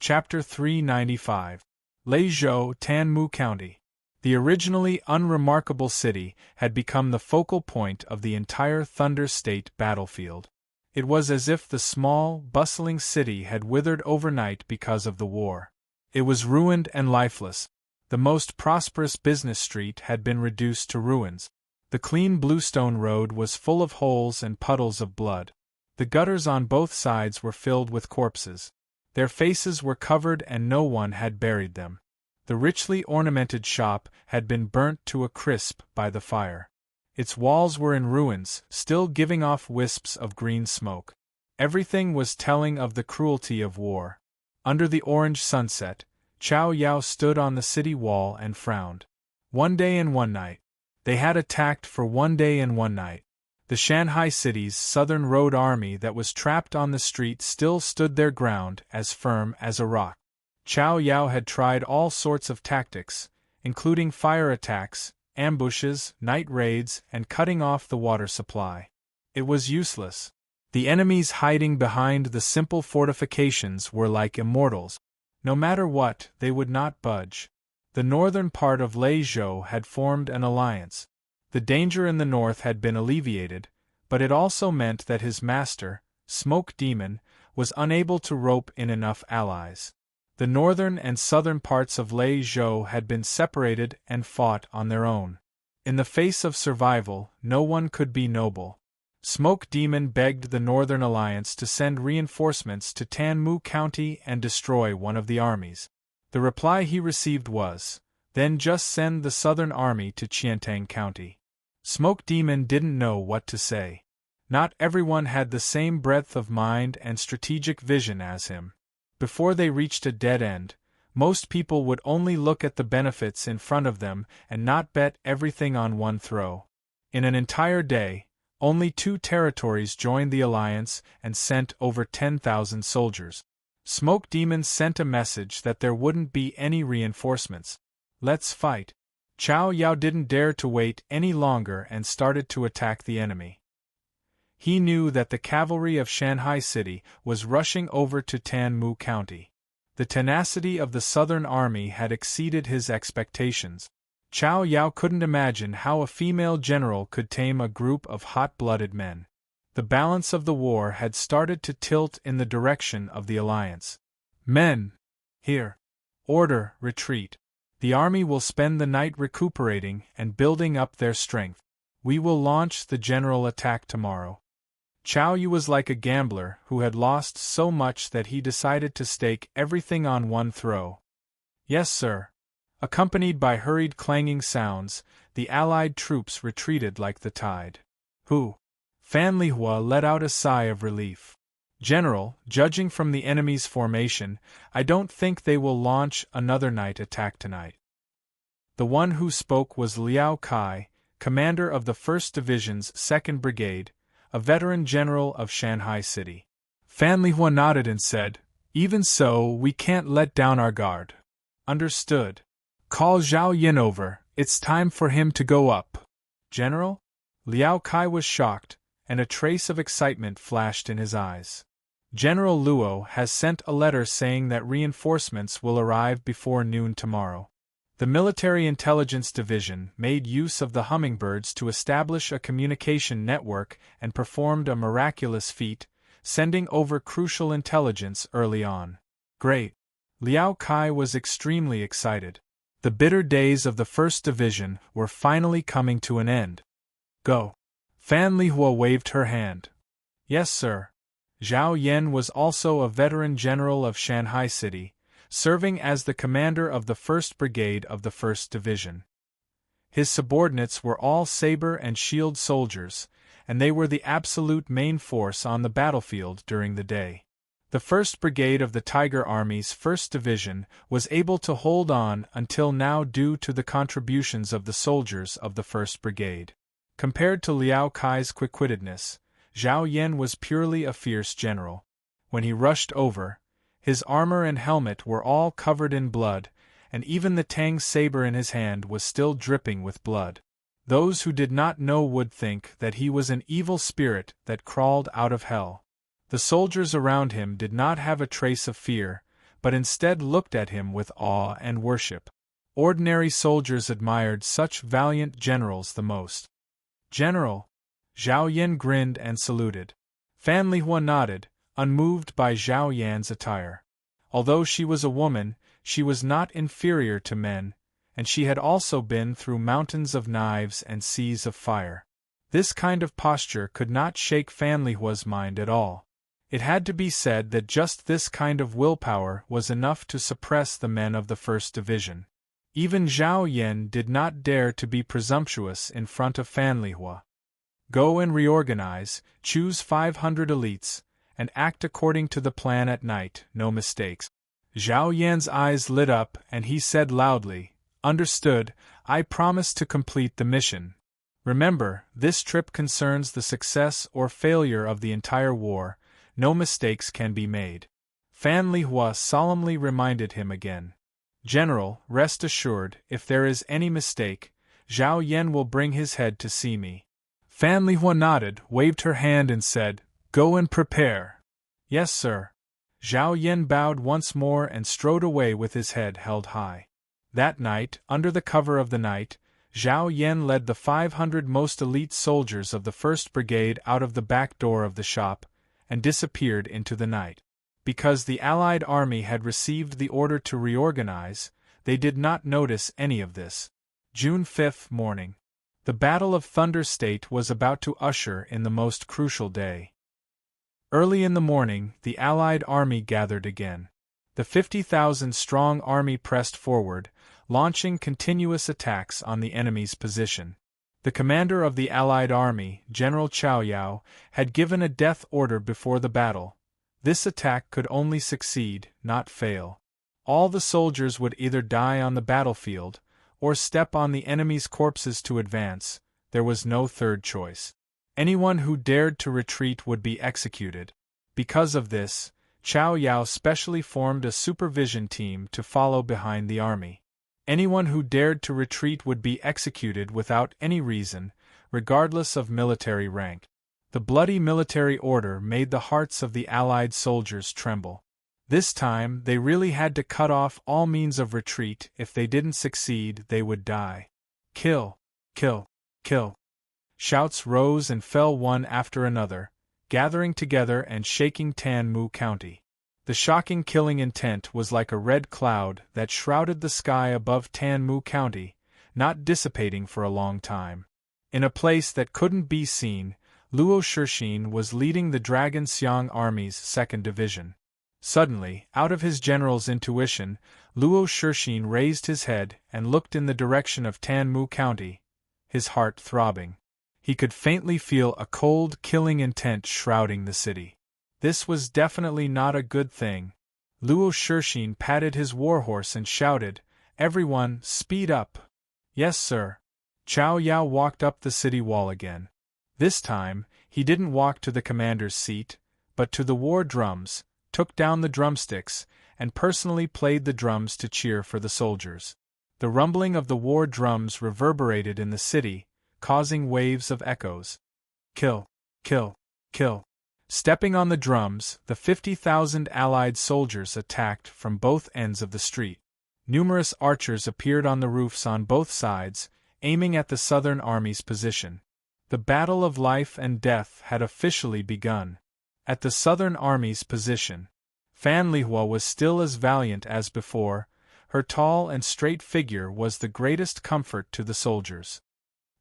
Chapter 395. Leizhou, Tanmu County. The originally unremarkable city had become the focal point of the entire Thunder State battlefield. It was as if the small, bustling city had withered overnight because of the war. It was ruined and lifeless. The most prosperous business street had been reduced to ruins. The clean bluestone road was full of holes and puddles of blood. The gutters on both sides were filled with corpses. Their faces were covered and no one had buried them. The richly ornamented shop had been burnt to a crisp by the fire. Its walls were in ruins, still giving off wisps of green smoke. Everything was telling of the cruelty of war. Under the orange sunset, Chow Yao stood on the city wall and frowned. 1 day and 1 night. They had attacked for 1 day and 1 night. The Shanghai city's Southern Road army that was trapped on the street still stood their ground as firm as a rock. Chow Yao had tried all sorts of tactics, including fire attacks, ambushes, night raids, and cutting off the water supply. It was useless. The enemies hiding behind the simple fortifications were like immortals. No matter what, they would not budge. The northern part of Leizhou had formed an alliance. The danger in the north had been alleviated, but it also meant that his master, Smoke Demon, was unable to rope in enough allies. The northern and southern parts of Leizhou had been separated and fought on their own. In the face of survival, no one could be noble. Smoke Demon begged the Northern Alliance to send reinforcements to Tanmu County and destroy one of the armies. The reply he received was, "Then just send the Southern Army to Qiantang County." Smoke Demon didn't know what to say. Not everyone had the same breadth of mind and strategic vision as him. Before they reached a dead end, most people would only look at the benefits in front of them and not bet everything on one throw. In an entire day, only 2 territories joined the alliance and sent over 10,000 soldiers. Smoke Demon sent a message that there wouldn't be any reinforcements. Let's fight. Chow Yao didn't dare to wait any longer and started to attack the enemy. He knew that the cavalry of Shanghai City was rushing over to Tanmu County. The tenacity of the Southern Army had exceeded his expectations. Chow Yao couldn't imagine how a female general could tame a group of hot-blooded men. The balance of the war had started to tilt in the direction of the alliance. Men! Here! Order, retreat. The army will spend the night recuperating and building up their strength. We will launch the general attack tomorrow. Chow Yu was like a gambler who had lost so much that he decided to stake everything on one throw. Yes, sir. Accompanied by hurried clanging sounds, the Allied troops retreated like the tide. Hu! Fan Lihua let out a sigh of relief. General, judging from the enemy's formation, I don't think they will launch another night attack tonight. The one who spoke was Liao Kai, commander of the 1st Division's 2nd Brigade, a veteran general of Shanghai City. Fan Lihua nodded and said, "Even so, we can't let down our guard." Understood. Call Zhao Yin over, it's time for him to go up. General? Liao Kai was shocked, and a trace of excitement flashed in his eyes. General Luo has sent a letter saying that reinforcements will arrive before noon tomorrow. The Military Intelligence Division made use of the hummingbirds to establish a communication network and performed a miraculous feat, sending over crucial intelligence early on. Great! Liao Kai was extremely excited. The bitter days of the 1st Division were finally coming to an end. Go! Fan Lihua waved her hand. Yes, sir. Zhao Yan was also a veteran general of Shanghai City, serving as the commander of the 1st Brigade of the 1st Division. His subordinates were all saber and shield soldiers, and they were the absolute main force on the battlefield during the day. The 1st Brigade of the Tiger Army's 1st Division was able to hold on until now due to the contributions of the soldiers of the 1st Brigade. Compared to Liao Kai's quick-wittedness, Zhao Yan was purely a fierce general. When he rushed over, his armor and helmet were all covered in blood, and even the Tang saber in his hand was still dripping with blood. Those who did not know would think that he was an evil spirit that crawled out of hell. The soldiers around him did not have a trace of fear, but instead looked at him with awe and worship. Ordinary soldiers admired such valiant generals the most. General! Zhao Yan grinned and saluted. Fan Lihua nodded, unmoved by Zhao Yan's attire. Although she was a woman, she was not inferior to men, and she had also been through mountains of knives and seas of fire. This kind of posture could not shake Fan Lihua's mind at all. It had to be said that just this kind of willpower was enough to suppress the men of the 1st Division. Even Zhao Yan did not dare to be presumptuous in front of Fan Lihua. Go and reorganize, choose 500 elites, and act according to the plan at night, no mistakes. Zhao Yan's eyes lit up and he said loudly, Understood, I promise to complete the mission. Remember, this trip concerns the success or failure of the entire war, no mistakes can be made. Fan Lihua solemnly reminded him again. General, rest assured, if there is any mistake, Zhao Yan will bring his head to see me. Fan Lihua nodded, waved her hand and said, Go and prepare. Yes, sir. Zhao Yan bowed once more and strode away with his head held high. That night, under the cover of the night, Zhao Yan led the 500 most elite soldiers of the 1st Brigade out of the back door of the shop, and disappeared into the night. Because the Allied army had received the order to reorganize, they did not notice any of this. June 5th morning. The Battle of Thunder State was about to usher in the most crucial day. Early in the morning, the Allied army gathered again. The 50,000-strong army pressed forward, launching continuous attacks on the enemy's position. The commander of the Allied army, General Chao Yao, had given a death order before the battle. This attack could only succeed, not fail. All the soldiers would either die on the battlefield, or step on the enemy's corpses to advance. There was no third choice. Anyone who dared to retreat would be executed. Because of this, Chao Yao specially formed a supervision team to follow behind the army. Anyone who dared to retreat would be executed without any reason, regardless of military rank. The bloody military order made the hearts of the Allied soldiers tremble. This time, they really had to cut off all means of retreat. If they didn't succeed, they would die. Kill! Kill! Kill! Shouts rose and fell one after another, gathering together and shaking Tan Mu County. The shocking killing intent was like a red cloud that shrouded the sky above Tan Mu County, not dissipating for a long time. In a place that couldn't be seen, Luo Shixin was leading the Dragon Xiang Army's 2nd Division. Suddenly, out of his general's intuition, Luo Shixin raised his head and looked in the direction of Tan Mu County, his heart throbbing. He could faintly feel a cold, killing intent shrouding the city. This was definitely not a good thing. Luo Shixin patted his warhorse and shouted, Everyone, speed up! Yes, sir. Chao Yao walked up the city wall again. This time, he didn't walk to the commander's seat, but to the war drums, took down the drumsticks, and personally played the drums to cheer for the soldiers. The rumbling of the war drums reverberated in the city, causing waves of echoes. Kill! Kill! Kill! Stepping on the drums, the 50,000 Allied soldiers attacked from both ends of the street. Numerous archers appeared on the roofs on both sides, aiming at the Southern Army's position. The battle of life and death had officially begun. At the Southern Army's position, Fan Lihua was still as valiant as before. Her tall and straight figure was the greatest comfort to the soldiers.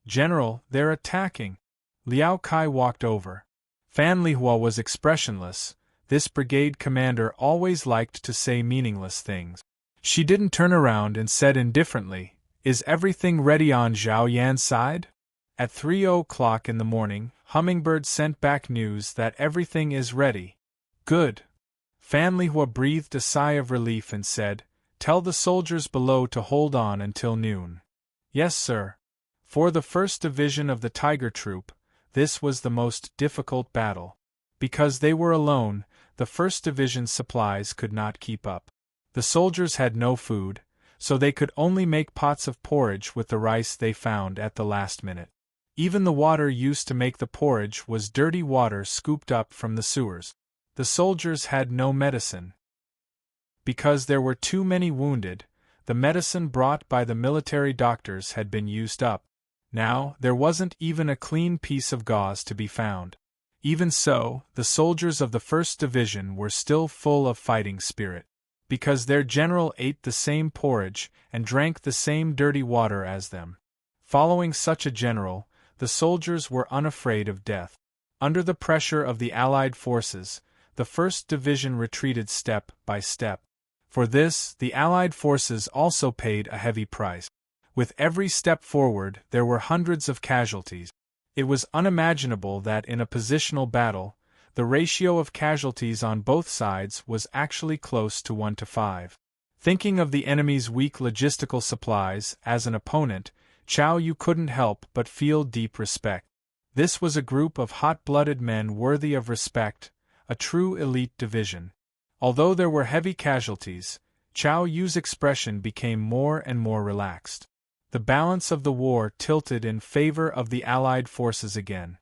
"General, they're attacking." Liao Kai walked over. Fan Lihua was expressionless. This brigade commander always liked to say meaningless things. She didn't turn around and said indifferently, "Is everything ready on Zhao Yan's side?" At 3 o'clock in the morning, Hummingbird sent back news that everything is ready. "Good." Fan Lihua breathed a sigh of relief and said, "Tell the soldiers below to hold on until noon." "Yes, sir." For the 1st Division of the Tiger Troop, this was the most difficult battle. Because they were alone, the 1st Division's supplies could not keep up. The soldiers had no food, so they could only make pots of porridge with the rice they found at the last minute. Even the water used to make the porridge was dirty water scooped up from the sewers. The soldiers had no medicine. Because there were too many wounded, the medicine brought by the military doctors had been used up. Now, there wasn't even a clean piece of gauze to be found. Even so, the soldiers of the 1st Division were still full of fighting spirit. Because their general ate the same porridge and drank the same dirty water as them. Following such a general, the soldiers were unafraid of death. Under the pressure of the Allied forces, the 1st Division retreated step by step. For this, the Allied forces also paid a heavy price. With every step forward, there were hundreds of casualties. It was unimaginable that in a positional battle, the ratio of casualties on both sides was actually close to 1-5. Thinking of the enemy's weak logistical supplies as an opponent, Chao Yu couldn't help but feel deep respect. This was a group of hot-blooded men worthy of respect, a true elite division. Although there were heavy casualties, Chao Yu's expression became more and more relaxed. The balance of the war tilted in favor of the Allied forces again.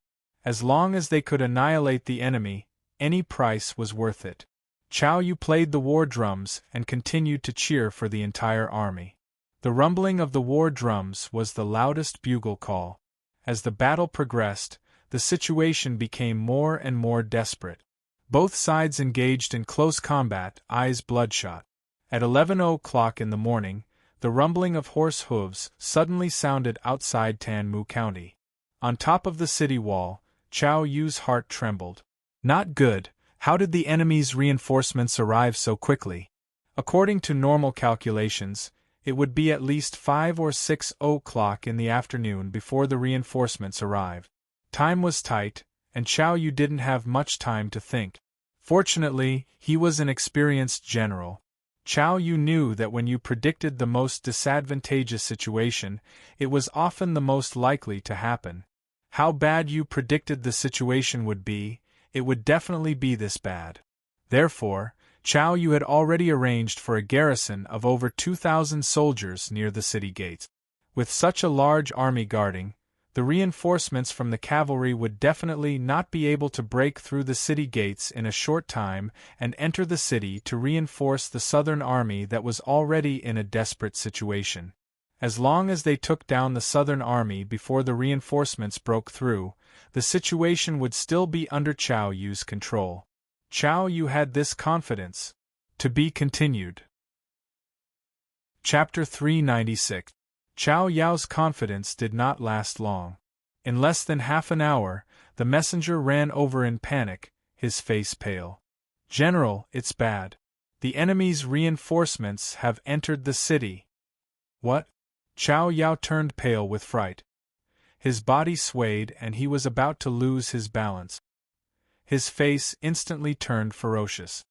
As long as they could annihilate the enemy, any price was worth it. Chao Yu played the war drums and continued to cheer for the entire army. The rumbling of the war drums was the loudest bugle call. As the battle progressed, the situation became more and more desperate. Both sides engaged in close combat, eyes bloodshot. At 11 o'clock in the morning, the rumbling of horse hooves suddenly sounded outside Tanmu County. On top of the city wall, Chao Yu's heart trembled. Not good. How did the enemy's reinforcements arrive so quickly? According to normal calculations, it would be at least 5 or 6 o'clock in the afternoon before the reinforcements arrived. Time was tight, and Chao Yu didn't have much time to think. Fortunately, he was an experienced general. Chao Yu knew that when you predicted the most disadvantageous situation, it was often the most likely to happen. How bad you predicted the situation would be, it would definitely be this bad. Therefore, Chao Yu had already arranged for a garrison of over 2,000 soldiers near the city gates. With such a large army guarding, the reinforcements from the cavalry would definitely not be able to break through the city gates in a short time and enter the city to reinforce the Southern Army that was already in a desperate situation. As long as they took down the Southern Army before the reinforcements broke through, the situation would still be under Chao Yu's control. Chao Yu had this confidence. To be continued. Chapter 396. Chao Yao's confidence did not last long. In less than half an hour, the messenger ran over in panic, his face pale. "General, it's bad. The enemy's reinforcements have entered the city." "What?" Chao Yao turned pale with fright. His body swayed and he was about to lose his balance. His face instantly turned ferocious.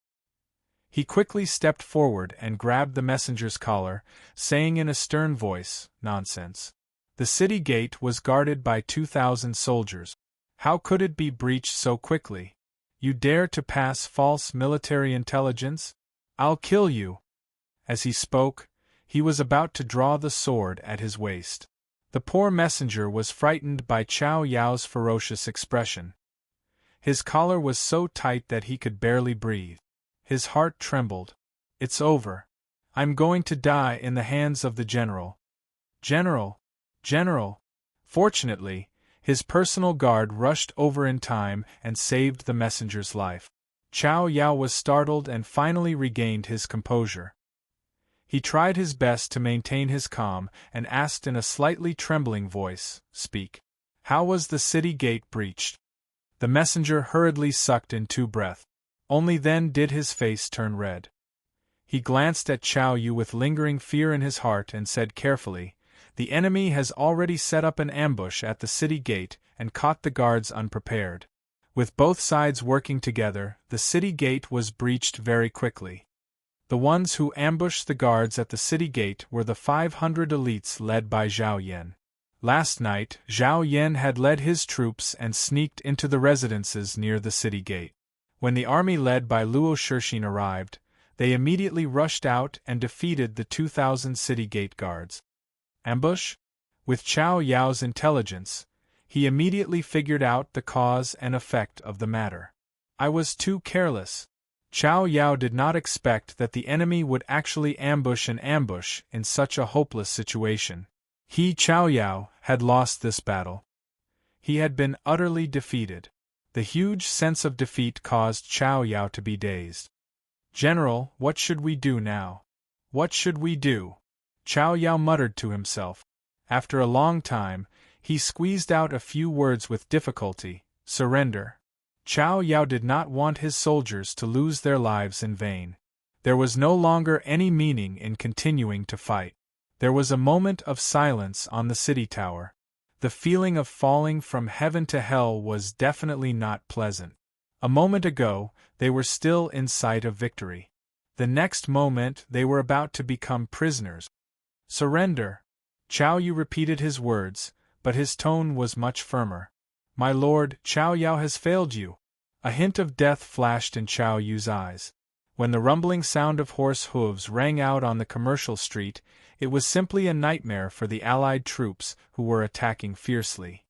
He quickly stepped forward and grabbed the messenger's collar, saying in a stern voice, "Nonsense. The city gate was guarded by 2,000 soldiers. How could it be breached so quickly? You dare to pass false military intelligence? I'll kill you." As he spoke, he was about to draw the sword at his waist. The poor messenger was frightened by Chao Yao's ferocious expression. His collar was so tight that he could barely breathe. His heart trembled. "It's over. I'm going to die in the hands of the general. General! General! Fortunately, his personal guard rushed over in time and saved the messenger's life. Chow Yao was startled and finally regained his composure. He tried his best to maintain his calm and asked in a slightly trembling voice, "Speak. How was the city gate breached?" The messenger hurriedly sucked in 2 breaths. Only then did his face turn red. He glanced at Chow Yu with lingering fear in his heart and said carefully, "The enemy has already set up an ambush at the city gate and caught the guards unprepared." With both sides working together, the city gate was breached very quickly. The ones who ambushed the guards at the city gate were the 500 elites led by Zhao Yan. Last night, Zhao Yan had led his troops and sneaked into the residences near the city gate. When the army led by Luo Shixin arrived, they immediately rushed out and defeated the 2,000 city gate guards. Ambush? With Chow Yao's intelligence, he immediately figured out the cause and effect of the matter. I was too careless. Chow Yao did not expect that the enemy would actually ambush an ambush in such a hopeless situation. He, Chow Yao, had lost this battle. He had been utterly defeated. The huge sense of defeat caused Chow Yao to be dazed. "General, what should we do now? What should we do?" Chow Yao muttered to himself. After a long time, he squeezed out a few words with difficulty: "Surrender." Chow Yao did not want his soldiers to lose their lives in vain. There was no longer any meaning in continuing to fight. There was a moment of silence on the city tower. The feeling of falling from heaven to hell was definitely not pleasant. A moment ago, they were still in sight of victory. The next moment they were about to become prisoners. "Surrender." Chow Yu repeated his words, but his tone was much firmer. "My lord, Chow Yao has failed you." A hint of death flashed in Chow Yu's eyes. When the rumbling sound of horse hooves rang out on the commercial street, it was simply a nightmare for the Allied troops who were attacking fiercely.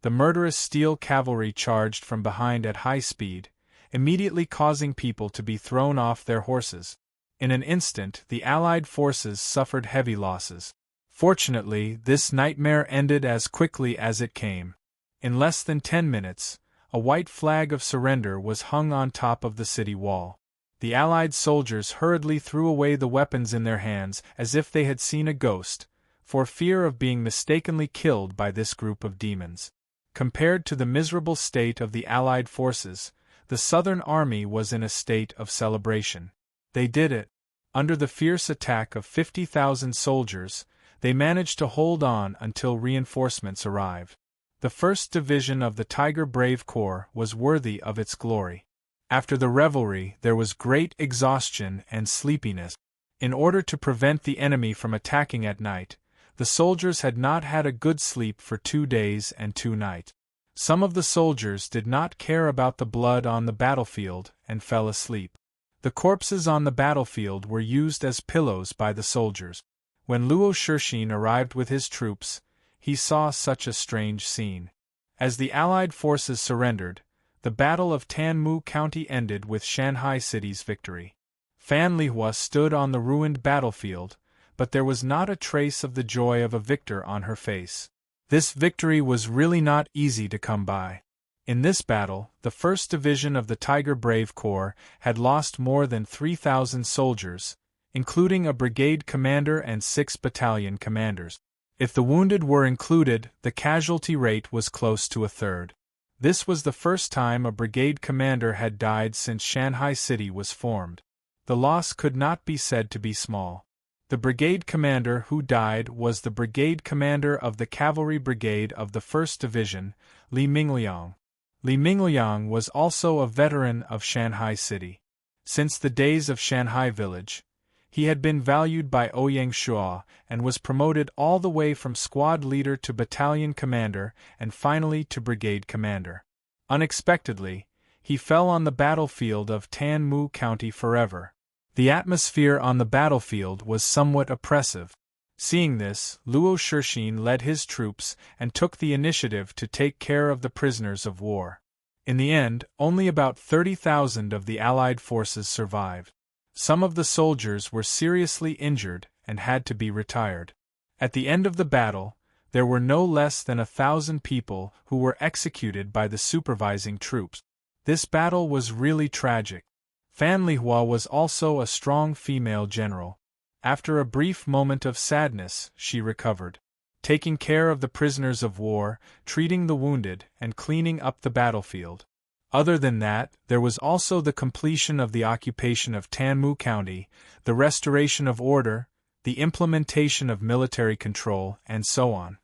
The murderous steel cavalry charged from behind at high speed, immediately causing people to be thrown off their horses. In an instant, the Allied forces suffered heavy losses. Fortunately, this nightmare ended as quickly as it came. In less than 10 minutes, a white flag of surrender was hung on top of the city wall. The Allied soldiers hurriedly threw away the weapons in their hands as if they had seen a ghost, for fear of being mistakenly killed by this group of demons. Compared to the miserable state of the Allied forces, the Southern Army was in a state of celebration. They did it. Under the fierce attack of 50,000 soldiers, they managed to hold on until reinforcements arrived. The 1st Division of the Tiger Brave Corps was worthy of its glory. After the revelry, there was great exhaustion and sleepiness. In order to prevent the enemy from attacking at night, the soldiers had not had a good sleep for 2 days and 2 nights. Some of the soldiers did not care about the blood on the battlefield and fell asleep. The corpses on the battlefield were used as pillows by the soldiers. When Luo Shixin arrived with his troops, he saw such a strange scene. As the Allied forces surrendered, the Battle of Tanmu County ended with Shanghai City's victory. Fan Lihua stood on the ruined battlefield, but there was not a trace of the joy of a victor on her face. This victory was really not easy to come by. In this battle, the 1st Division of the Tiger Brave Corps had lost more than 3,000 soldiers, including a brigade commander and 6 battalion commanders. If the wounded were included, the casualty rate was close to a third. This was the first time a brigade commander had died since Shanghai City was formed. The loss could not be said to be small. The brigade commander who died was the brigade commander of the cavalry brigade of the 1st Division, Li Mingliang. Li Mingliang was also a veteran of Shanghai City. Since the days of Shanghai Village, he had been valued by Ouyang Shua and was promoted all the way from squad leader to battalion commander and finally to brigade commander. Unexpectedly, he fell on the battlefield of Tanmu County forever. The atmosphere on the battlefield was somewhat oppressive. Seeing this, Luo Shixin led his troops and took the initiative to take care of the prisoners of war. In the end, only about 30,000 of the Allied forces survived. Some of the soldiers were seriously injured and had to be retired. At the end of the battle, there were no less than 1,000 people who were executed by the supervising troops. This battle was really tragic. Fan Lihua was also a strong female general. After a brief moment of sadness, she recovered, taking care of the prisoners of war, treating the wounded, and cleaning up the battlefield. Other than that, there was also the completion of the occupation of Tanmu County, the restoration of order, the implementation of military control, and so on.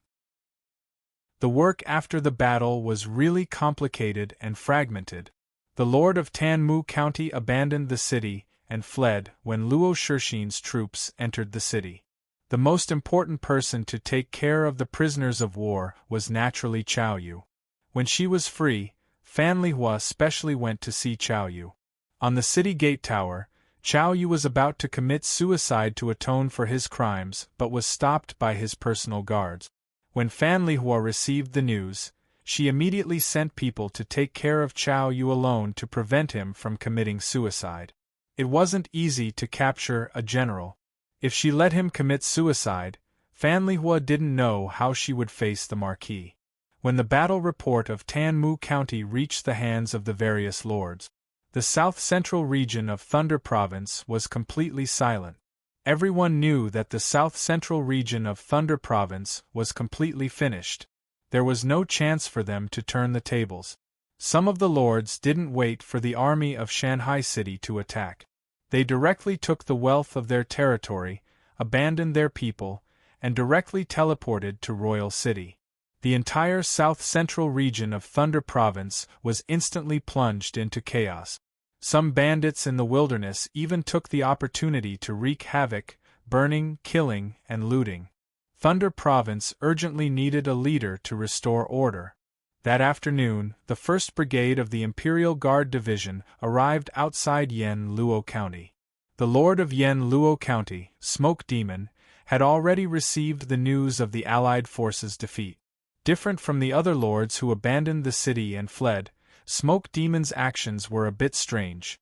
The work after the battle was really complicated and fragmented. The Lord of Tanmu County abandoned the city and fled when Luo Shixin's troops entered the city. The most important person to take care of the prisoners of war was naturally Chao Yu. When she was free, Fan Lihua specially went to see Chao Yu. On the city gate tower, Chao Yu was about to commit suicide to atone for his crimes but was stopped by his personal guards. When Fan Lihua received the news, she immediately sent people to take care of Chao Yu alone to prevent him from committing suicide. It wasn't easy to capture a general. If she let him commit suicide, Fan Lihua didn't know how she would face the Marquis. When the battle report of Tanmu County reached the hands of the various lords, the south-central region of Thunder Province was completely silent. Everyone knew that the south-central region of Thunder Province was completely finished. There was no chance for them to turn the tables. Some of the lords didn't wait for the army of Shanghai City to attack. They directly took the wealth of their territory, abandoned their people, and directly teleported to Royal City. The entire south-central region of Thunder Province was instantly plunged into chaos. Some bandits in the wilderness even took the opportunity to wreak havoc, burning, killing, and looting. Thunder Province urgently needed a leader to restore order. That afternoon, the 1st Brigade of the Imperial Guard Division arrived outside Yen Luo County. The Lord of Yen Luo County, Smoke Demon, had already received the news of the Allied forces' defeat. Different from the other lords who abandoned the city and fled, Smoke Demon's actions were a bit strange.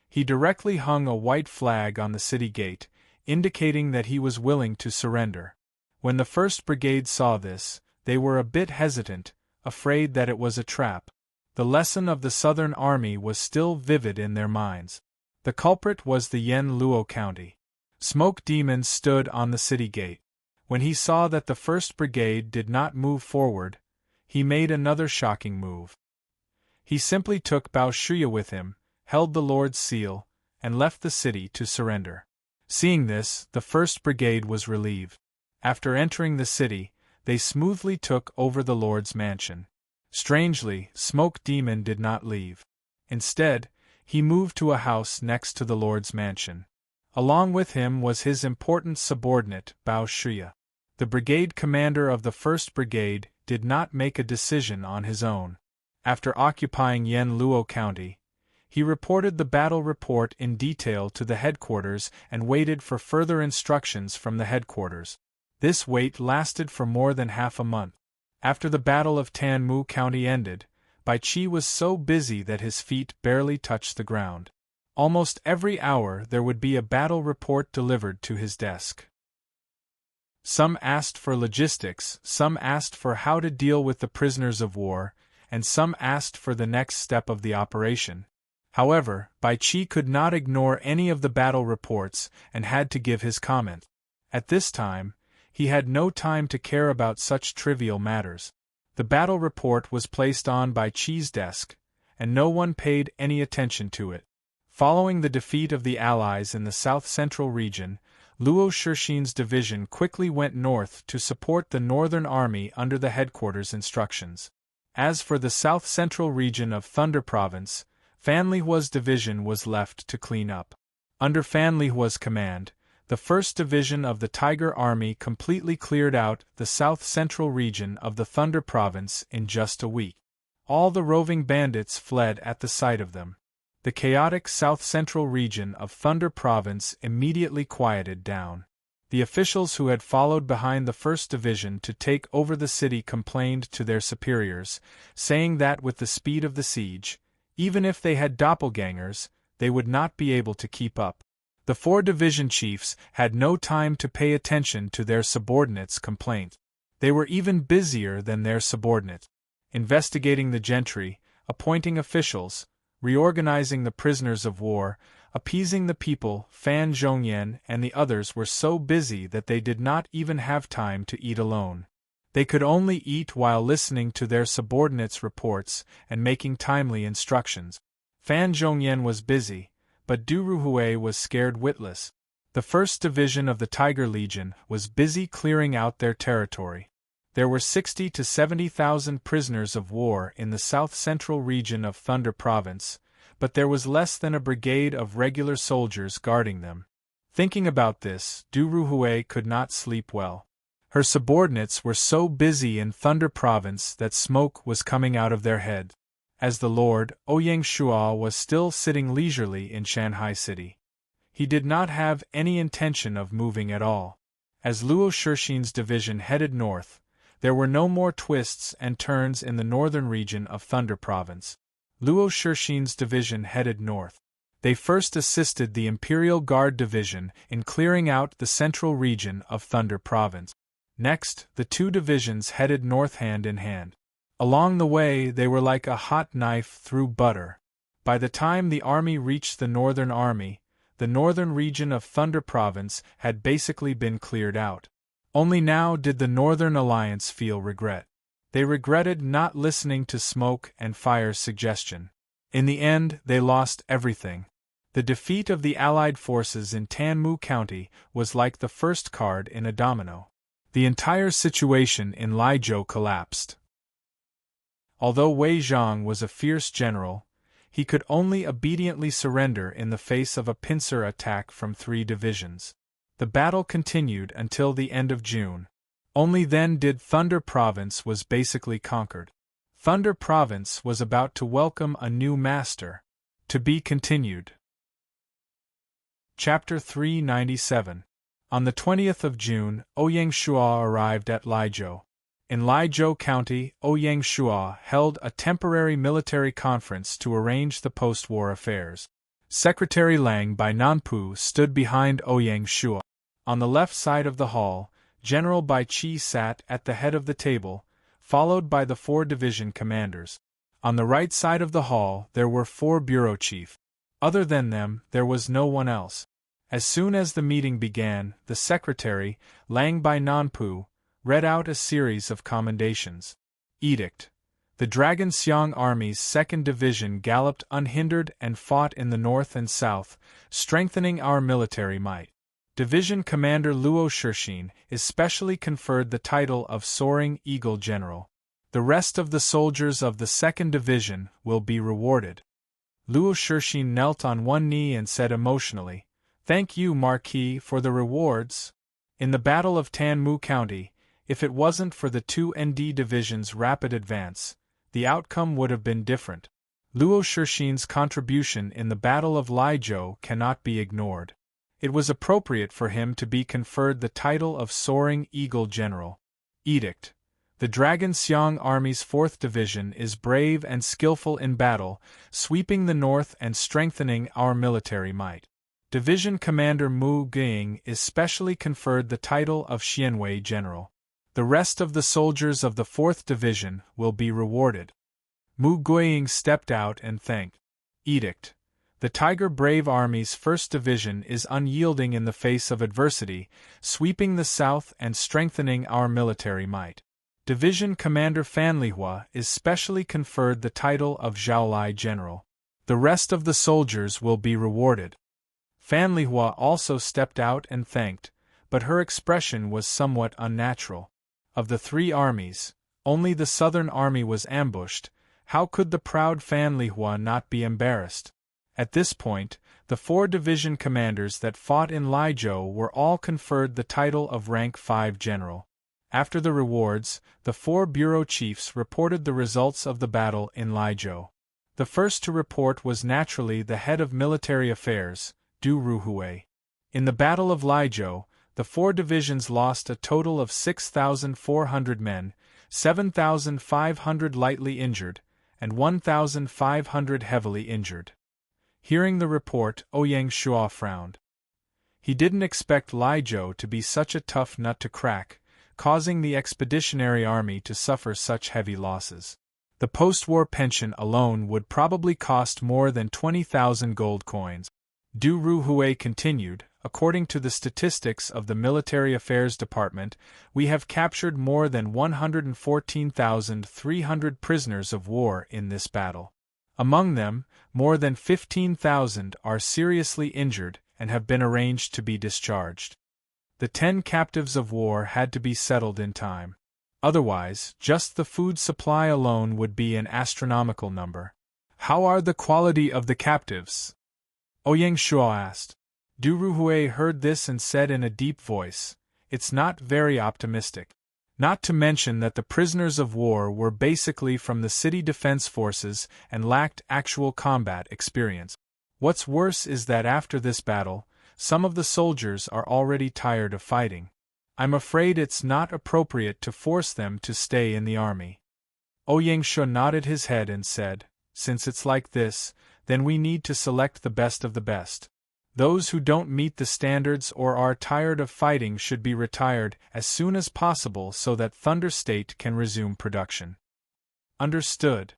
He directly hung a white flag on the city gate, indicating that he was willing to surrender. When the 1st Brigade saw this, they were a bit hesitant, afraid that it was a trap. The lesson of the Southern Army was still vivid in their minds. The culprit was the Yen Luo County. Smoke Demon stood on the city gate. When he saw that the 1st Brigade did not move forward, he made another shocking move. He simply took Bao Shuya with him, held the Lord's seal, and left the city to surrender. Seeing this, the 1st Brigade was relieved. After entering the city, they smoothly took over the Lord's mansion. Strangely, Smoke Demon did not leave. Instead, he moved to a house next to the Lord's mansion. Along with him was his important subordinate, Bao Shuya. The brigade commander of the 1st Brigade did not make a decision on his own. After occupying Yen Luo County, he reported the battle report in detail to the headquarters and waited for further instructions from the headquarters. This wait lasted for more than half a month. After the Battle of Tanmu County ended, Bai Qi was so busy that his feet barely touched the ground. Almost every hour there would be a battle report delivered to his desk. Some asked for logistics, some asked for how to deal with the prisoners of war, and some asked for the next step of the operation. However, Bai Qi could not ignore any of the battle reports and had to give his comment. At this time, he had no time to care about such trivial matters. The battle report was placed on Bai Qi's desk, and no one paid any attention to it. Following the defeat of the Allies in the south-central region, Luo Shixin's division quickly went north to support the Northern Army under the headquarters' instructions. As for the south-central region of Thunder Province, Fan Lihua's division was left to clean up. Under Fan Lihua's command, the 1st Division of the Tiger Army completely cleared out the south-central region of the Thunder Province in just a week. All the roving bandits fled at the sight of them. The chaotic south-central region of Thunder Province immediately quieted down. The officials who had followed behind the 1st Division to take over the city complained to their superiors, saying that with the speed of the siege, even if they had doppelgangers, they would not be able to keep up. The 4 division chiefs had no time to pay attention to their subordinates' complaint. They were even busier than their subordinate, investigating the gentry, appointing officials, reorganizing the prisoners of war, appeasing the people. Fan Zhongyan and the others were so busy that they did not even have time to eat alone. They could only eat while listening to their subordinates' reports and making timely instructions. Fan Zhongyan was busy, but Du Ruhui was scared witless. The 1st Division of the Tiger Legion was busy clearing out their territory. There were 60 to 70,000 prisoners of war in the south-central region of Thunder Province, but there was less than a brigade of regular soldiers guarding them. Thinking about this, Du Ruhui could not sleep well. Her subordinates were so busy in Thunder Province that smoke was coming out of their head. As the Lord, Ouyang Shua was still sitting leisurely in Shanghai City. He did not have any intention of moving at all. As Luo Shixin's division headed north, there were no more twists and turns in the northern region of Thunder Province. Luo Shixin's division headed north. They first assisted the Imperial Guard Division in clearing out the central region of Thunder Province. Next, the 2 divisions headed north hand in hand. Along the way, they were like a hot knife through butter. By the time the army reached the Northern Army, the northern region of Thunder Province had basically been cleared out. Only now did the Northern Alliance feel regret. They regretted not listening to Smoke and Fire's suggestion. In the end, they lost everything. The defeat of the Allied forces in Tanmu County was like the first card in a domino. The entire situation in Laizhou collapsed. Although Wei Zhang was a fierce general, he could only obediently surrender in the face of a pincer attack from 3 divisions. The battle continued until the end of June. Only then did Thunder Province was basically conquered. Thunder Province was about to welcome a new master. To be continued. Chapter 397. On the 20th of June, Ouyang Shua arrived at Laizhou. In Laizhou County, Ouyang Shua held a temporary military conference to arrange the post-war affairs. Secretary Lang Bai Nanpu stood behind Ouyang Shua. On the left side of the hall, General Bai Qi sat at the head of the table, followed by the 4 division commanders. On the right side of the hall there were 4 bureau chiefs. Other than them, there was no one else. As soon as the meeting began, the secretary, Lang Bai Nanpu, read out a series of commendations. Edict. The Dragon Xiang Army's 2nd Division galloped unhindered and fought in the north and south, strengthening our military might. Division Commander Luo Shixin is specially conferred the title of Soaring Eagle General. The rest of the soldiers of the 2nd Division will be rewarded. Luo Shixin knelt on one knee and said emotionally, "Thank you, Marquis, for the rewards." In the Battle of Tanmu County, if it wasn't for the 2 ND Division's rapid advance, the outcome would have been different. Luo Shixin's contribution in the Battle of Laizhou cannot be ignored. It was appropriate for him to be conferred the title of Soaring Eagle General. Edict. The Dragon Xiang Army's 4th Division is brave and skillful in battle, sweeping the north and strengthening our military might. Division Commander Mu Guiying is specially conferred the title of Xianwei General. The rest of the soldiers of the 4th Division will be rewarded. Mu Guiying stepped out and thanked. Edict. The Tiger Brave Army's 1st Division is unyielding in the face of adversity, sweeping the south and strengthening our military might. Division Commander Fan Lihua is specially conferred the title of Zhaolai General. The rest of the soldiers will be rewarded. Fan Lihua also stepped out and thanked, but her expression was somewhat unnatural. Of the 3 armies, only the Southern Army was ambushed. How could the proud Fan Lihua not be embarrassed? At this point, the 4 division commanders that fought in Laizhou were all conferred the title of Rank 5 General. After the rewards, the 4 bureau chiefs reported the results of the battle in Laizhou. The first to report was naturally the head of military affairs, Du Ruhui. In the Battle of Laizhou, the 4 divisions lost a total of 6,400 men, 7,500 lightly injured, and 1,500 heavily injured. Hearing the report, Ouyang Shua frowned. He didn't expect Lai Zhou to be such a tough nut to crack, causing the expeditionary army to suffer such heavy losses. The post-war pension alone would probably cost more than 20,000 gold coins. Du Ruhui continued, according to the statistics of the Military Affairs Department, we have captured more than 114,300 prisoners of war in this battle. Among them, more than 15,000 are seriously injured and have been arranged to be discharged. The 10 captives of war had to be settled in time. Otherwise, just the food supply alone would be an astronomical number. How are the quality of the captives? Ouyang Shuo asked. Du Ruhui heard this and said in a deep voice, "It's not very optimistic. Not to mention that the prisoners of war were basically from the city defense forces and lacked actual combat experience. What's worse is that after this battle, some of the soldiers are already tired of fighting. I'm afraid it's not appropriate to force them to stay in the army." Ouyang Shuo nodded his head and said, "Since it's like this, then we need to select the best of the best. Those who don't meet the standards or are tired of fighting should be retired as soon as possible so that Thunder State can resume production." Understood.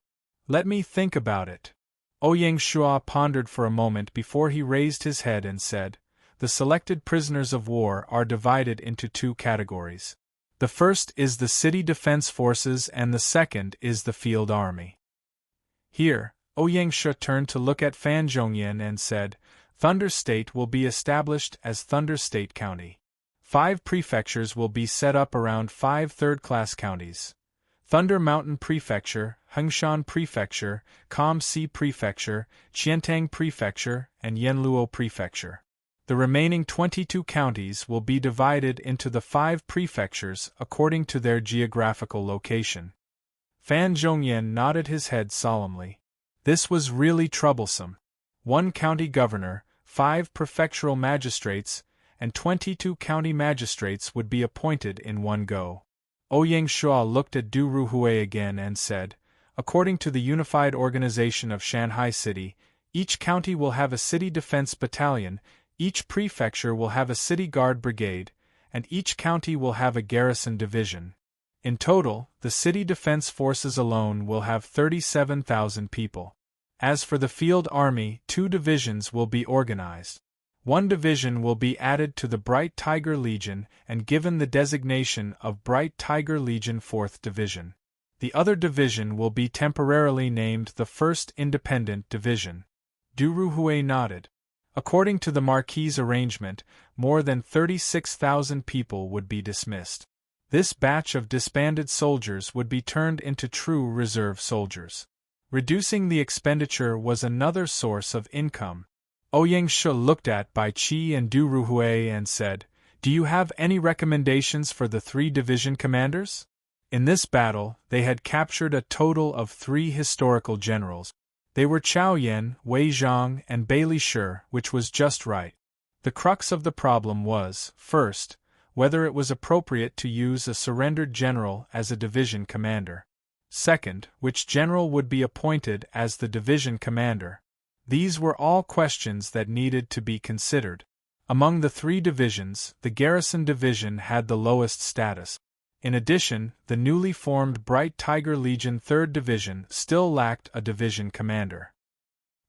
Let me think about it. Ouyang Shuo pondered for a moment before he raised his head and said, "The selected prisoners of war are divided into 2 categories. The first is the city defense forces and the second is the field army." Here, Ouyang Shuo turned to look at Fan Zhongyan and said, "Thunder State will be established as Thunder State County. 5 prefectures will be set up around 5 third-class counties: Thunder Mountain Prefecture, Hengshan Prefecture, Kamsi Prefecture, Qiantang Prefecture, and Yanluo Prefecture. The remaining 22 counties will be divided into the 5 prefectures according to their geographical location." Fan Zhongyan nodded his head solemnly. This was really troublesome. 1 county governor, 5 prefectural magistrates, and 22 county magistrates would be appointed in one go. Ouyang Shuo looked at Du Ruhui again and said, "According to the unified organization of Shanghai City, each county will have a city defense battalion, each prefecture will have a city guard brigade, and each county will have a garrison division. In total, the city defense forces alone will have 37,000 people. As for the field army, 2 divisions will be organized. 1 division will be added to the Bright Tiger Legion and given the designation of Bright Tiger Legion 4th Division. The other division will be temporarily named the 1st Independent Division." Du Ruhui nodded. According to the Marquis' arrangement, more than 36,000 people would be dismissed. This batch of disbanded soldiers would be turned into true reserve soldiers. Reducing the expenditure was another source of income. Ouyang Shuo looked at Bai Qi and Du Ruhui and said, "Do you have any recommendations for the 3 division commanders?" In this battle, they had captured a total of 3 historical generals. They were Chao Yan, Wei Zhang, and Bailey Shi, which was just right. The crux of the problem was, first, whether it was appropriate to use a surrendered general as a division commander. Second, which general would be appointed as the division commander. These were all questions that needed to be considered. Among the 3 divisions, the garrison division had the lowest status. In addition, the newly formed Bright Tiger Legion 3rd Division still lacked a division commander.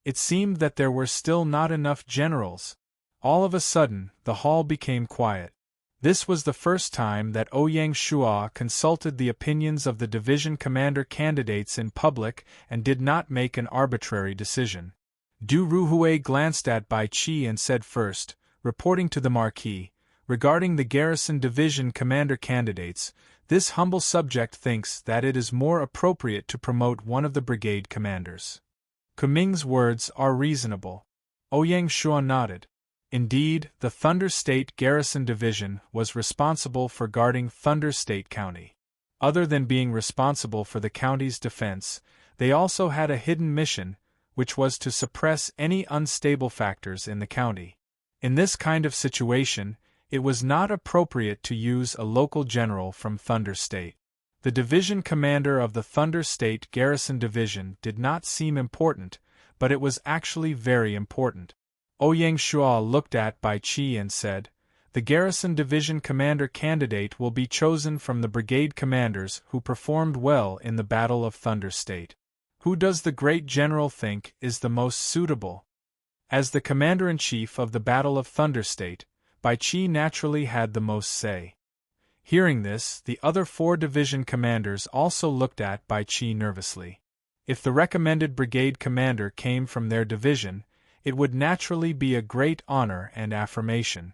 It seemed that there were still not enough generals. All of a sudden, the hall became quiet. This was the first time that Ouyang Shuo consulted the opinions of the division commander candidates in public and did not make an arbitrary decision. Du Ruhui glanced at Bai Qi and said first, reporting to the Marquis, "Regarding the garrison division commander candidates, this humble subject thinks that it is more appropriate to promote one of the brigade commanders." Kuming's words are reasonable. Ouyang Shuo nodded. Indeed, the Thunder State Garrison Division was responsible for guarding Thunder State County. Other than being responsible for the county's defense, they also had a hidden mission, which was to suppress any unstable factors in the county. In this kind of situation, it was not appropriate to use a local general from Thunder State. The division commander of the Thunder State Garrison Division did not seem important, but it was actually very important. Ouyang Shua looked at Bai Qi and said, "The garrison division commander candidate will be chosen from the brigade commanders who performed well in the Battle of Thunder State. Who does the great general think is the most suitable?" As the commander-in-chief of the Battle of Thunder State, Bai Qi naturally had the most say. Hearing this, the other 4 division commanders also looked at Bai Qi nervously. If the recommended brigade commander came from their division, it would naturally be a great honor and affirmation.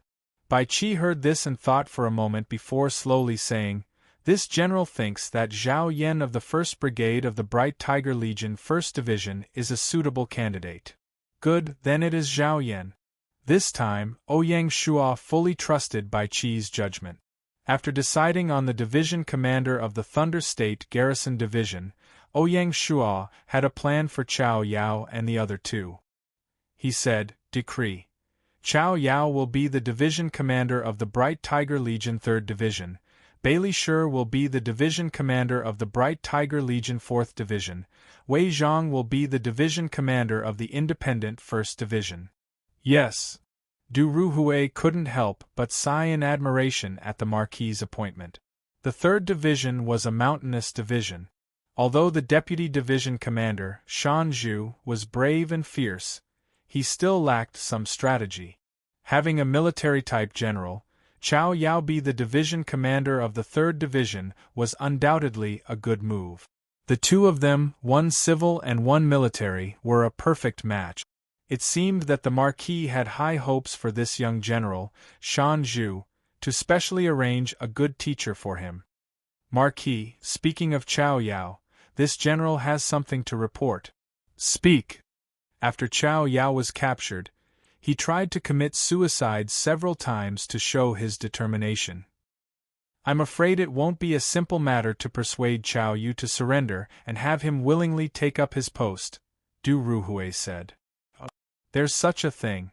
Bai Qi heard this and thought for a moment before slowly saying, "This general thinks that Zhao Yan of the 1st Brigade of the Bright Tiger Legion 1st Division is a suitable candidate." "Good, then it is Zhao Yan." This time, Ouyang Shua fully trusted Bai Qi's judgment. After deciding on the division commander of the Thunder State Garrison Division, Ouyang Shua had a plan for Chao Yao and the other 2. He said, "Decree. Chao Yao will be the division commander of the Bright Tiger Legion 3rd Division, Bailey Shi will be the division commander of the Bright Tiger Legion 4th Division, Wei Zhang will be the division commander of the Independent 1st Division." Yes. Du Ruhui couldn't help but sigh in admiration at the Marquis's appointment. The 3rd Division was a mountainous division. Although the deputy division commander, Shan Zhu, was brave and fierce, he still lacked some strategy. Having a military-type general, Chao Yao be the division commander of the 3rd Division was undoubtedly a good move. The 2 of them, one civil and one military, were a perfect match. It seemed that the Marquis had high hopes for this young general, Shan Zhu, to specially arrange a good teacher for him. "Marquis, speaking of Chao Yao, this general has something to report." "Speak." After Chao Yao was captured, he tried to commit suicide several times to show his determination. "I'm afraid it won't be a simple matter to persuade Chao Yu to surrender and have him willingly take up his post," Du Ruhui said. "There's such a thing."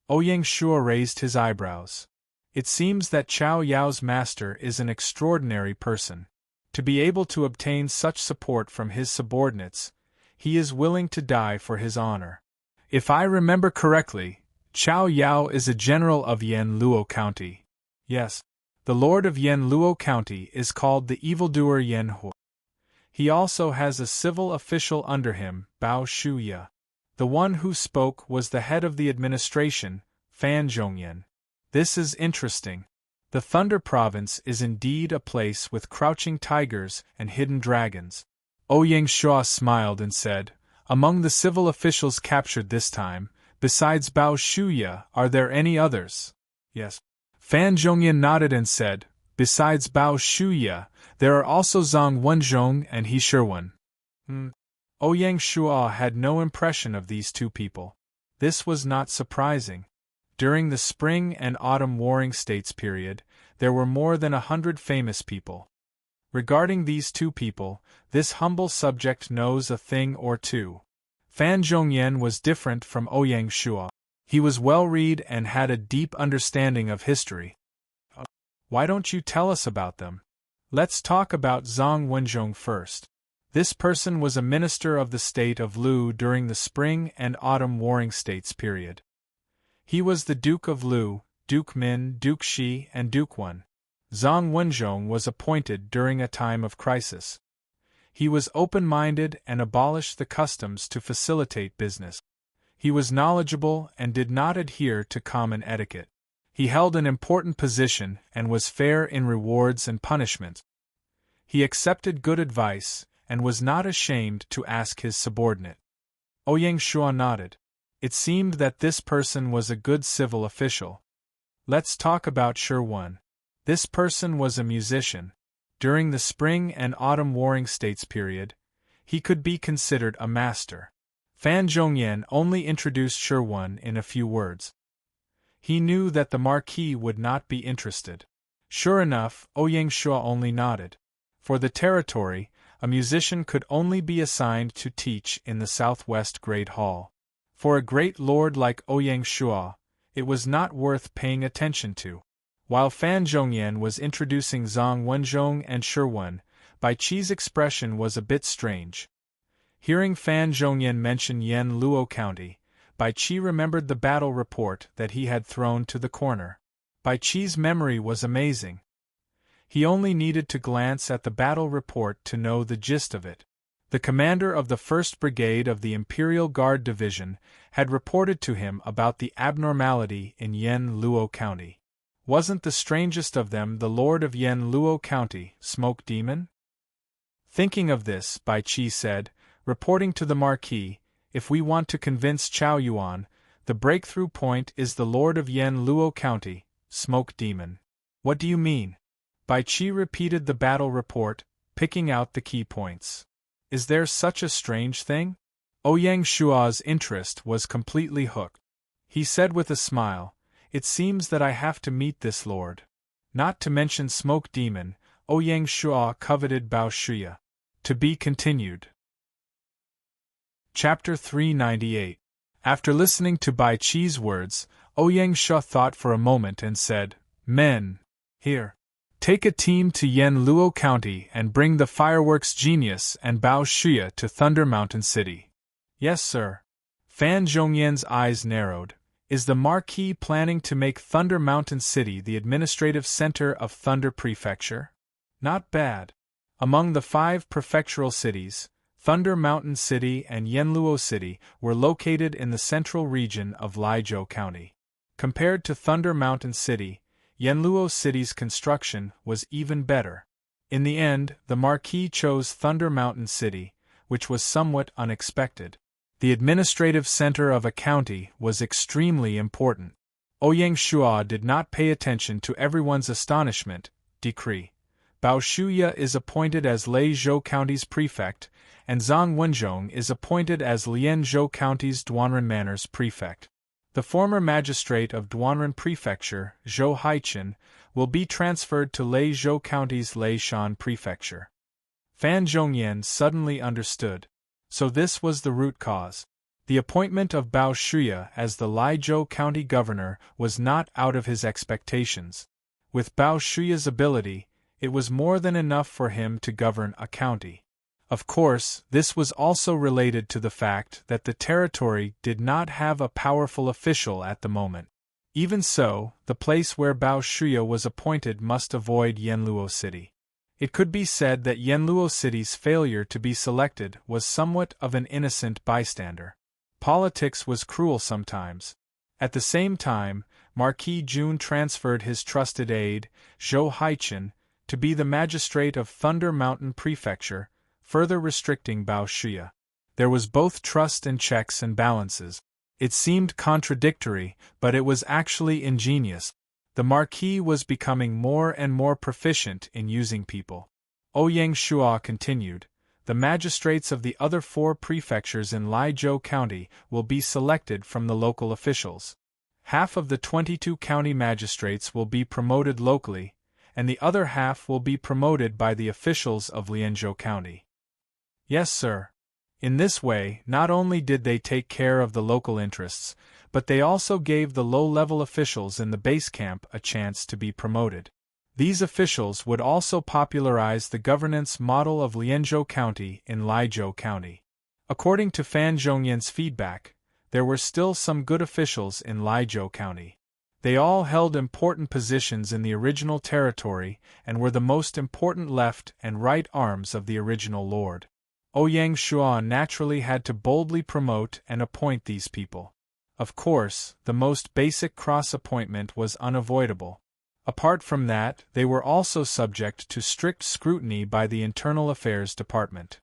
Ouyang Shua raised his eyebrows. "It seems that Chao Yao's master is an extraordinary person. To be able to obtain such support from his subordinates, he is willing to die for his honor. If I remember correctly, Chao Yao is a general of Yanluo County." "Yes. The lord of Yanluo County is called the evildoer Yanhui. He also has a civil official under him, Bao Shuya. The one who spoke was the head of the administration, Fan Zhongyan. This is interesting. The Thunder Province is indeed a place with crouching tigers and hidden dragons." Ouyang Shua smiled and said, "Among the civil officials captured this time, besides Bao Shuya, are there any others?" "Yes." Fan Zhongyan nodded and said, "Besides Bao Shuya, there are also Zhang Wenzhong and He Shiwen." Ouyang Shua had no impression of these 2 people. This was not surprising. During the Spring and Autumn Warring States period, there were more than 100 famous people. Regarding these 2 people, this humble subject knows a thing or 2. Fan Zhongyan was different from Ouyang Shua. He was well-read and had a deep understanding of history. "Why don't you tell us about them? Let's talk about Zhang Wenzhong first." This person was a minister of the state of Lu during the Spring and Autumn Warring States period. He was the Duke of Lu, Duke Min, Duke Shi, and Duke Wen. Zhang Wenzhong was appointed during a time of crisis. He was open-minded and abolished the customs to facilitate business. He was knowledgeable and did not adhere to common etiquette. He held an important position and was fair in rewards and punishments. He accepted good advice and was not ashamed to ask his subordinate. Ouyang Shua nodded. It seemed that this person was a good civil official. Let's talk about Shi Wen. This person was a musician. During the Spring and Autumn Warring States period, he could be considered a master. Fan Zhongyan only introduced Shi Wen in a few words. He knew that the Marquis would not be interested. Sure enough, Ouyang Shua only nodded. For the territory, a musician could only be assigned to teach in the Southwest Great Hall. For a great lord like Ouyang Shua, it was not worth paying attention to. While Fan Zhongyan was introducing Zhang Wenzhong and Shi Wen, Bai Qi's expression was a bit strange. Hearing Fan Zhongyan mention Yanluo County, Bai Qi remembered the battle report that he had thrown to the corner. Bai Qi's memory was amazing. He only needed to glance at the battle report to know the gist of it. The commander of the 1st Brigade of the Imperial Guard Division had reported to him about the abnormality in Yen Luo County. Wasn't the strangest of them the Lord of Yen Luo County, Smoke Demon? Thinking of this, Bai Qi said, reporting to the Marquis, if we want to convince Chao Yuan, the breakthrough point is the Lord of Yen Luo County, Smoke Demon. What do you mean? Bai Qi repeated the battle report, picking out the key points. Is there such a strange thing? Ouyang Shua's interest was completely hooked. He said with a smile, it seems that I have to meet this lord. Not to mention Smoke Demon, Ouyang Shua coveted Bao Shuya. To be continued. Chapter 398. After listening to Bai Qi's words, Ouyang Shua thought for a moment and said, Men, here. Take a team to Yen Luo County and bring the fireworks genius and Bao Shuya to Thunder Mountain City. Yes, sir. Fan Zhongyan's eyes narrowed. Is the Marquis planning to make Thunder Mountain City the administrative center of Thunder Prefecture? Not bad. Among the 5 prefectural cities, Thunder Mountain City and Yenluo City were located in the central region of Laizhou County. Compared to Thunder Mountain City, Yenluo City's construction was even better. In the end, the Marquis chose Thunder Mountain City, which was somewhat unexpected. The administrative center of a county was extremely important. Ouyang Shua did not pay attention to everyone's astonishment. Decree. Bao Shuya is appointed as Laizhou County's prefect, and Zhang Wenzhong is appointed as Lianzhou County's Duanren Manor's prefect. The former magistrate of Duanren Prefecture, Zhou Haichen, will be transferred to Laizhou County's Leishan Prefecture. Fan Zhongyan suddenly understood. So this was the root cause. The appointment of Bao Shuya as the Laizhou County governor was not out of his expectations. With Bao Shuya's ability, it was more than enough for him to govern a county. Of course, this was also related to the fact that the territory did not have a powerful official at the moment. Even so, the place where Bao Shuya was appointed must avoid Yenluo City. It could be said that Yenluo City's failure to be selected was somewhat of an innocent bystander. Politics was cruel sometimes. At the same time, Marquis Jun transferred his trusted aide, Zhou Haichen, to be the magistrate of Thunder Mountain Prefecture, further restricting Bao Shuya. There was both trust and checks and balances. It seemed contradictory, but it was actually ingenious. The Marquis was becoming more and more proficient in using people. Ouyang Shua continued, the magistrates of the other 4 prefectures in Laizhou County will be selected from the local officials. Half of the 22 county magistrates will be promoted locally, and the other half will be promoted by the officials of Lianzhou County. Yes, sir. In this way, not only did they take care of the local interests, but they also gave the low-level officials in the base camp a chance to be promoted. These officials would also popularize the governance model of Lianzhou County in Laizhou County. According to Fan Zhongyan's feedback, there were still some good officials in Laizhou County. They all held important positions in the original territory and were the most important left and right arms of the original lord. Ouyang Shua naturally had to boldly promote and appoint these people. Of course, the most basic cross-appointment was unavoidable. Apart from that, they were also subject to strict scrutiny by the Internal Affairs Department.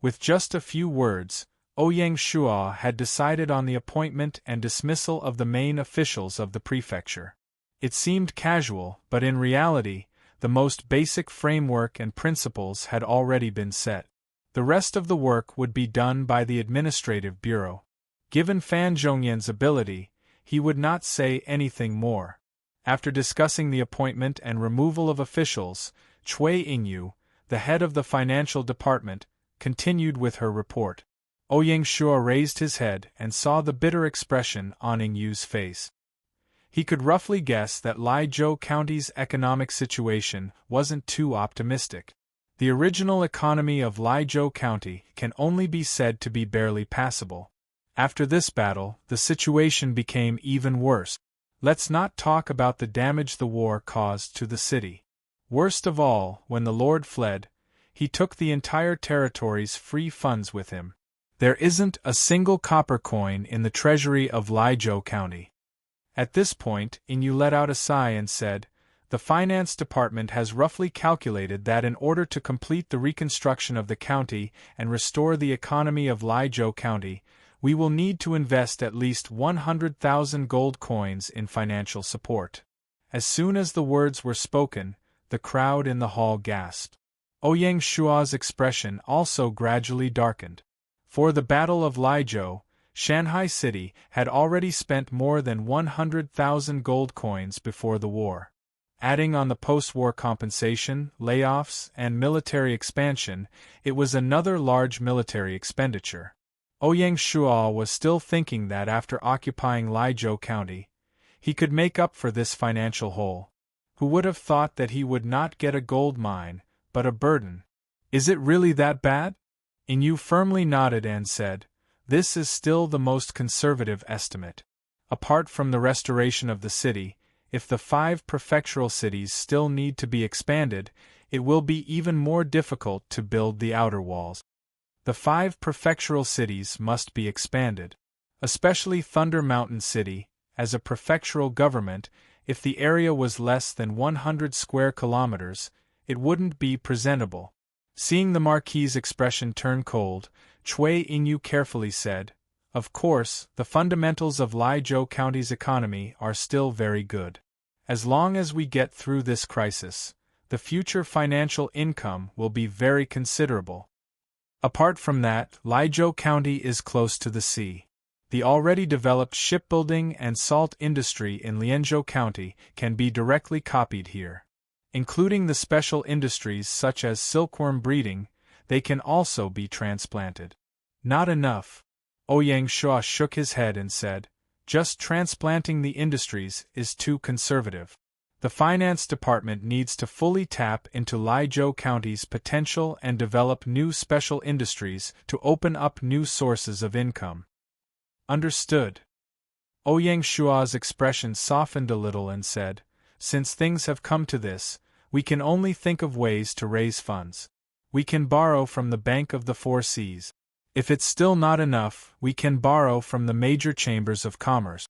With just a few words, Ouyang Shua had decided on the appointment and dismissal of the main officials of the prefecture. It seemed casual, but in reality, the most basic framework and principles had already been set. The rest of the work would be done by the administrative bureau. Given Fan Zhongyan's ability, he would not say anything more. After discussing the appointment and removal of officials, Cui Yingyu, the head of the financial department, continued with her report. Ouyang Shua raised his head and saw the bitter expression on Yingyu's face. He could roughly guess that Laizhou County's economic situation wasn't too optimistic. The original economy of Laizhou County can only be said to be barely passable. After this battle, the situation became even worse. Let's not talk about the damage the war caused to the city. Worst of all, when the Lord fled, he took the entire territory's free funds with him. There isn't a single copper coin in the treasury of Lijo County. At this point, Inu let out a sigh and said, "The finance department has roughly calculated that in order to complete the reconstruction of the county and restore the economy of Lijo County, we will need to invest at least 100,000 gold coins in financial support." As soon as the words were spoken, the crowd in the hall gasped. Ouyang Shua's expression also gradually darkened. For the Battle of Lijo, Shanghai City had already spent more than 100,000 gold coins before the war. Adding on the post-war compensation, layoffs, and military expansion, it was another large military expenditure. Ouyang Shua was still thinking that after occupying Lijo County, he could make up for this financial hole. Who would have thought that he would not get a gold mine, but a burden? Is it really that bad? Inu firmly nodded and said, "This is still the most conservative estimate. Apart from the restoration of the city, if the 5 prefectural cities still need to be expanded, it will be even more difficult to build the outer walls. The 5 prefectural cities must be expanded. Especially Thunder Mountain City, as a prefectural government, if the area was less than 100 square kilometers, it wouldn't be presentable." Seeing the Marquis's expression turn cold, Chui Inu carefully said, "Of course, the fundamentals of Lijo County's economy are still very good. As long as we get through this crisis, the future financial income will be very considerable. Apart from that, Lijo County is close to the sea. The already developed shipbuilding and salt industry in Lianzhou County can be directly copied here. Including the special industries such as silkworm breeding, they can also be transplanted." "Not enough." Ouyang Shua shook his head and said, "Just transplanting the industries is too conservative. The finance department needs to fully tap into Lijo County's potential and develop new special industries to open up new sources of income." "Understood." Ouyang Shua's expression softened a little and said, "Since things have come to this, we can only think of ways to raise funds. We can borrow from the Bank of the Four Seas. If it's still not enough, we can borrow from the major chambers of commerce."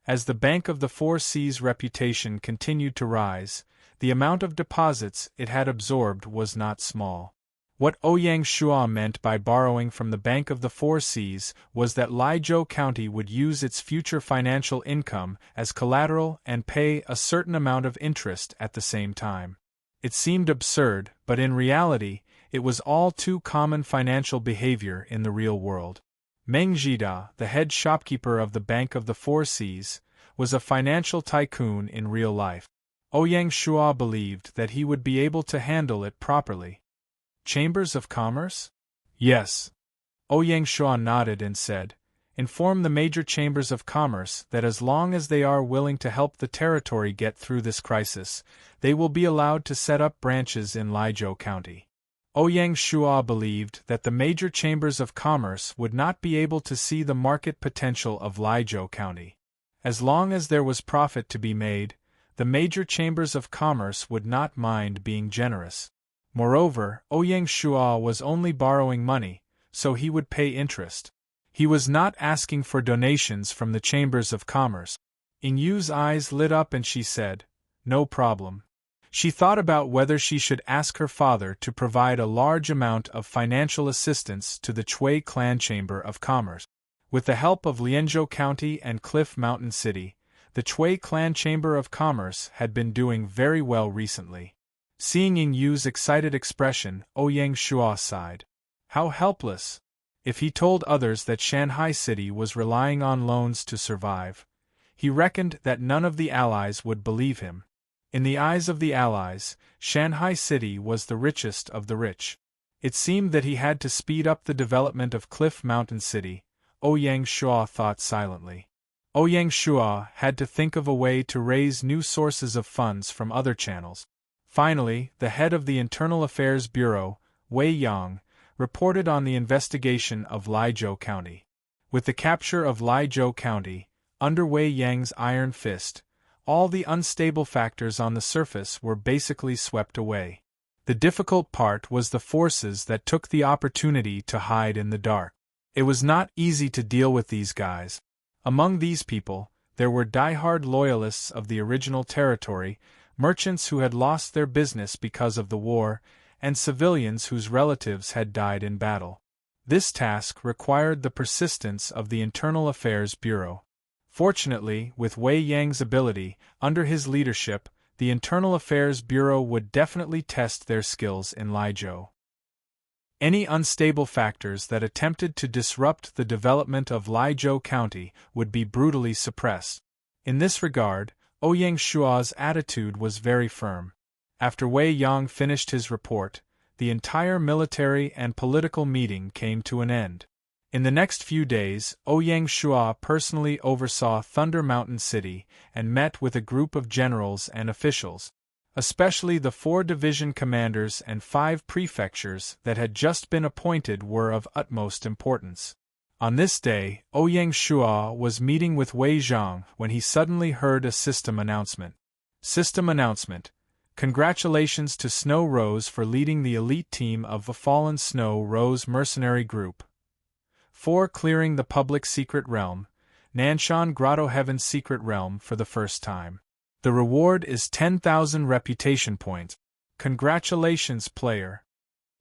As the Bank of the Four Seas' reputation continued to rise, the amount of deposits it had absorbed was not small. What Ouyang Shua meant by borrowing from the Bank of the Four Seas was that Lijo County would use its future financial income as collateral and pay a certain amount of interest at the same time. It seemed absurd, but in reality, it was all too common financial behavior in the real world. Meng Jida, the head shopkeeper of the Bank of the Four Seas, was a financial tycoon in real life. Ouyang Shua believed that he would be able to handle it properly. "Chambers of Commerce?" "Yes." Ouyang Shua nodded and said, "Inform the major chambers of commerce that as long as they are willing to help the territory get through this crisis, they will be allowed to set up branches in Lijo County." Ouyang Shua believed that the major chambers of commerce would not be able to see the market potential of Lijo County. As long as there was profit to be made, the major chambers of commerce would not mind being generous. Moreover, Ouyang Shua was only borrowing money, so he would pay interest. He was not asking for donations from the chambers of commerce. Inyu's eyes lit up and she said, "No problem." She thought about whether she should ask her father to provide a large amount of financial assistance to the Chui Clan Chamber of Commerce. With the help of Lianzhou County and Cliff Mountain City, the Chui Clan Chamber of Commerce had been doing very well recently. Seeing Inyu's excited expression, Ouyang Shua sighed. How helpless! If he told others that Shanghai City was relying on loans to survive, he reckoned that none of the allies would believe him. In the eyes of the allies, Shanghai City was the richest of the rich. It seemed that he had to speed up the development of Cliff Mountain City, Ouyang Shua thought silently. Ouyang Shua had to think of a way to raise new sources of funds from other channels. Finally, the head of the Internal Affairs Bureau, Wei Yang, reported on the investigation of Lijo County. With the capture of Liuzhou County, under Wei Yang's iron fist, all the unstable factors on the surface were basically swept away. The difficult part was the forces that took the opportunity to hide in the dark. It was not easy to deal with these guys. Among these people, there were die-hard loyalists of the original territory, merchants who had lost their business because of the war, and civilians whose relatives had died in battle. This task required the persistence of the Internal Affairs Bureau. Fortunately, with Wei Yang's ability, under his leadership, the Internal Affairs Bureau would definitely test their skills in Liuzhou. Any unstable factors that attempted to disrupt the development of Liuzhou County would be brutally suppressed. In this regard, Ouyang Shua's attitude was very firm. After Wei Yang finished his report, the entire military and political meeting came to an end. In the next few days, Ouyang Shua personally oversaw Thunder Mountain City and met with a group of generals and officials, especially the 4 division commanders and 5 prefectures that had just been appointed were of utmost importance. On this day, Ouyang Shua was meeting with Wei Zhang when he suddenly heard a system announcement. System announcement. Congratulations to Snow Rose for leading the elite team of the Fallen Snow Rose Mercenary Group. 4. Clearing the public secret realm, Nanshan Grotto Heaven's secret realm for the first time. The reward is 10,000 reputation points. Congratulations, player.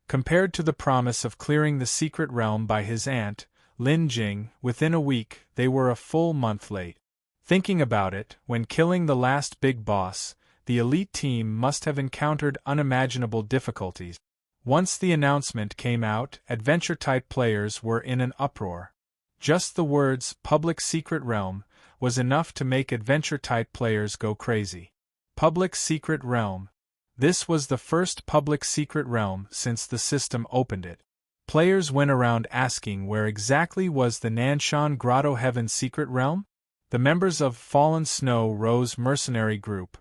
Compared to the promise of clearing the secret realm by his aunt, Lin Jing, within a week, they were a full month late. Thinking about it, when killing the last big boss, the elite team must have encountered unimaginable difficulties. Once the announcement came out, adventure-type players were in an uproar. Just the words, public secret realm, was enough to make adventure-type players go crazy. Public secret realm. This was the first public secret realm since the system opened it. Players went around asking where exactly was the Nanshan Grotto Heaven secret realm? The members of Fallen Snow Rose Mercenary Group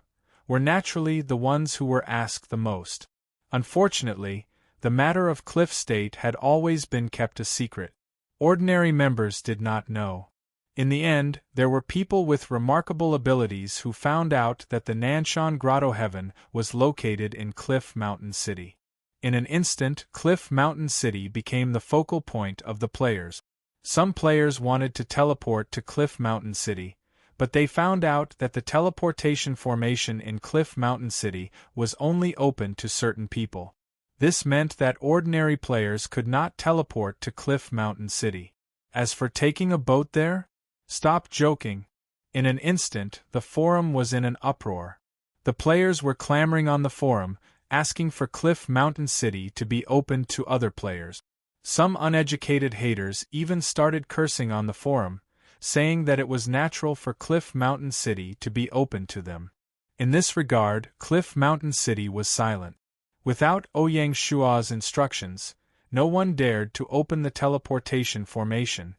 were naturally the ones who were asked the most. Unfortunately, the matter of Cliff State had always been kept a secret. Ordinary members did not know. In the end, there were people with remarkable abilities who found out that the Nanshan Grotto Heaven was located in Cliff Mountain City. In an instant, Cliff Mountain City became the focal point of the players. Some players wanted to teleport to Cliff Mountain City, but they found out that the teleportation formation in Cliff Mountain City was only open to certain people. This meant that ordinary players could not teleport to Cliff Mountain City. As for taking a boat there? Stop joking. In an instant, the forum was in an uproar. The players were clamoring on the forum, asking for Cliff Mountain City to be open to other players. Some uneducated haters even started cursing on the forum, saying that it was natural for Cliff Mountain City to be open to them. In this regard, Cliff Mountain City was silent. Without Ouyang Shua's instructions, no one dared to open the teleportation formation.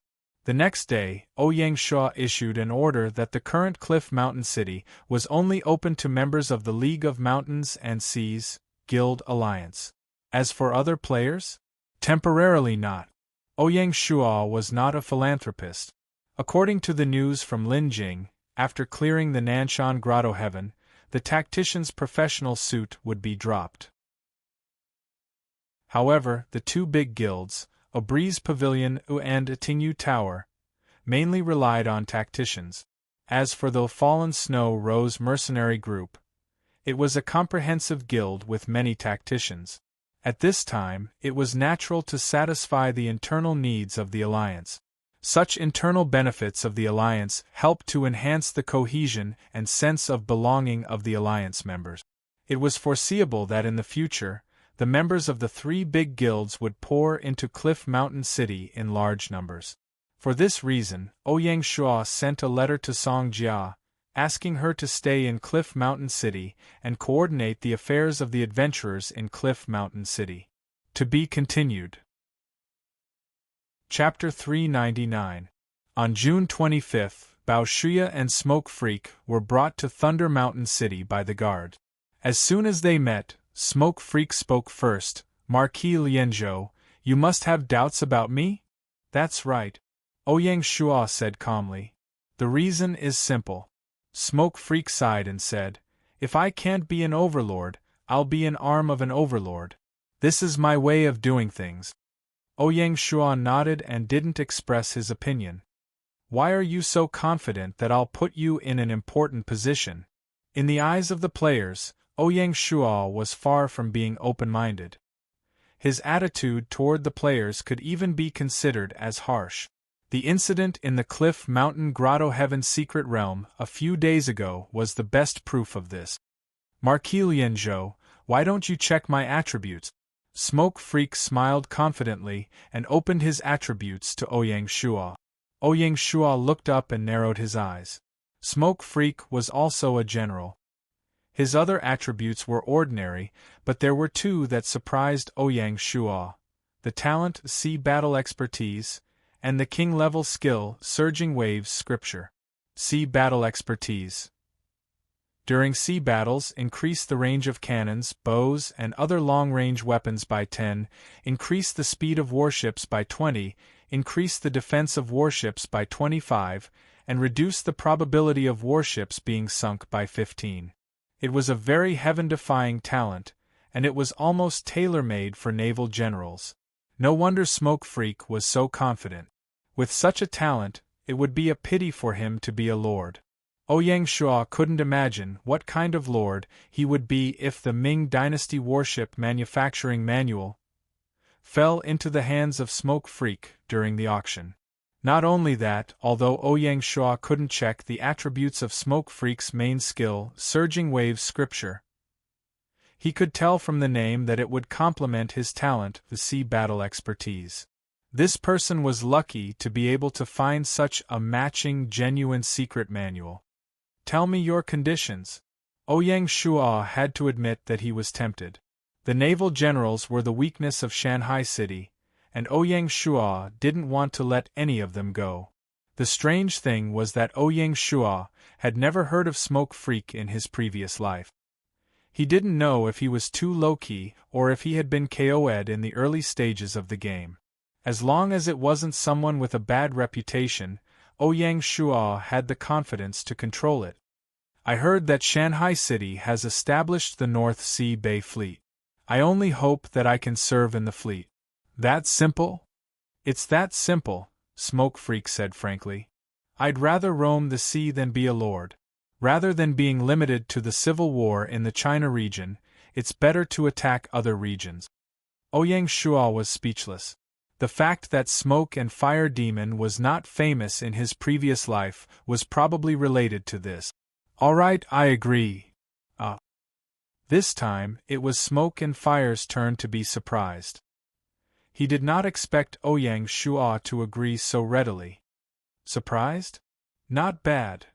The next day, Ouyang Shua issued an order that the current Cliff Mountain City was only open to members of the League of Mountains and Seas Guild Alliance. As for other players? Temporarily not. Ouyang Shua was not a philanthropist. According to the news from Lin Jing, after clearing the Nanshan Grotto Heaven, the tactician's professional suit would be dropped. However, the 2 big guilds, Aubree's Pavilion and Atingu Tower, mainly relied on tacticians. As for the Fallen Snow Rose Mercenary Group, it was a comprehensive guild with many tacticians. At this time, it was natural to satisfy the internal needs of the alliance. Such internal benefits of the alliance helped to enhance the cohesion and sense of belonging of the alliance members. It was foreseeable that in the future, the members of the 3 big guilds would pour into Cliff Mountain City in large numbers. For this reason, Ouyang Shua sent a letter to Song Jia, asking her to stay in Cliff Mountain City and coordinate the affairs of the adventurers in Cliff Mountain City. To be continued. Chapter 399. On June 25, Bao Shuya and Smoke Freak were brought to Thunder Mountain City by the guard. As soon as they met, Smoke Freak spoke first. Marquis Lianzhou, you must have doubts about me? That's right. Ouyang Shua said calmly. The reason is simple. Smoke Freak sighed and said, if I can't be an overlord, I'll be an arm of an overlord. This is my way of doing things. Ouyang Shua nodded and didn't express his opinion. Why are you so confident that I'll put you in an important position? In the eyes of the players, Ouyang Shua was far from being open-minded. His attitude toward the players could even be considered as harsh. The incident in the Cliff Mountain Grotto Heaven's secret realm a few days ago was the best proof of this. Marquis Lianzhou, why don't you check my attributes? Smoke Freak smiled confidently and opened his attributes to Ouyang Shua. Ouyang Shua looked up and narrowed his eyes. Smoke Freak was also a general. His other attributes were ordinary, but there were two that surprised Ouyang Shua: the talent Sea Battle Expertise, and the king-level skill Surging Waves Scripture. Sea Battle Expertise. During sea battles, increase the range of cannons, bows, and other long-range weapons by 10, increase the speed of warships by 20, increase the defense of warships by 25, and reduce the probability of warships being sunk by 15. It was a very heaven-defying talent, and it was almost tailor-made for naval generals. No wonder Smoke Freak was so confident. With such a talent, it would be a pity for him to be a lord. Ouyang Shua couldn't imagine what kind of lord he would be if the Ming Dynasty Warship Manufacturing Manual fell into the hands of Smoke Freak during the auction. Not only that, although Ouyang Shua couldn't check the attributes of Smoke Freak's main skill, Surging Waves Scripture, he could tell from the name that it would complement his talent, the Sea Battle Expertise. This person was lucky to be able to find such a matching, genuine secret manual. Tell me your conditions. Ouyang Shua had to admit that he was tempted. The naval generals were the weakness of Shanghai City, and Ouyang Shua didn't want to let any of them go. The strange thing was that Ouyang Shua had never heard of Smoke Freak in his previous life. He didn't know if he was too low-key or if he had been KO'd in the early stages of the game. As long as it wasn't someone with a bad reputation, Ouyang Shua had the confidence to control it. I heard that Shanghai City has established the North Sea Bay Fleet. I only hope that I can serve in the fleet. That simple? It's that simple, Smoke Freak said frankly. I'd rather roam the sea than be a lord. Rather than being limited to the civil war in the China region, it's better to attack other regions. Ouyang Shua was speechless. The fact that Smoke and Fire Demon was not famous in his previous life was probably related to this. All right, I agree. This time, it was Smoke and Fire's turn to be surprised. He did not expect Ouyang Shua to agree so readily. Surprised? Not bad.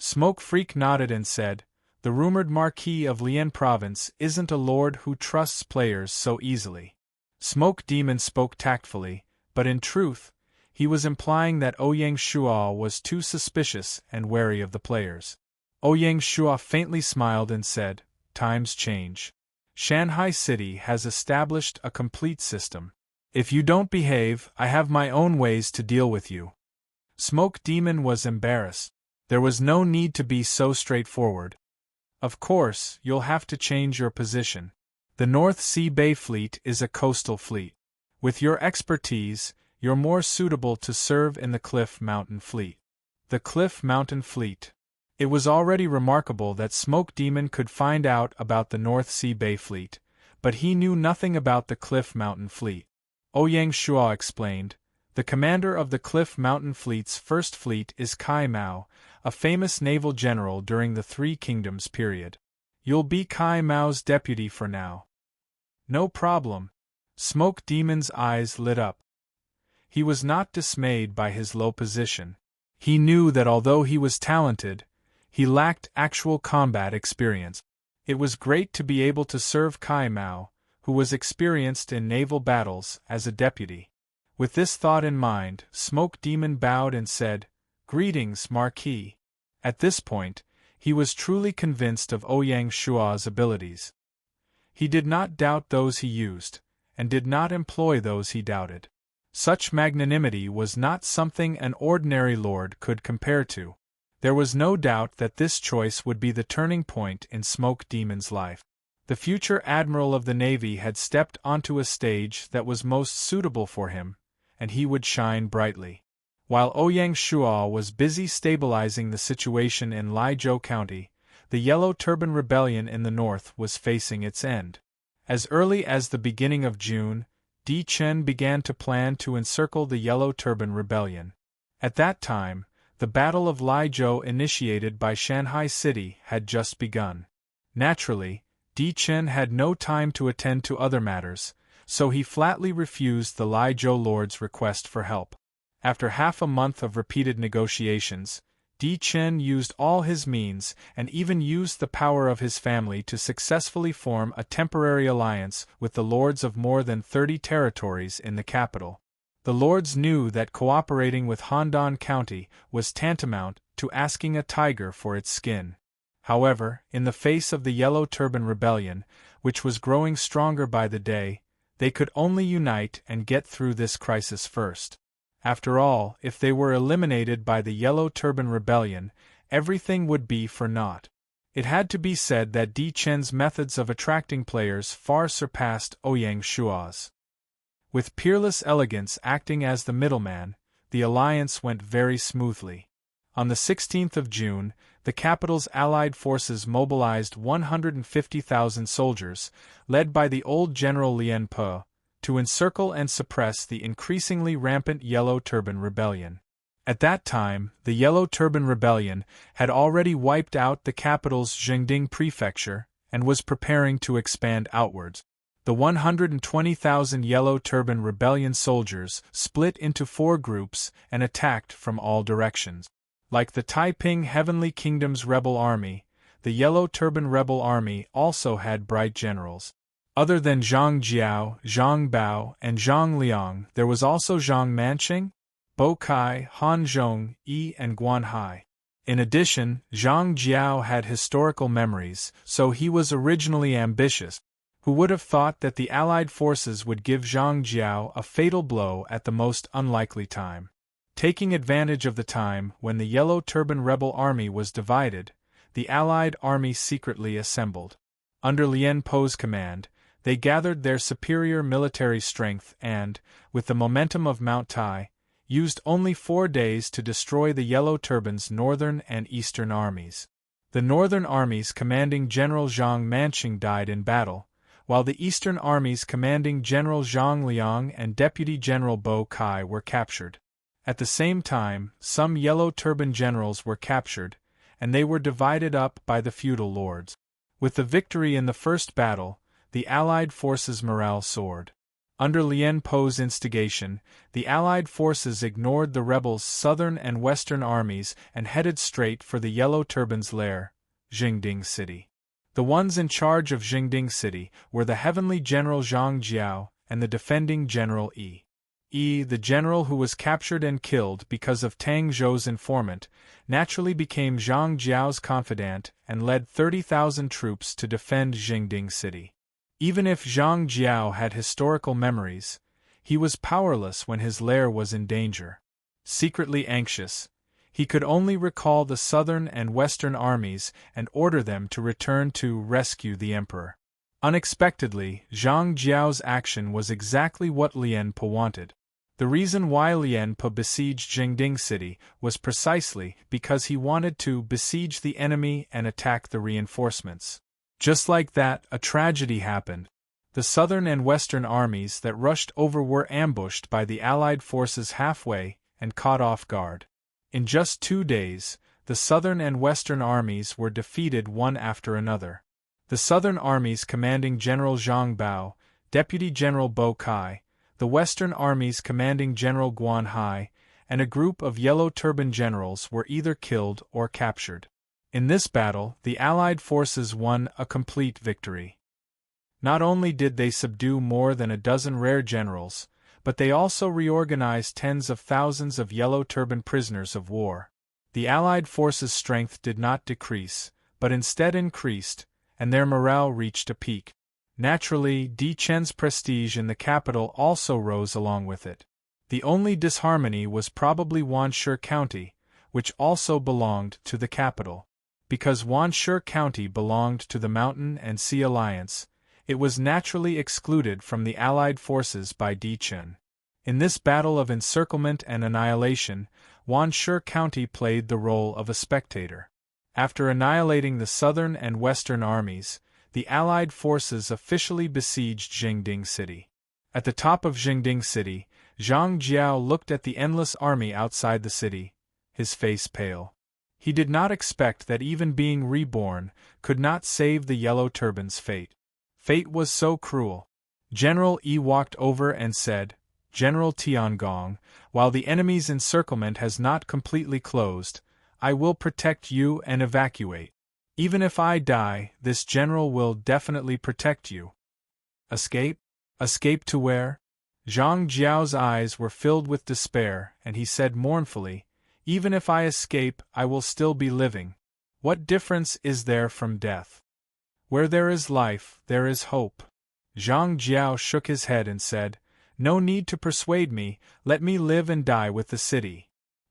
Smoke Freak nodded and said, the rumored Marquis of Lian Province isn't a lord who trusts players so easily. Smoke Demon spoke tactfully, but in truth, he was implying that Ouyang Shua was too suspicious and wary of the players. Ouyang Shua faintly smiled and said, times change. Shanghai City has established a complete system. If you don't behave, I have my own ways to deal with you. Smoke Demon was embarrassed. There was no need to be so straightforward. Of course, you'll have to change your position. The North Sea Bay Fleet is a coastal fleet. With your expertise, you're more suitable to serve in the Cliff Mountain Fleet. The Cliff Mountain Fleet. It was already remarkable that Smoke Demon could find out about the North Sea Bay Fleet, but he knew nothing about the Cliff Mountain Fleet. Ouyang Shua explained, the commander of the Cliff Mountain Fleet's first fleet is Kai Mao, a famous naval general during the Three Kingdoms period. You'll be Kai Mao's deputy for now. No problem. Smoke Demon's eyes lit up. He was not dismayed by his low position. He knew that although he was talented, he lacked actual combat experience. It was great to be able to serve Kai Mao, who was experienced in naval battles, as a deputy. With this thought in mind, Smoke Demon bowed and said, Greetings, Marquis. At this point, he was truly convinced of Ouyang Shua's abilities. He did not doubt those he used, and did not employ those he doubted. Such magnanimity was not something an ordinary lord could compare to. There was no doubt that this choice would be the turning point in Smoke Demon's life. The future admiral of the Navy had stepped onto a stage that was most suitable for him, and he would shine brightly. While Ouyang Shuo was busy stabilizing the situation in Liezhou County, the Yellow Turban Rebellion in the north was facing its end. As early as the beginning of June, Di Chen began to plan to encircle the Yellow Turban Rebellion. At that time, the Battle of Liezhou initiated by Shanghai City had just begun. Naturally, Di Chen had no time to attend to other matters, so he flatly refused the Liezhou lord's request for help. After half a month of repeated negotiations, Di Chen used all his means and even used the power of his family to successfully form a temporary alliance with the lords of more than 30 territories in the capital. The lords knew that cooperating with Handan County was tantamount to asking a tiger for its skin. However, in the face of the Yellow Turban Rebellion, which was growing stronger by the day, they could only unite and get through this crisis first. After all, if they were eliminated by the Yellow Turban Rebellion, everything would be for naught. It had to be said that Di Chen's methods of attracting players far surpassed Ouyang Shuo's. With peerless elegance acting as the middleman, the alliance went very smoothly. On the 16th of June, the capital's allied forces mobilized 150,000 soldiers, led by the old General Lien Po, to encircle and suppress the increasingly rampant Yellow Turban Rebellion. At that time, the Yellow Turban Rebellion had already wiped out the capital's Jingding prefecture and was preparing to expand outwards. The 120,000 Yellow Turban Rebellion soldiers split into 4 groups and attacked from all directions. Like the Taiping Heavenly Kingdom's rebel army, the Yellow Turban Rebel Army also had bright generals. Other than Zhang Jiao, Zhang Bao, and Zhang Liang, there was also Zhang Manqing, Bo Kai, Han Zhong, Yi, and Guan Hai. In addition, Zhang Jiao had historical memories, so he was originally ambitious. Who would have thought that the Allied forces would give Zhang Jiao a fatal blow at the most unlikely time? Taking advantage of the time when the Yellow Turban Rebel Army was divided, the Allied army secretly assembled. Under Lien Po's command, they gathered their superior military strength and, with the momentum of Mount Tai, used only 4 days to destroy the Yellow Turban's northern and eastern armies. The northern armies commanding General Zhang Manqing died in battle, while the eastern armies commanding General Zhang Liang and Deputy General Bo Kai were captured. At the same time, some Yellow Turban generals were captured, and they were divided up by the feudal lords. With the victory in the first battle, the Allied forces' morale soared. Under Lien Po's instigation, the Allied forces ignored the rebels' southern and western armies and headed straight for the Yellow Turban's lair, Jingding City. The ones in charge of Jingding City were the heavenly General Zhang Jiao and the defending General Yi. Yi, the general who was captured and killed because of Tang Zhou's informant, naturally became Zhang Jiao's confidant and led 30,000 troops to defend Jingding City. Even if Zhang Jiao had historical memories, he was powerless when his lair was in danger. Secretly anxious, he could only recall the southern and western armies and order them to return to rescue the emperor. Unexpectedly, Zhang Jiao's action was exactly what Lien Po wanted. The reason why Lien Po besieged Jingding City was precisely because he wanted to besiege the enemy and attack the reinforcements. Just like that, a tragedy happened. The southern and western armies that rushed over were ambushed by the Allied forces halfway and caught off guard. In just 2 days, the southern and western armies were defeated one after another. The southern armies commanding General Zhang Bao, Deputy General Bo Kai, the western armies commanding General Guan Hai, and a group of Yellow Turban generals were either killed or captured. In this battle, the Allied forces won a complete victory. Not only did they subdue more than a dozen rare generals, but they also reorganized tens of thousands of Yellow Turban prisoners of war. The Allied forces' strength did not decrease, but instead increased, and their morale reached a peak. Naturally, Di Chen's prestige in the capital also rose along with it. The only disharmony was probably Wanshe County, which also belonged to the capital. Because Wanshe County belonged to the Mountain and Sea Alliance, it was naturally excluded from the Allied forces by Di Chen. In this battle of encirclement and annihilation, Wanshe County played the role of a spectator. After annihilating the southern and western armies, the Allied forces officially besieged Jingding City. At the top of Jingding City, Zhang Jiao looked at the endless army outside the city, his face pale. He did not expect that even being reborn could not save the Yellow Turban's fate. Fate was so cruel. General Yi walked over and said, "General Tiangong, while the enemy's encirclement has not completely closed, I will protect you and evacuate. Even if I die, this general will definitely protect you." Escape? Escape to where? Zhang Jiao's eyes were filled with despair, and he said mournfully, "Even if I escape, I will still be living. What difference is there from death? Where there is life, there is hope." Zhang Jiao shook his head and said, "No need to persuade me, let me live and die with the city."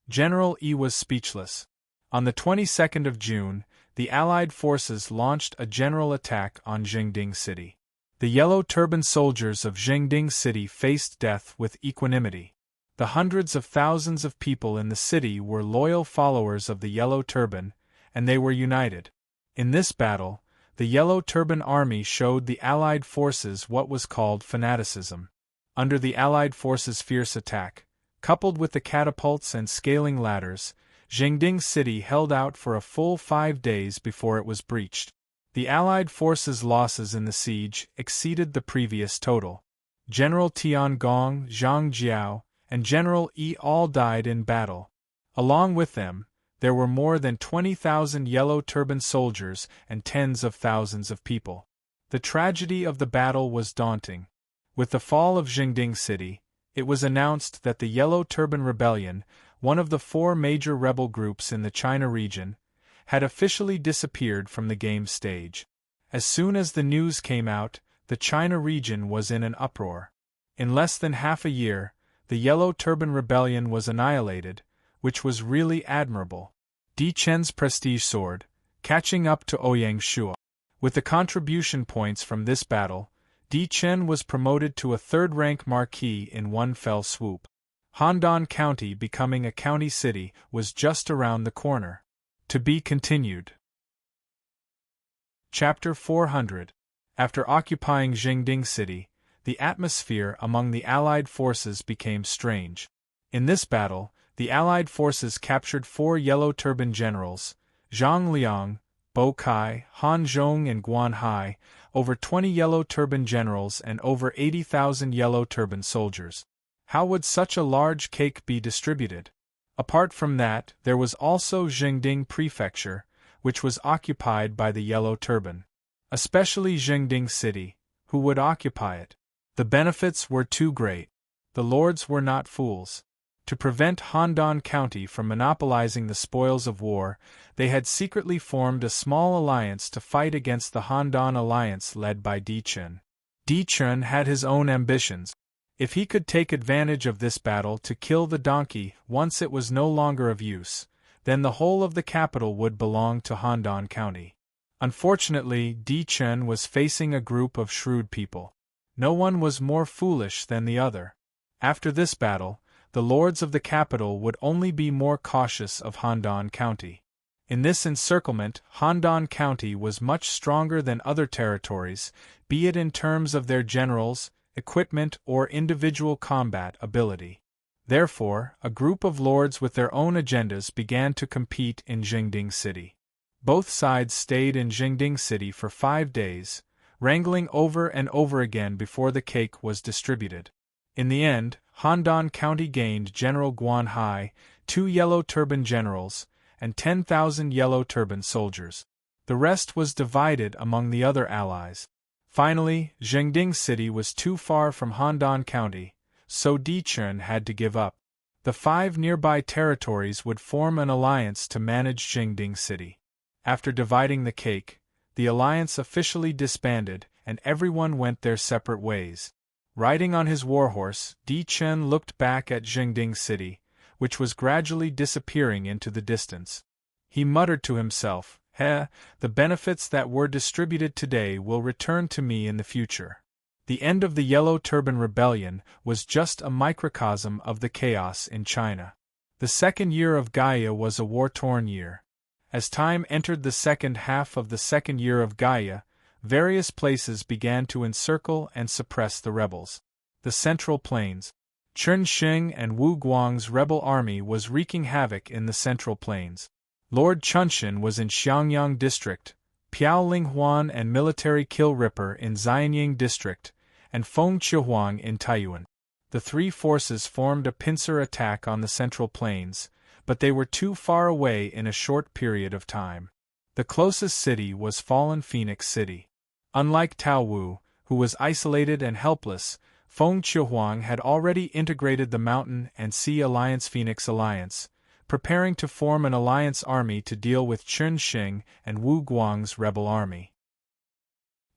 General Yi was speechless. On the 22nd of June, the Allied forces launched a general attack on Jingding City. The Yellow Turban soldiers of Jingding City faced death with equanimity. The hundreds of thousands of people in the city were loyal followers of the Yellow Turban, and they were united. In this battle, the Yellow Turban army showed the Allied forces what was called fanaticism. Under the Allied forces' fierce attack, coupled with the catapults and scaling ladders, Jingding City held out for a full 5 days before it was breached. The Allied forces' losses in the siege exceeded the previous total. General Tiangong, Zhang Jiao, and General Yi all died in battle. Along with them, there were more than 20,000 Yellow Turban soldiers and tens of thousands of people. The tragedy of the battle was daunting. With the fall of Jingding City, it was announced that the Yellow Turban Rebellion, one of the 4 major rebel groups in the China region, had officially disappeared from the game stage. As soon as the news came out, the China region was in an uproar. In less than half a year, the Yellow Turban Rebellion was annihilated, which was really admirable. Di Chen's prestige soared, catching up to Ouyang Shua. With the contribution points from this battle, Di Chen was promoted to a 3rd-rank marquis in one fell swoop. Handan County becoming a county city was just around the corner. To be continued. Chapter 400. After occupying Jingding City, the atmosphere among the Allied forces became strange. In this battle, the Allied forces captured 4 Yellow Turban generals, Zhang Liang, Bo Kai, Han Zhong and Guan Hai, over 20 Yellow Turban generals and over 80,000 Yellow Turban soldiers. How would such a large cake be distributed? Apart from that, there was also Jingding Prefecture, which was occupied by the Yellow Turban. Especially Jingding City, who would occupy it? The benefits were too great. The lords were not fools. To prevent Handan County from monopolizing the spoils of war, they had secretly formed a small alliance to fight against the Handan Alliance led by Di Chen. Di Chen had his own ambitions. If he could take advantage of this battle to kill the donkey once it was no longer of use, then the whole of the capital would belong to Handan County. Unfortunately, Di Chen was facing a group of shrewd people. No one was more foolish than the other. After this battle, the lords of the capital would only be more cautious of Handan County. In this encirclement, Handan County was much stronger than other territories, be it in terms of their generals, equipment, or individual combat ability. Therefore, a group of lords with their own agendas began to compete in Jingding City. Both sides stayed in Jingding City for 5 days, wrangling over and over again before the cake was distributed. In the end, Handan County gained General Guan Hai, 2 Yellow Turban generals, and 10,000 Yellow Turban soldiers. The rest was divided among the other allies. Finally, Jingding City was too far from Handan County, so Di Chen had to give up. The 5 nearby territories would form an alliance to manage Jingding City. After dividing the cake, the alliance officially disbanded, and everyone went their separate ways. Riding on his warhorse, Di Chen looked back at Jingding City, which was gradually disappearing into the distance. He muttered to himself, the benefits that were distributed today will return to me in the future. The end of the Yellow Turban Rebellion was just a microcosm of the chaos in China. The second year of Gaia was a war-torn year. As time entered the second half of the second year of Gaia, various places began to encircle and suppress the rebels. The Central Plains. Chen Xing and Wu Guang's rebel army was wreaking havoc in the Central Plains. Lord Chunshin was in Xiangyang District, Piao Linghuan and military kill Ripper in Xianying District, and Feng Chihuang in Taiyuan. The three forces formed a pincer attack on the Central Plains, but they were too far away in a short period of time. The closest city was fallen Phoenix City. Unlike Tao Wu, who was isolated and helpless, Feng Chihuang had already integrated the Mountain and Sea Alliance Phoenix Alliance, preparing to form an alliance army to deal with Chen Xing and Wu Guang's rebel army.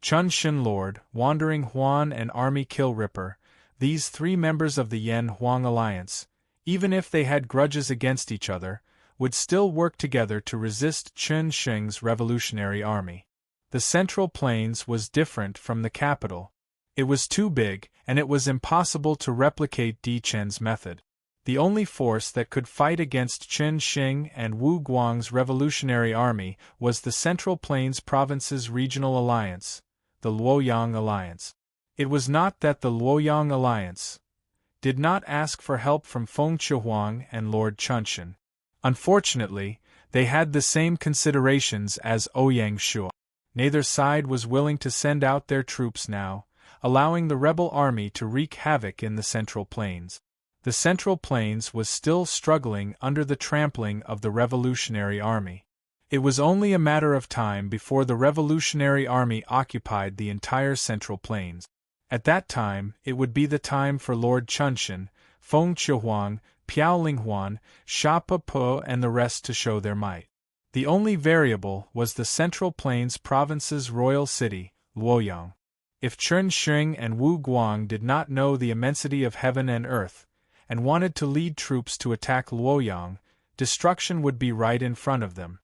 Chun Shin Lord, Wandering Huan and Army Kill Ripper, these three members of the Yan-Huang Alliance, even if they had grudges against each other, would still work together to resist Chen Xing's revolutionary army. The Central Plains was different from the capital. It was too big, and it was impossible to replicate Di Chen's method. The only force that could fight against Chen Xing and Wu Guang's revolutionary army was the Central Plains Province's regional alliance, the Luoyang Alliance. It was not that the Luoyang Alliance did not ask for help from Feng Chihuang and Lord Chunshin. Unfortunately, they had the same considerations as Ouyang Shuo. Neither side was willing to send out their troops now, allowing the rebel army to wreak havoc in the Central Plains. The Central Plains was still struggling under the trampling of the Revolutionary Army. It was only a matter of time before the Revolutionary Army occupied the entire Central Plains. At that time, it would be the time for Lord Chunshin, Feng Chihuang, Piao Linghuan, Sha Po and the rest to show their might. The only variable was the Central Plains Province's royal city, Luoyang. If Chen Xing and Wu Guang did not know the immensity of heaven and earth, and wanted to lead troops to attack Luoyang, destruction would be right in front of them.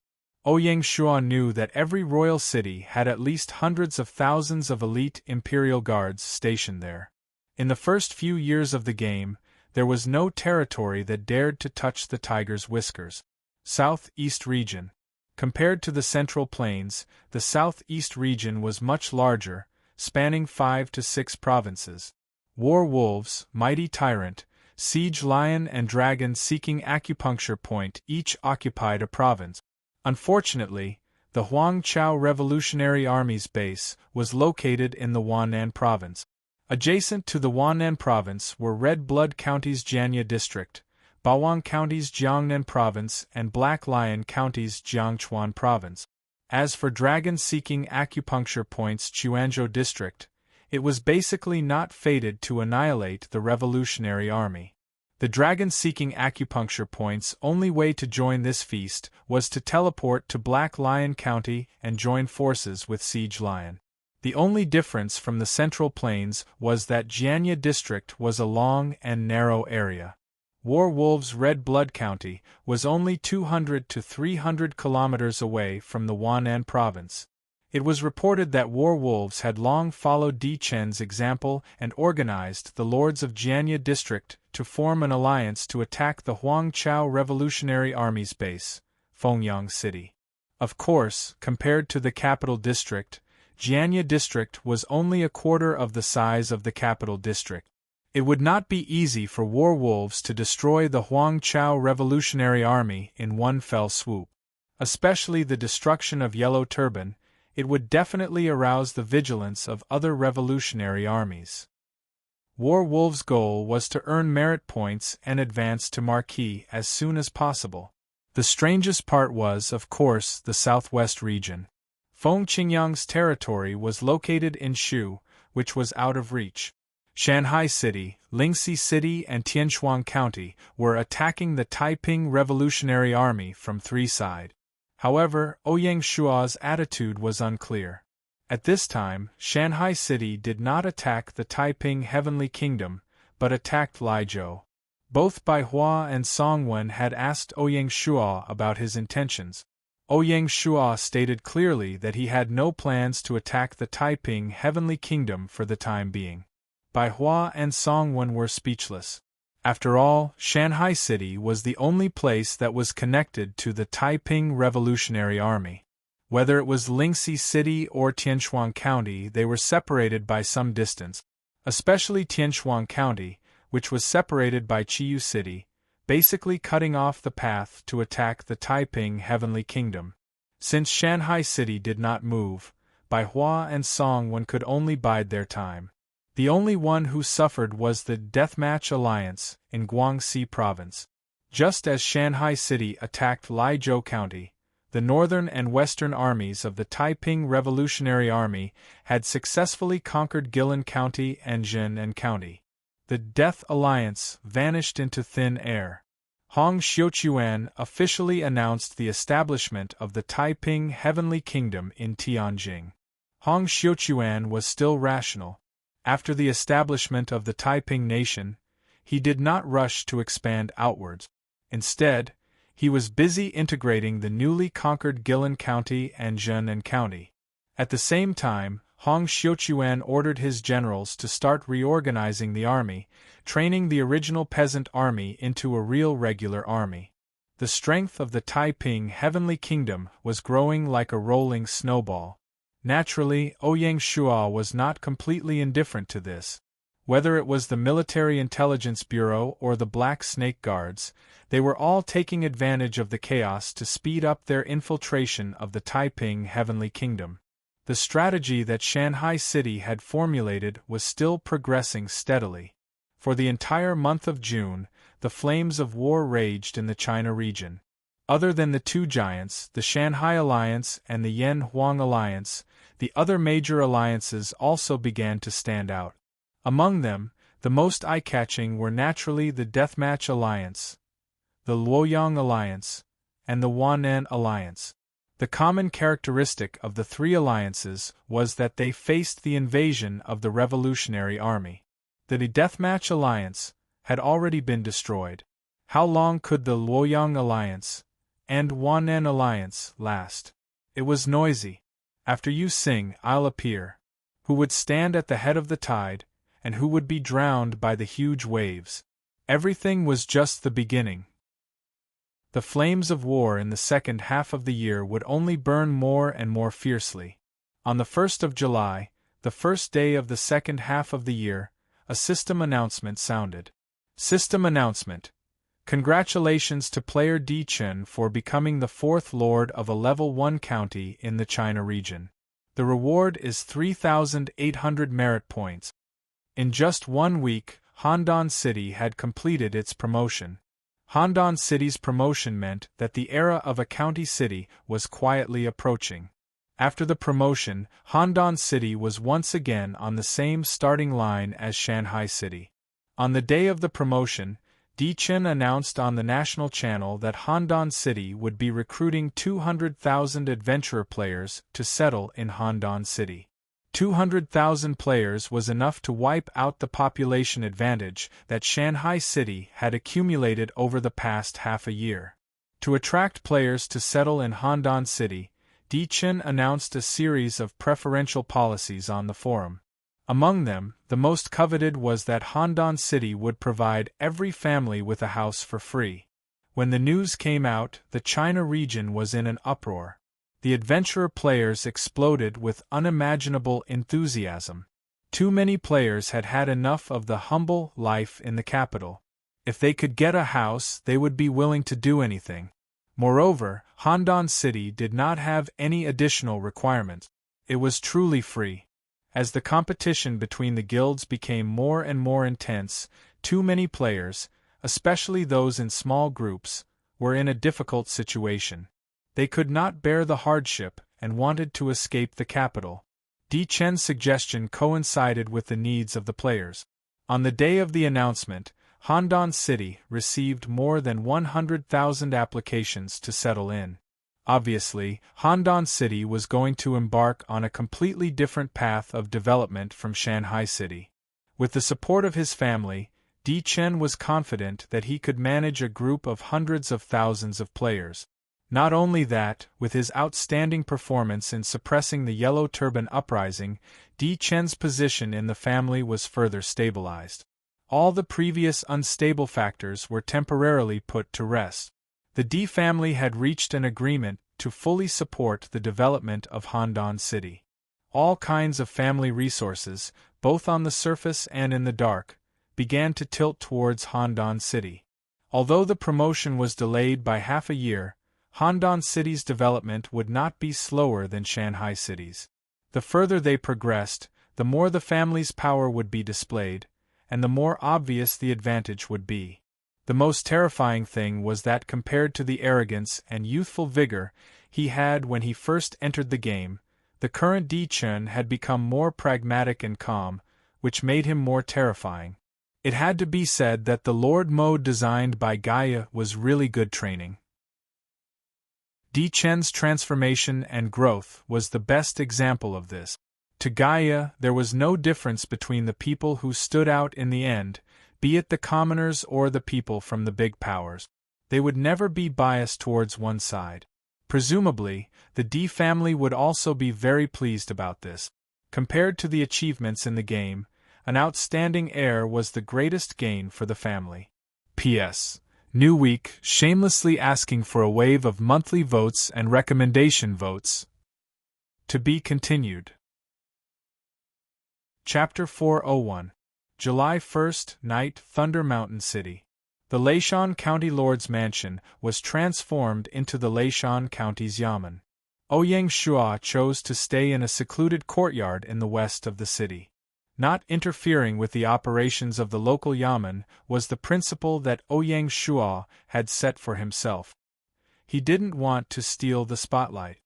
Ouyang Shuo knew that every royal city had at least hundreds of thousands of elite imperial guards stationed there. In the first few years of the game, there was no territory that dared to touch the tiger's whiskers. Southeast Region. Compared to the Central Plains, the Southeast Region was much larger, spanning 5 to 6 provinces. War Wolves, Mighty Tyrant, Siege Lion and Dragon seeking acupuncture point each occupied a province. Unfortunately, the Huangchao Revolutionary Army's base was located in the Huanan Province. Adjacent to the Huanan Province were Red Blood County's Jianya District, Bawang County's Jiangnan Province and Black Lion County's Jiangchuan Province. As for Dragon seeking acupuncture point's Chuanzhou District, it was basically not fated to annihilate the Revolutionary Army. The dragon-seeking acupuncture point's only way to join this feast was to teleport to Black Lion County and join forces with Siege Lion. The only difference from the Central Plains was that Jianya District was a long and narrow area. War Wolves' Red Blood County was only 200 to 300 kilometers away from the Huanan Province. It was reported that War Wolves had long followed Di Chen's example and organized the Lords of Jianya District to form an alliance to attack the Huangchao Revolutionary Army's base, Fengyang City. Of course, compared to the capital district, Jianya District was only a quarter of the size of the capital district. It would not be easy for War Wolves to destroy the Huangchao Revolutionary Army in one fell swoop. Especially the destruction of Yellow Turban, it would definitely arouse the vigilance of other revolutionary armies. War Wolves' goal was to earn merit points and advance to Marquis as soon as possible. The strangest part was, of course, the southwest region. Feng Qingyang's territory was located in Shu, which was out of reach. Shanghai City, Lingxi City and Tianshuang County were attacking the Taiping Revolutionary Army from 3 sides. However, Ouyang Shuo's attitude was unclear. At this time, Shanghai City did not attack the Taiping Heavenly Kingdom, but attacked Laizhou. Both Bai Hua and Song Wen had asked Ouyang Shuo about his intentions. Ouyang Shuo stated clearly that he had no plans to attack the Taiping Heavenly Kingdom for the time being. Bai Hua and Song Wen were speechless. After all, Shanghai City was the only place that was connected to the Taiping Revolutionary Army. Whether it was Lingxi City or Tianshuang County, they were separated by some distance, especially Tianshuang County, which was separated by Chiyu City, basically cutting off the path to attack the Taiping Heavenly Kingdom. Since Shanghai City did not move, Bai Hua and Song Wen could only bide their time. The only one who suffered was the Deathmatch Alliance in Guangxi Province. Just as Shanghai City attacked Laizhou County, the northern and western armies of the Taiping Revolutionary Army had successfully conquered Guilin County and Zhenan County. The Death Alliance vanished into thin air. Hong Xiuquan officially announced the establishment of the Taiping Heavenly Kingdom in Tianjing. Hong Xiuquan was still rational. After the establishment of the Taiping nation, he did not rush to expand outwards. Instead, he was busy integrating the newly conquered Guilin County and Zhenan County. At the same time, Hong Xiuquan ordered his generals to start reorganizing the army, training the original peasant army into a real regular army. The strength of the Taiping Heavenly Kingdom was growing like a rolling snowball. Naturally, Ouyang Shuo was not completely indifferent to this. Whether it was the Military Intelligence Bureau or the Black Snake Guards, they were all taking advantage of the chaos to speed up their infiltration of the Taiping Heavenly Kingdom. The strategy that Shanghai City had formulated was still progressing steadily. For the entire month of June, the flames of war raged in the China region. Other than the two giants, the Shanghai Alliance and the Yan-Huang Alliance, the other major alliances also began to stand out. Among them, the most eye-catching were naturally the Deathmatch Alliance, the Luoyang Alliance, and the Wannan Alliance. The common characteristic of the three alliances was that they faced the invasion of the Revolutionary Army. The Deathmatch Alliance had already been destroyed. How long could the Luoyang Alliance and Wannan Alliance last? It was noisy. After you sing, I'll appear. Who would stand at the head of the tide, and who would be drowned by the huge waves? Everything was just the beginning. The flames of war in the second half of the year would only burn more and more fiercely. On the 1st of July, the first day of the second half of the year, a system announcement sounded. System announcement. Congratulations to player Di Chen for becoming the fourth lord of a level 1 county in the China region. The reward is 3,800 merit points. In just 1 week, Handan City had completed its promotion. Handan City's promotion meant that the era of a county city was quietly approaching. After the promotion, Handan City was once again on the same starting line as Shanghai City. On the day of the promotion, Di Chen announced on the national channel that Handan City would be recruiting 200,000 adventurer players to settle in Handan City. 200,000 players was enough to wipe out the population advantage that Shanghai City had accumulated over the past half a year. To attract players to settle in Handan City, Di Chen announced a series of preferential policies on the forum. Among them, the most coveted was that Handan City would provide every family with a house for free. When the news came out, the China region was in an uproar. The adventurer players exploded with unimaginable enthusiasm. Too many players had had enough of the humble life in the capital. If they could get a house, they would be willing to do anything. Moreover, Handan City did not have any additional requirements. It was truly free. As the competition between the guilds became more and more intense, too many players, especially those in small groups, were in a difficult situation. They could not bear the hardship and wanted to escape the capital. Di Chen's suggestion coincided with the needs of the players. On the day of the announcement, Handan City received more than 100,000 applications to settle in. Obviously, Handan City was going to embark on a completely different path of development from Shanghai City. With the support of his family, Di Chen was confident that he could manage a group of hundreds of thousands of players. Not only that, with his outstanding performance in suppressing the Yellow Turban uprising, Di Chen's position in the family was further stabilized. All the previous unstable factors were temporarily put to rest. The Di family had reached an agreement to fully support the development of Handan City. All kinds of family resources, both on the surface and in the dark, began to tilt towards Handan City. Although the promotion was delayed by half a year, Handan City's development would not be slower than Shanghai City's. The further they progressed, the more the family's power would be displayed, and the more obvious the advantage would be. The most terrifying thing was that compared to the arrogance and youthful vigor he had when he first entered the game, the current Di Chen had become more pragmatic and calm, which made him more terrifying. It had to be said that the Lord mode designed by Gaia was really good training. Di Chen's transformation and growth was the best example of this. To Gaia, there was no difference between the people who stood out in the end, be it the commoners or the people from the big powers. They would never be biased towards one side. Presumably, the Di family would also be very pleased about this. Compared to the achievements in the game, an outstanding heir was the greatest gain for the family. P.S. New week, shamelessly asking for a wave of monthly votes and recommendation votes. To be continued. Chapter 401. July 1st, Night, Thunder Mountain City. The Leishan County Lord's Mansion was transformed into the Leishan County's Yamen. Ouyang Shua chose to stay in a secluded courtyard in the west of the city. Not interfering with the operations of the local Yamen was the principle that Ouyang Shua had set for himself. He didn't want to steal the spotlight.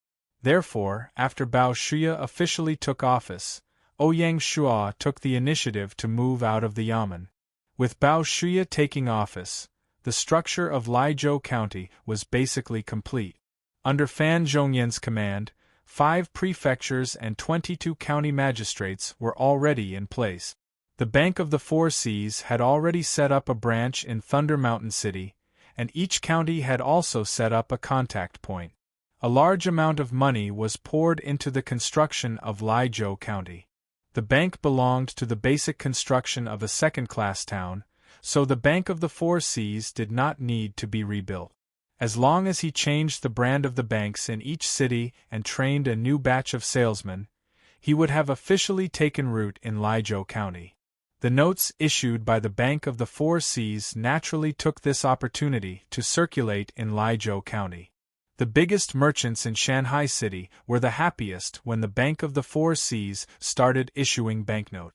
Therefore, after Bao Shuya officially took office, Ouyang Shua took the initiative to move out of the Yamen. With Bao Shuya taking office, the structure of Laizhou County was basically complete. Under Fan Zhongyan's command, 5 prefectures and 22 county magistrates were already in place. The Bank of the Four Seas had already set up a branch in Thunder Mountain City, and each county had also set up a contact point. A large amount of money was poured into the construction of Laizhou County. The bank belonged to the basic construction of a second-class town, so the Bank of the Four Seas did not need to be rebuilt. As long as he changed the brand of the banks in each city and trained a new batch of salesmen, he would have officially taken root in Laizhou County. The notes issued by the Bank of the Four Seas naturally took this opportunity to circulate in Laizhou County. The biggest merchants in Shanghai City were the happiest when the Bank of the Four Seas started issuing banknote.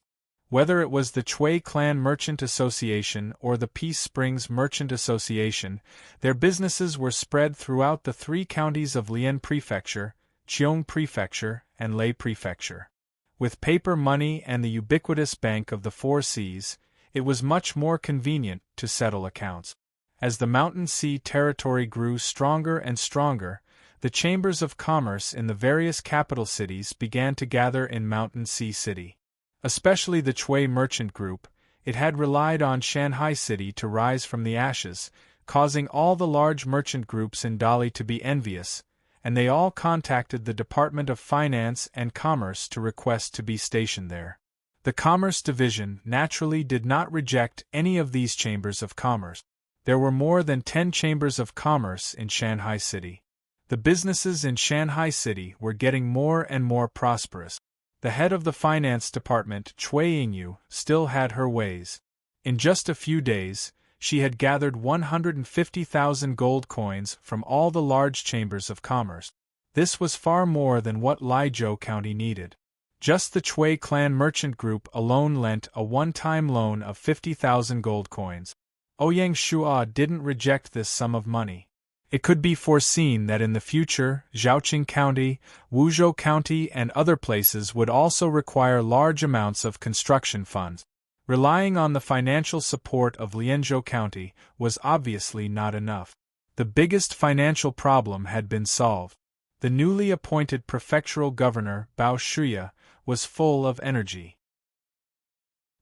Whether it was the Chui Clan Merchant Association or the Peace Springs Merchant Association, their businesses were spread throughout the 3 counties of Lian Prefecture, Cheong Prefecture, and Lei Prefecture. With paper money and the ubiquitous Bank of the Four Seas, it was much more convenient to settle accounts. As the Mountain Sea territory grew stronger and stronger, the chambers of commerce in the various capital cities began to gather in Mountain Sea City. Especially the Chui Merchant Group, it had relied on Shanghai City to rise from the ashes, causing all the large merchant groups in Dali to be envious, and they all contacted the Department of Finance and Commerce to request to be stationed there. The Commerce Division naturally did not reject any of these chambers of commerce. There were more than 10 chambers of commerce in Shanghai City. The businesses in Shanghai City were getting more and more prosperous. The head of the finance department, Cui Yingyu, still had her ways. In just a few days, she had gathered 150,000 gold coins from all the large chambers of commerce. This was far more than what Laizhou County needed. Just the Chui Clan Merchant Group alone lent a one-time loan of 50,000 gold coins. Ouyang Shua didn't reject this sum of money. It could be foreseen that in the future, Zhaoqing County, Wuzhou County and other places would also require large amounts of construction funds. Relying on the financial support of Lianzhou County was obviously not enough. The biggest financial problem had been solved. The newly appointed prefectural governor, Bao Shuya, was full of energy.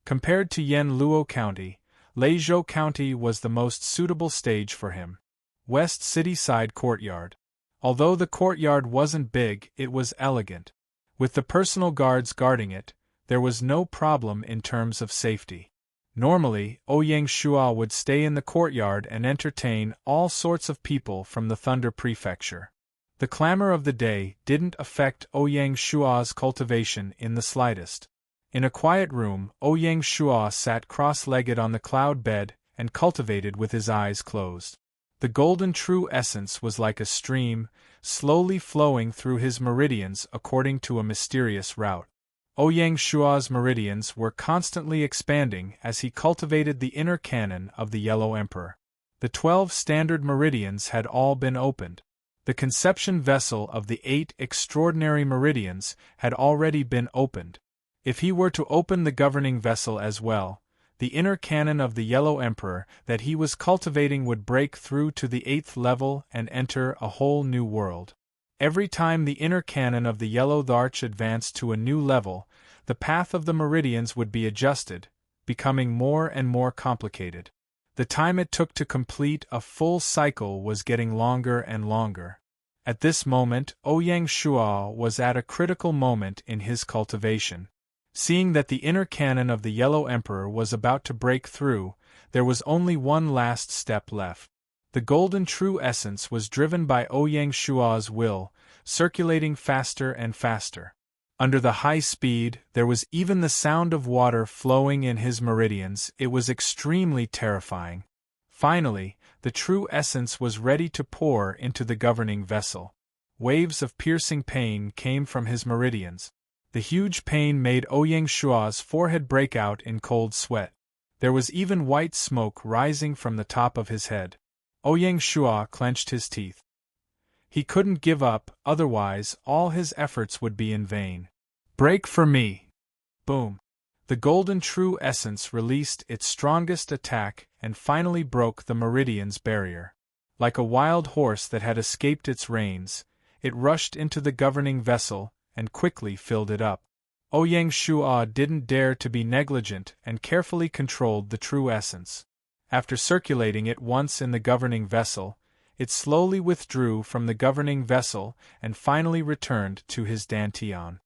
Compared to Yanluo County, Leizhou County was the most suitable stage for him. West City Side Courtyard. Although the courtyard wasn't big, it was elegant. With the personal guards guarding it, there was no problem in terms of safety. Normally, Ouyang Shua would stay in the courtyard and entertain all sorts of people from the Thunder Prefecture. The clamor of the day didn't affect Ouyang Shua's cultivation in the slightest. In a quiet room, Ouyang Shua sat cross-legged on the cloud bed and cultivated with his eyes closed. The golden true essence was like a stream, slowly flowing through his meridians according to a mysterious route. Ouyang Shua's meridians were constantly expanding as he cultivated the inner canon of the Yellow Emperor. The 12 standard meridians had all been opened. The conception vessel of the 8 extraordinary meridians had already been opened. If he were to open the governing vessel as well, the inner canon of the Yellow Emperor that he was cultivating would break through to the 8th level and enter a whole new world. Every time the inner canon of the Yellow Arch advanced to a new level, the path of the meridians would be adjusted, becoming more and more complicated. The time it took to complete a full cycle was getting longer and longer. At this moment, Ouyang Shua was at a critical moment in his cultivation. Seeing that the inner canon of the Yellow Emperor was about to break through, there was only one last step left. The golden true essence was driven by Ouyang Shua's will, circulating faster and faster. Under the high speed, there was even the sound of water flowing in his meridians. It was extremely terrifying. Finally, the true essence was ready to pour into the governing vessel. Waves of piercing pain came from his meridians. The huge pain made Ouyang Shua's forehead break out in cold sweat. There was even white smoke rising from the top of his head. Ouyang Shua clenched his teeth. He couldn't give up, otherwise all his efforts would be in vain. Break for me! Boom! The golden true essence released its strongest attack and finally broke the meridian's barrier. Like a wild horse that had escaped its reins, it rushed into the governing vessel and quickly filled it up. Ouyang Shua didn't dare to be negligent and carefully controlled the true essence. After circulating it once in the governing vessel, it slowly withdrew from the governing vessel and finally returned to his dantian.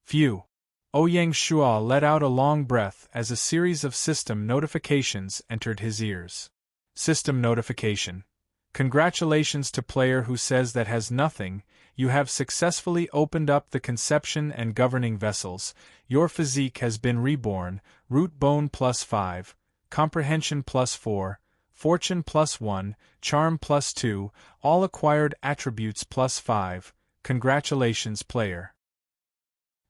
Phew! Ouyang Shua let out a long breath as a series of system notifications entered his ears. System notification. Congratulations to player who says that has nothing, you have successfully opened up the conception and governing vessels, your physique has been reborn, root bone +5, comprehension +4, fortune +1, charm +2, all acquired attributes +5, congratulations player.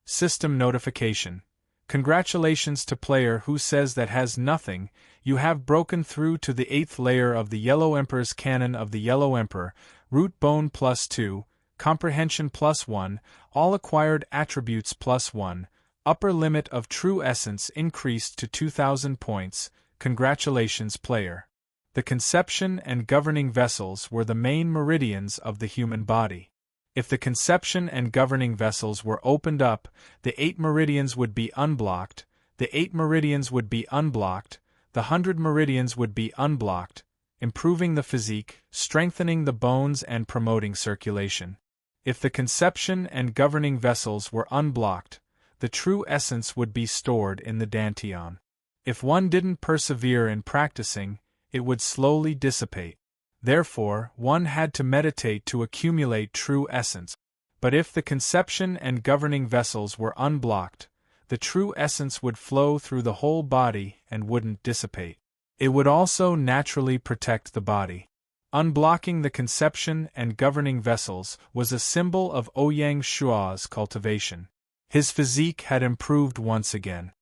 System notification. Congratulations to player who says that has nothing, you have broken through to the 8th layer of the Yellow Emperor's canon of the Yellow Emperor, root bone +2, comprehension +1, all acquired attributes +1, upper limit of true essence increased to 2,000 points, congratulations player. The conception and governing vessels were the main meridians of the human body. If the conception and governing vessels were opened up, the 8 meridians would be unblocked, the 8 meridians would be unblocked, the 100 meridians would be unblocked, improving the physique, strengthening the bones and promoting circulation. If the conception and governing vessels were unblocked, the true essence would be stored in the dantian. If one didn't persevere in practicing, it would slowly dissipate. Therefore, one had to meditate to accumulate true essence. But if the conception and governing vessels were unblocked, the true essence would flow through the whole body and wouldn't dissipate. It would also naturally protect the body. Unblocking the conception and governing vessels was a symbol of Ouyang Shua's cultivation. His physique had improved once again.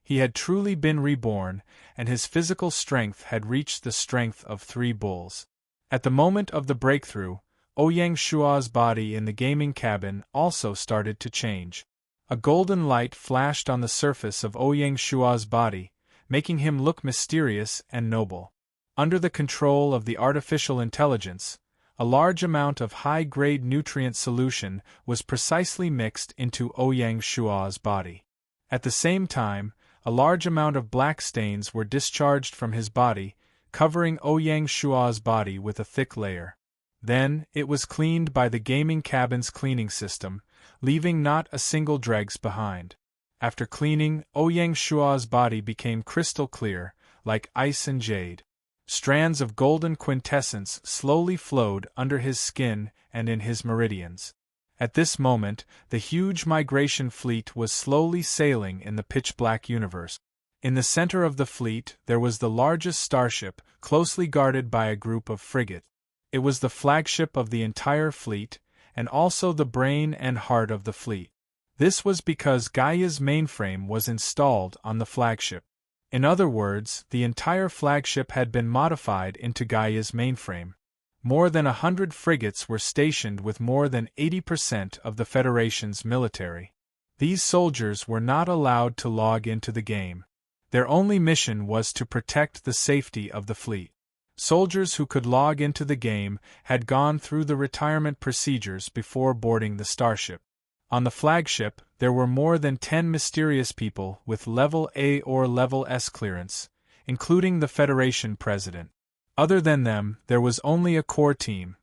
He had truly been reborn, and his physical strength had reached the strength of 3 bulls. At the moment of the breakthrough, Ouyang Shua's body in the gaming cabin also started to change. A golden light flashed on the surface of Ouyang Shua's body, making him look mysterious and noble. Under the control of the artificial intelligence, a large amount of high-grade nutrient solution was precisely mixed into Ouyang Shua's body. At the same time, a large amount of black stains were discharged from his body, covering Ouyang Shua's body with a thick layer. Then, it was cleaned by the gaming cabin's cleaning system, leaving not a single dregs behind. After cleaning, Ouyang Shua's body became crystal clear, like ice and jade. Strands of golden quintessence slowly flowed under his skin and in his meridians. At this moment, the huge migration fleet was slowly sailing in the pitch-black universe. In the center of the fleet there was the largest starship, closely guarded by a group of frigates. It was the flagship of the entire fleet, and also the brain and heart of the fleet. This was because Gaia's mainframe was installed on the flagship. In other words, the entire flagship had been modified into Gaia's mainframe. More than 100 frigates were stationed with more than 80% of the Federation's military. These soldiers were not allowed to log into the game. Their only mission was to protect the safety of the fleet. Soldiers who could log into the game had gone through the retirement procedures before boarding the starship. On the flagship, there were more than 10 mysterious people with Level A or Level S clearance, including the Federation president. Other than them, there was only a core team.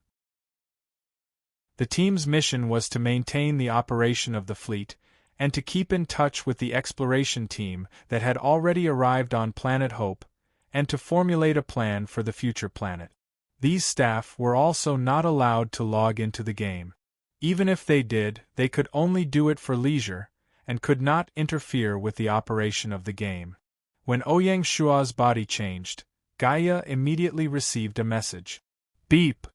The team's mission was to maintain the operation of the fleet, and to keep in touch with the exploration team that had already arrived on Planet Hope, and to formulate a plan for the future planet. These staff were also not allowed to log into the game. Even if they did, they could only do it for leisure, and could not interfere with the operation of the game. When Ouyang Shua's body changed, Gaia immediately received a message. Beep!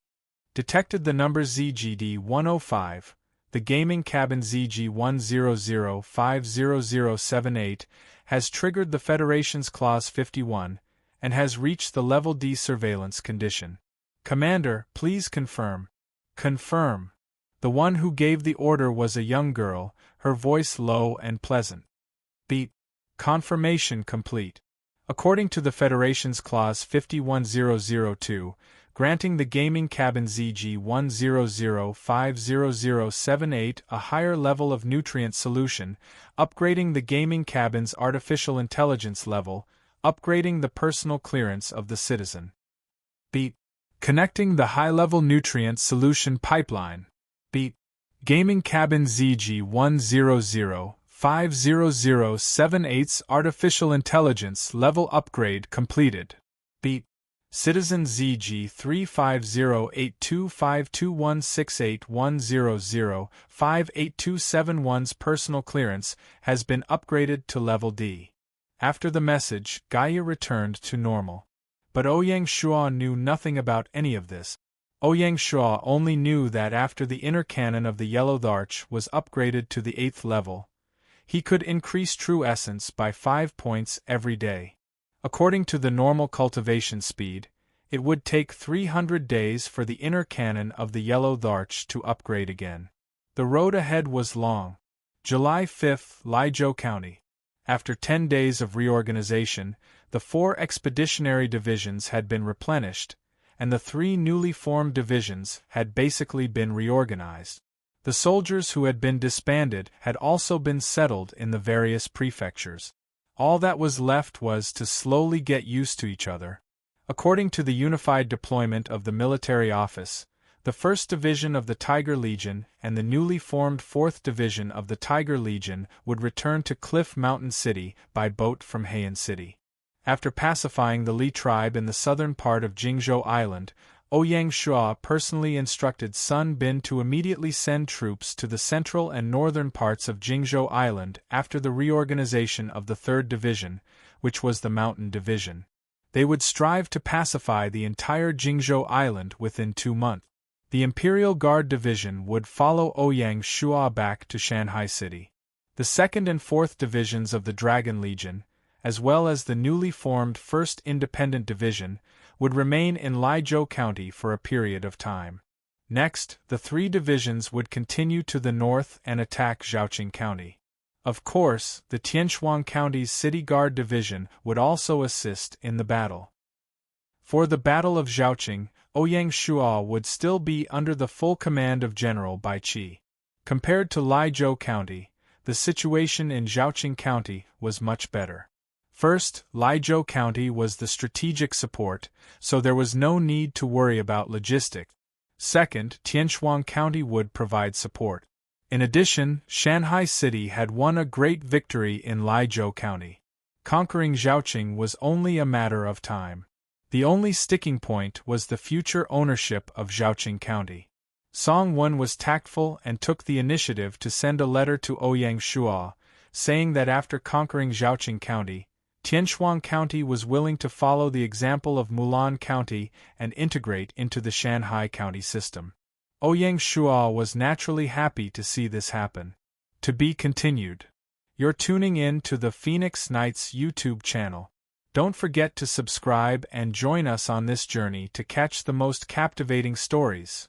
Detected the number ZGD-105, the gaming cabin ZG-100-50078 has triggered the Federation's Clause 51, and has reached the Level D surveillance condition. Commander, please confirm. Confirm. The one who gave the order was a young girl, her voice low and pleasant. Beep. Confirmation complete. According to the Federation's Clause 51002, granting the gaming cabin ZG-100-50078 a higher level of nutrient solution, upgrading the gaming cabin's artificial intelligence level, upgrading the personal clearance of the citizen. Beep. Connecting the high-level nutrient solution pipeline. Beep. Gaming cabin ZG-100-50078's artificial intelligence level upgrade completed. Beep. Citizen ZG-3508252168100-58271's personal clearance has been upgraded to Level D. After the message, Gaia returned to normal. But Ouyang Shua knew nothing about any of this. Ouyang Shua only knew that after the inner cannon of the Yellow Arch was upgraded to the 8th level, he could increase true essence by 5 points every day. According to the normal cultivation speed, it would take 300 days for the inner cannon of the Yellow Arch to upgrade again. The road ahead was long. July 5, Liuzhou County. After 10 days of reorganization, the 4 expeditionary divisions had been replenished, and the 3 newly formed divisions had basically been reorganized. The soldiers who had been disbanded had also been settled in the various prefectures. All that was left was to slowly get used to each other. According to the unified deployment of the military office, the 1st Division of the Tiger Legion and the newly formed 4th Division of the Tiger Legion would return to Cliff Mountain City by boat from Heian City. After pacifying the Li tribe in the southern part of Jingzhou Island, Ouyang Shua personally instructed Sun Bin to immediately send troops to the central and northern parts of Jingzhou Island after the reorganization of the 3rd Division, which was the Mountain Division. They would strive to pacify the entire Jingzhou Island within 2 months. The Imperial Guard Division would follow Ouyang Shua back to Shanghai City. The 2nd and 4th Divisions of the Dragon Legion, as well as the newly formed 1st Independent Division, would remain in Liuzhou County for a period of time. Next, the 3 divisions would continue to the north and attack Zhaoqing County. Of course, the Tianshuang County's City Guard Division would also assist in the battle. For the Battle of Zhaoqing, Ouyang Shuo would still be under the full command of General Bai Qi. Compared to Laizhou County, the situation in Zhaoqing County was much better. First, Laizhou County was the strategic support, so there was no need to worry about logistics. Second, Tianshuang County would provide support. In addition, Shanghai City had won a great victory in Laizhou County. Conquering Zhaoqing was only a matter of time. The only sticking point was the future ownership of Zhaoqing County. Song Wen was tactful and took the initiative to send a letter to Ouyang Shuo, saying that after conquering Zhaoqing County, Tianshuang County was willing to follow the example of Mulan County and integrate into the Shanghai County system. Ouyang Shuo was naturally happy to see this happen. To be continued. You're tuning in to the Phoenix Knights YouTube channel. Don't forget to subscribe and join us on this journey to catch the most captivating stories.